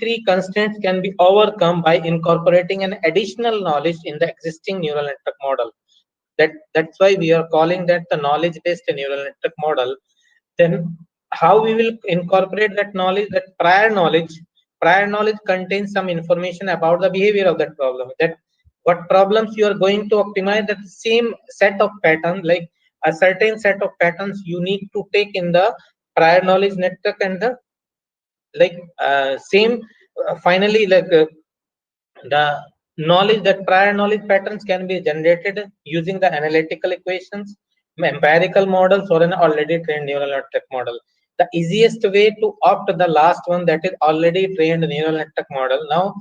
three constraints can be overcome by incorporating an additional knowledge in the existing neural network model. That's why we are calling that the knowledge-based neural network model. Then how we will incorporate that knowledge? That prior knowledge contains some information about the behavior of that problem, that what problems you are going to optimize. That same set of patterns, like a certain set of patterns you need to take in the prior knowledge network, and the finally, the knowledge, that prior knowledge patterns can be generated using the analytical equations, empirical models, or an already trained neural network model. The easiest way to opt the last one, that is already trained neural network model. Now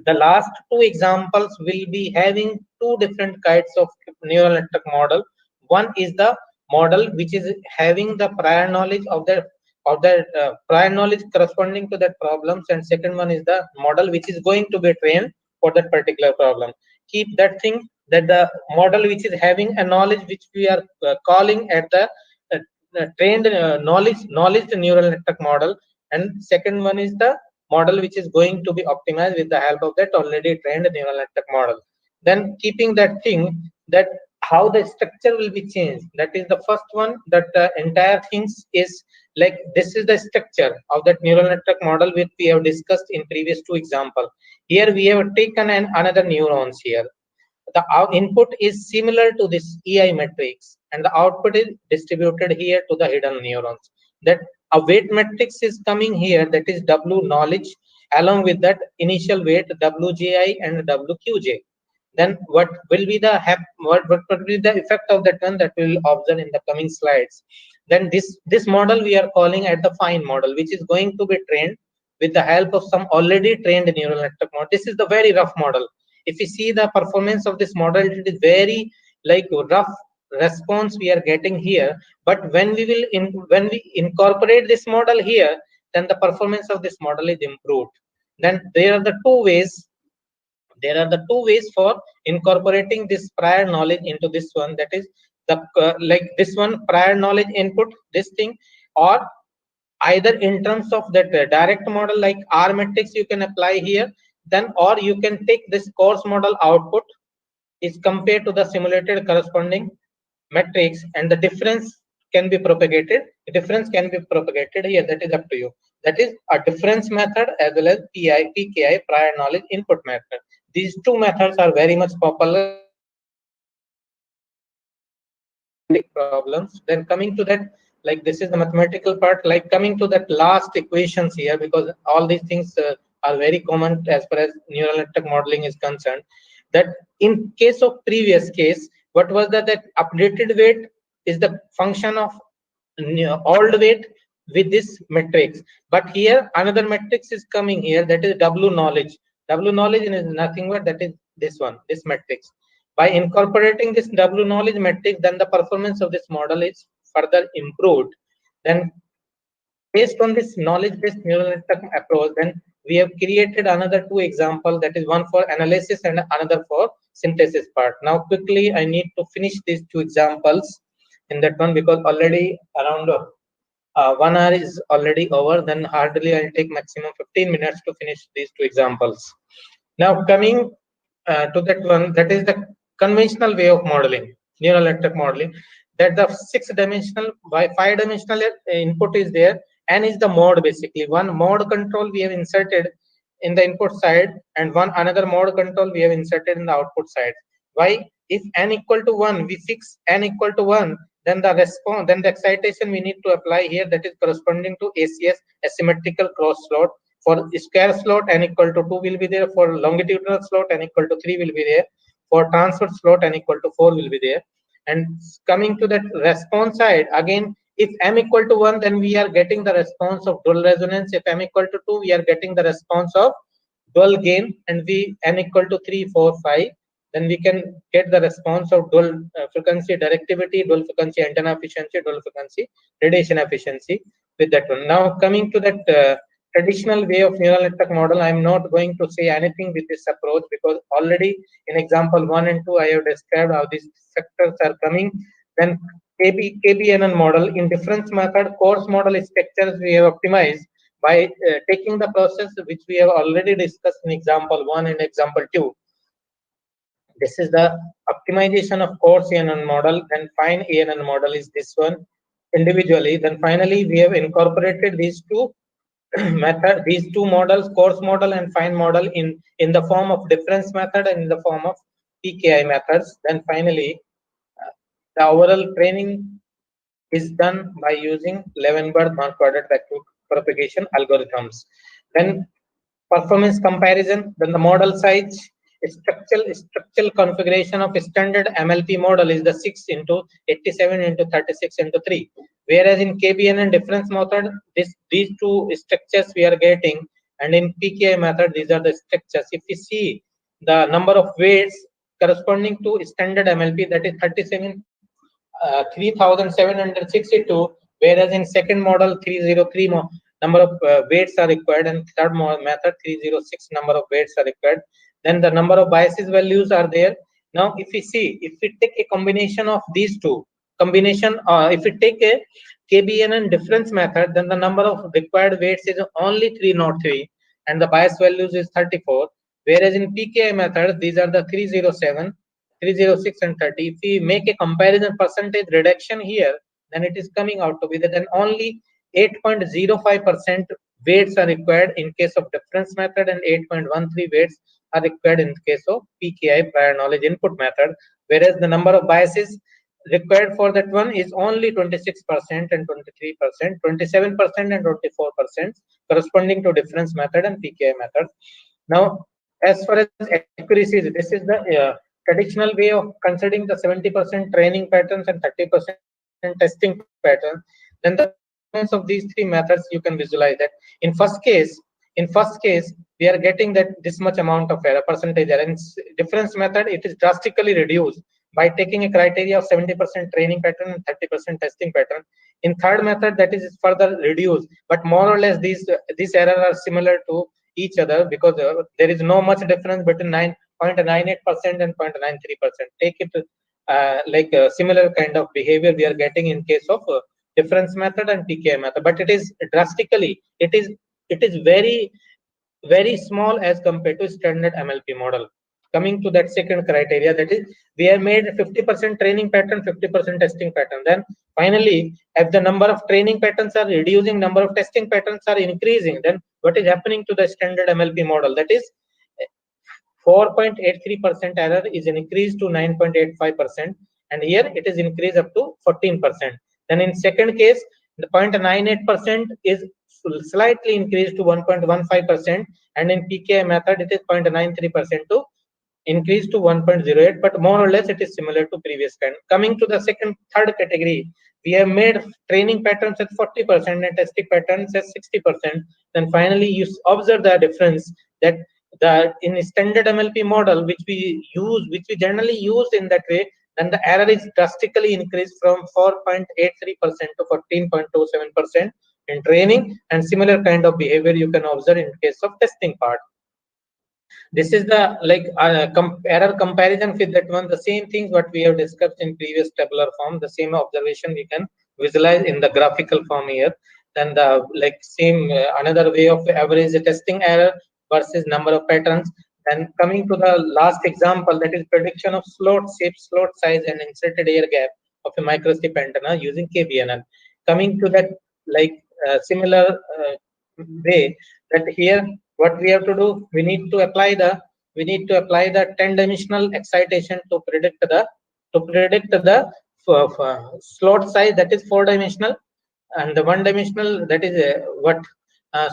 the last two examples will be having two different kinds of neural network model. One is the model which is having the prior knowledge of the prior knowledge corresponding to that problems, and second one is the model which is going to be trained for that particular problem. Keep that thing, that the model which is having a knowledge which we are calling at the trained knowledge neural network model, and second one is the model which is going to be optimized with the help of that already trained neural network model. Then keeping that thing, that how the structure will be changed, that is the first one, that entire things is like this is the structure of that neural network model which we have discussed in previous two examples. Here we have taken another neurons here. The input is similar to this EI matrix, and the output is distributed here to the hidden neurons. That a weight matrix is coming here, that is W knowledge, along with that initial weight WJI and WQJ. Then what will be the what will be the effect of that one, that we will observe in the coming slides. Then this model we are calling at the fine model, which is going to be trained with the help of some already trained neural network model. This is the very rough model. If you see the performance of this model, it is very rough response we are getting here. But when we incorporate this model here, then the performance of this model is improved. Then there are the two ways for incorporating this prior knowledge into this one, that is the this one prior knowledge input, this thing, or either in terms of that direct model like R matrix you can apply here, then or you can take this coarse model output is compared to the simulated corresponding matrix, and the difference can be propagated. The difference can be propagated here. That is up to you. That is a difference method as well as PKI, prior knowledge input method. These two methods are very much popular problems. Then coming to that, this is the mathematical part, coming to that last equations here, because all these things are very common as far as neural network modeling is concerned. That in case of previous case, what was that updated weight is the function of old weight with this matrix. But here another matrix is coming here, that is W knowledge. W knowledge is nothing but that is this one, this matrix. By incorporating this W knowledge matrix, then the performance of this model is further improved. Then based on this knowledge-based neural network approach, then we have created another two examples, that is one for analysis and another for synthesis part. Now quickly I need to finish these two examples in that one, because already around 1 hour is already over, then hardly I'll take maximum 15 minutes to finish these two examples. Now coming to that one, that is the conventional way of modeling, neural network modeling, that the 6-dimensional by 5-dimensional input is there, and is the mode basically. One mode control we have inserted in the input side, and one another mode control we have inserted in the output side. Why? If n equal to 1, we fix n equal to 1, then the response, then the excitation we need to apply here, that is corresponding to ACS, asymmetrical cross slot. For square slot, n equal to 2 will be there. For longitudinal slot, n equal to 3 will be there. For transverse slot, n equal to 4 will be there. And coming to that response side, again, if m equal to 1, then we are getting the response of dual resonance. If m equal to 2, we are getting the response of dual gain. And we n equal to 3, 4, 5, then we can get the response of dual frequency directivity, dual frequency antenna efficiency, dual frequency radiation efficiency with that one. Now coming to that traditional way of neural network model, I am not going to say anything with this approach, because already in example 1 and 2 I have described how these factors are coming. Then KBNN model, in difference method coarse model structures we have optimized by taking the process which we have already discussed in example 1 and example 2. This is the optimization of coarse ANN model, then fine ANN model is this one individually. Then finally we have incorporated these two these two models, coarse model and fine model, in the form of difference method and in the form of PKI methods. Then finally the overall training is done by using Levenberg Marquardt propagation algorithms. Then performance comparison, then the model size, structural configuration of standard MLP model is the 6 into 87 into 36 into 3. Whereas in KBNN difference method, these two structures we are getting, and in PKI method, these are the structures. If we see the number of weights corresponding to standard MLP, that is 3762, whereas in second model 303 number of weights are required, and third method 306 number of weights are required. Then the number of biases values are there. Now if we see, if we take a combination of these two, if we take a KBNN difference method, then the number of required weights is only 303 and the bias values is 34. Whereas in PKI method, these are the 307, 306 and 30. If we make a comparison percentage reduction here, then it is coming out to be that then only 8.05% weights are required in case of difference method, and 8.13 weights are required in case of PKI prior knowledge input method. Whereas the number of biases required for that one is only 26% and 23%, 27% and 24% corresponding to difference method and PKI method. Now, as far as accuracy, this is the traditional way of considering the 70% training patterns and 30% testing patterns. Then the performance of these three methods, you can visualize that. In first case, we are getting that this much amount of error, percentage error. In difference method, it is drastically reduced by taking a criteria of 70% training pattern and 30% testing pattern. In third method, that is further reduced, but more or less these errors are similar to each other, because there is no much difference between 9.98% and 0.93%. Take it like a similar kind of behavior we are getting in case of difference method and PKI method, but it is drastically, it is very, very small as compared to standard MLP model. Coming to that second criteria, that is we have made 50% training pattern, 50% testing pattern. Then finally, if the number of training patterns are reducing, number of testing patterns are increasing, then what is happening to the standard MLP model? That is 4.83% error is increased to 9.85%, and here it is increased up to 14%. Then in second case, the 0.98% is slightly increased to 1.15%, and in PKI method it is 0.93% to increase to 1.08, but more or less it is similar to previous kind. Coming to the third category, we have made training patterns at 40% and testing patterns at 60%. Then finally you observe the difference that in standard MLP model, which we generally use in that way, then the error is drastically increased from 4.83% to 14.27% in training, and similar kind of behavior you can observe in case of testing part. This is the error comparison with that one. The same things what we have discussed in previous tabular form, the same observation we can visualized in the graphical form here. Then the like same another way of average testing error versus number of patterns. Then coming to the last example, that is prediction of slot shape, slot size, and inserted air gap of a microstrip antenna using KBNL. Coming to that like similar way, that here what we have to do, we need to apply the 10-dimensional excitation to predict the slot size, that is 4-dimensional, and the 1-dimensional, that is what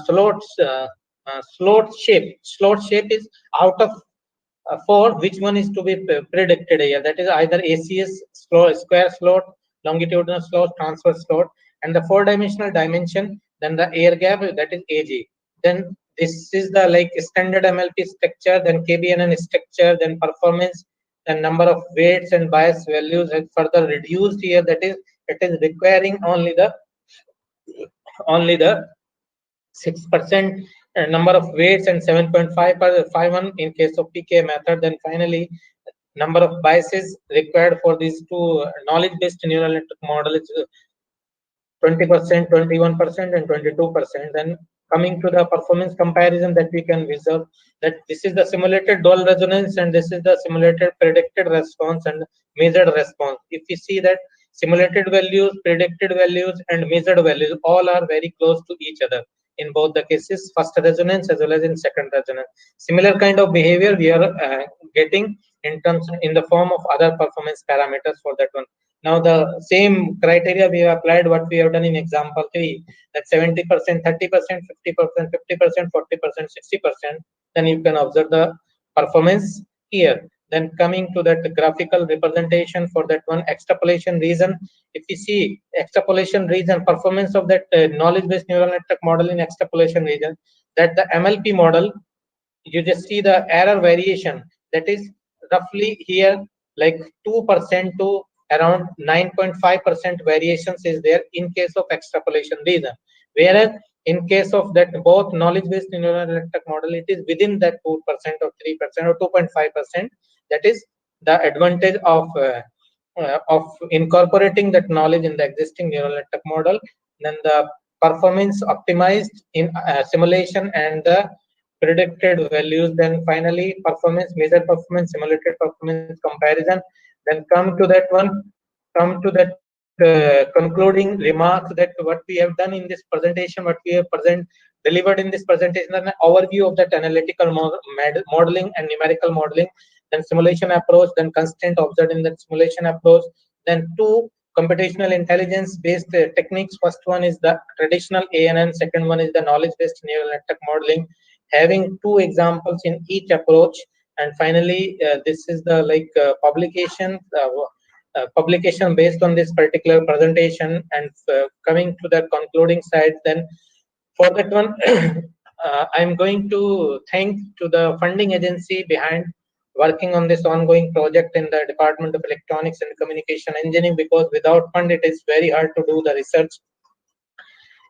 slot shape. Slot shape is out of 4, which one is to be predicted here, that is either ACS slot, square slot, longitudinal slot, transverse slot, and the 4-dimensional dimension, then the air gap, that is AG. Then this is the like standard MLP structure, then KBNN structure, then performance, then number of weights and bias values has further reduced here, that is it is requiring only the 6% number of weights and 7.551 in case of PK method. Then finally, number of biases required for these two knowledge-based neural network model is 20%, 21%, and 22%. Then coming to the performance comparison, that we can observe that this is the simulated dual resonance and this is the simulated predicted response and measured response. If you see that simulated values, predicted values, and measured values all are very close to each other in both the cases, first resonance as well as in second resonance. Similar kind of behavior we are getting in the form of other performance parameters for that one. Now the same criteria we have applied, what we have done in example 3, that 70%, 30%, 50%, 50%, 40%, 60%, then you can observe the performance here. Then coming to that graphical representation for that one extrapolation region, if you see extrapolation region, performance of that knowledge-based neural network model in extrapolation region, that the MLP model, you just see the error variation, that is roughly here like 2% to around 9.5% variations is there in case of extrapolation region, whereas in case of that both knowledge-based neural network model, it is within that 2% or 3% or 2.5%. That is the advantage of incorporating that knowledge in the existing neural network model. Then the performance optimized in simulation and the predicted values. Then finally performance, measured performance, simulated performance comparison. Then come to that concluding remarks, that what we have done in this presentation, what we have delivered in this presentation, an overview of that analytical modeling and numerical modeling, then simulation approach, then constraint observed in that simulation approach, then 2 computational intelligence based techniques. First one is the traditional ANN, second one is the knowledge based neural network modeling, having 2 examples in each approach. And finally this is the like publication based on this particular presentation. And coming to the concluding side, then for that one I'm going to thank to the funding agency behind working on this ongoing project in the Department of Electronics and Communication Engineering, because without fund it is very hard to do the research.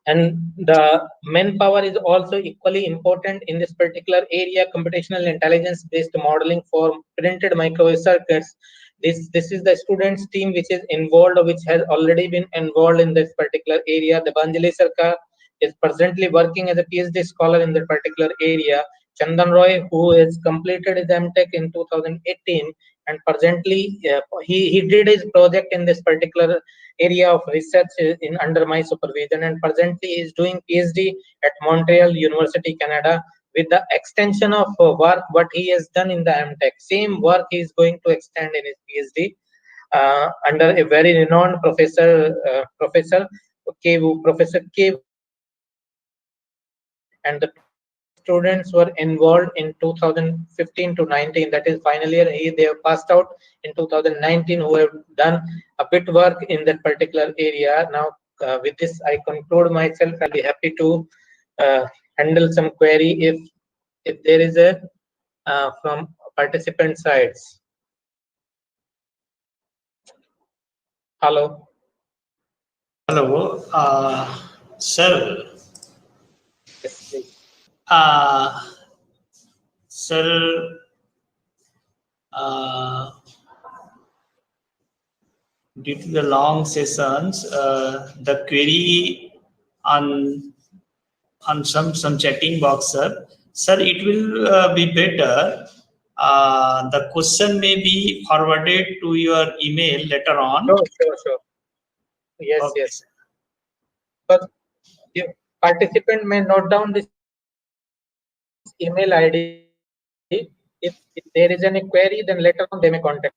And the manpower is also equally important in this particular area, computational intelligence based modeling for printed microwave circuits. This is the students team which is involved, which has already been involved in this particular area. The Banjali Sarkar is presently working as a PhD scholar in that particular area. Chandan Roy, who has completed his MTech in 2018, and presently he did his project in this particular area of research in under my supervision, and presently he is doing PhD at Montreal University, Canada, with the extension of work what he has done in the MTech. Same work he is going to extend in his PhD under a very renowned professor, Professor K. And the students were involved in 2015 to 19, that is final year. They have passed out in 2019, who have done a bit work in that particular area. Now with this I conclude myself. I'll be happy to handle some query if there is a from participant sides. Hello. Hello, sir. Yes, please. Sir, due to the long sessions, the query on some chatting box, sir. Sir, it will be better. The question may be forwarded to your email later on. Sure. Yes, Okay, yes. sir. But the participant may note down this email ID. If there is any query, then later on they may contact.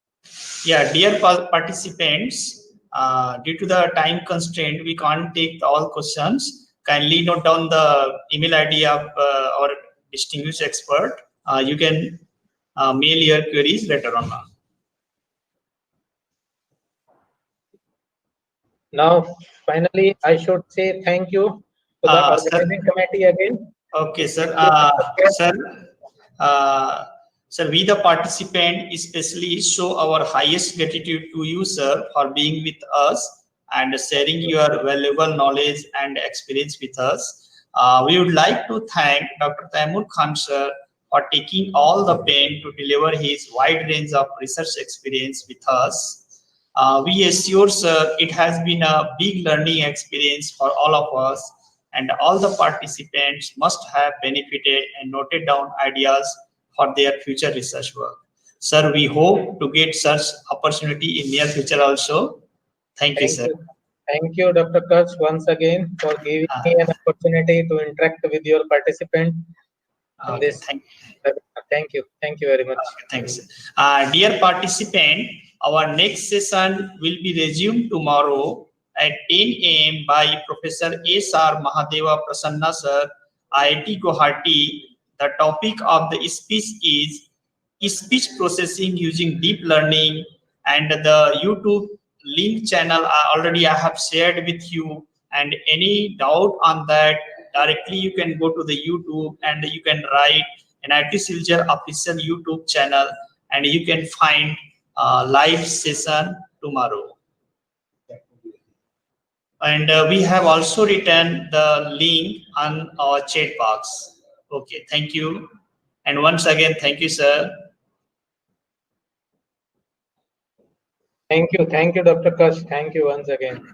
Yeah, dear participants, due to the time constraint, we can't take all questions. Kindly note down the email ID of our distinguished expert. You can mail your queries later on. Now, finally, I should say thank you to the Sir, organizing committee again. okay, sir. Thank you, Sir, uh, sir, we the participant especially show our highest gratitude to you, sir, for being with us and sharing your valuable knowledge and experience with us. We would like to thank Dr. Taimur Khan, sir, for taking all the pain to deliver his wide range of research experience with us. We assure, sir, it has been a big learning experience for all of us, and all the participants must have benefited and noted down ideas for their future research work. Sir, we hope to get such opportunity in near future also. Thank you, sir. Thank you, Dr. Kurz, once again for giving me an opportunity to interact with your participant in Okay, this. Thank you very much. Thanks. Dear participant, our next session will be resumed tomorrow at 10 a.m. by Professor S.R. Mahadeva Prasanna sir, IIT Guwahati. The topic of the speech is speech processing using deep learning, and the YouTube link channel already I have shared with you. And any doubt on that, directly you can go to the YouTube and you can write an IT Silger official YouTube channel, and you can find live session tomorrow. And we have also written the link on our chat box. Okay, thank you. And once again, thank you, sir. Thank you, Dr. Kurz. Thank you once again.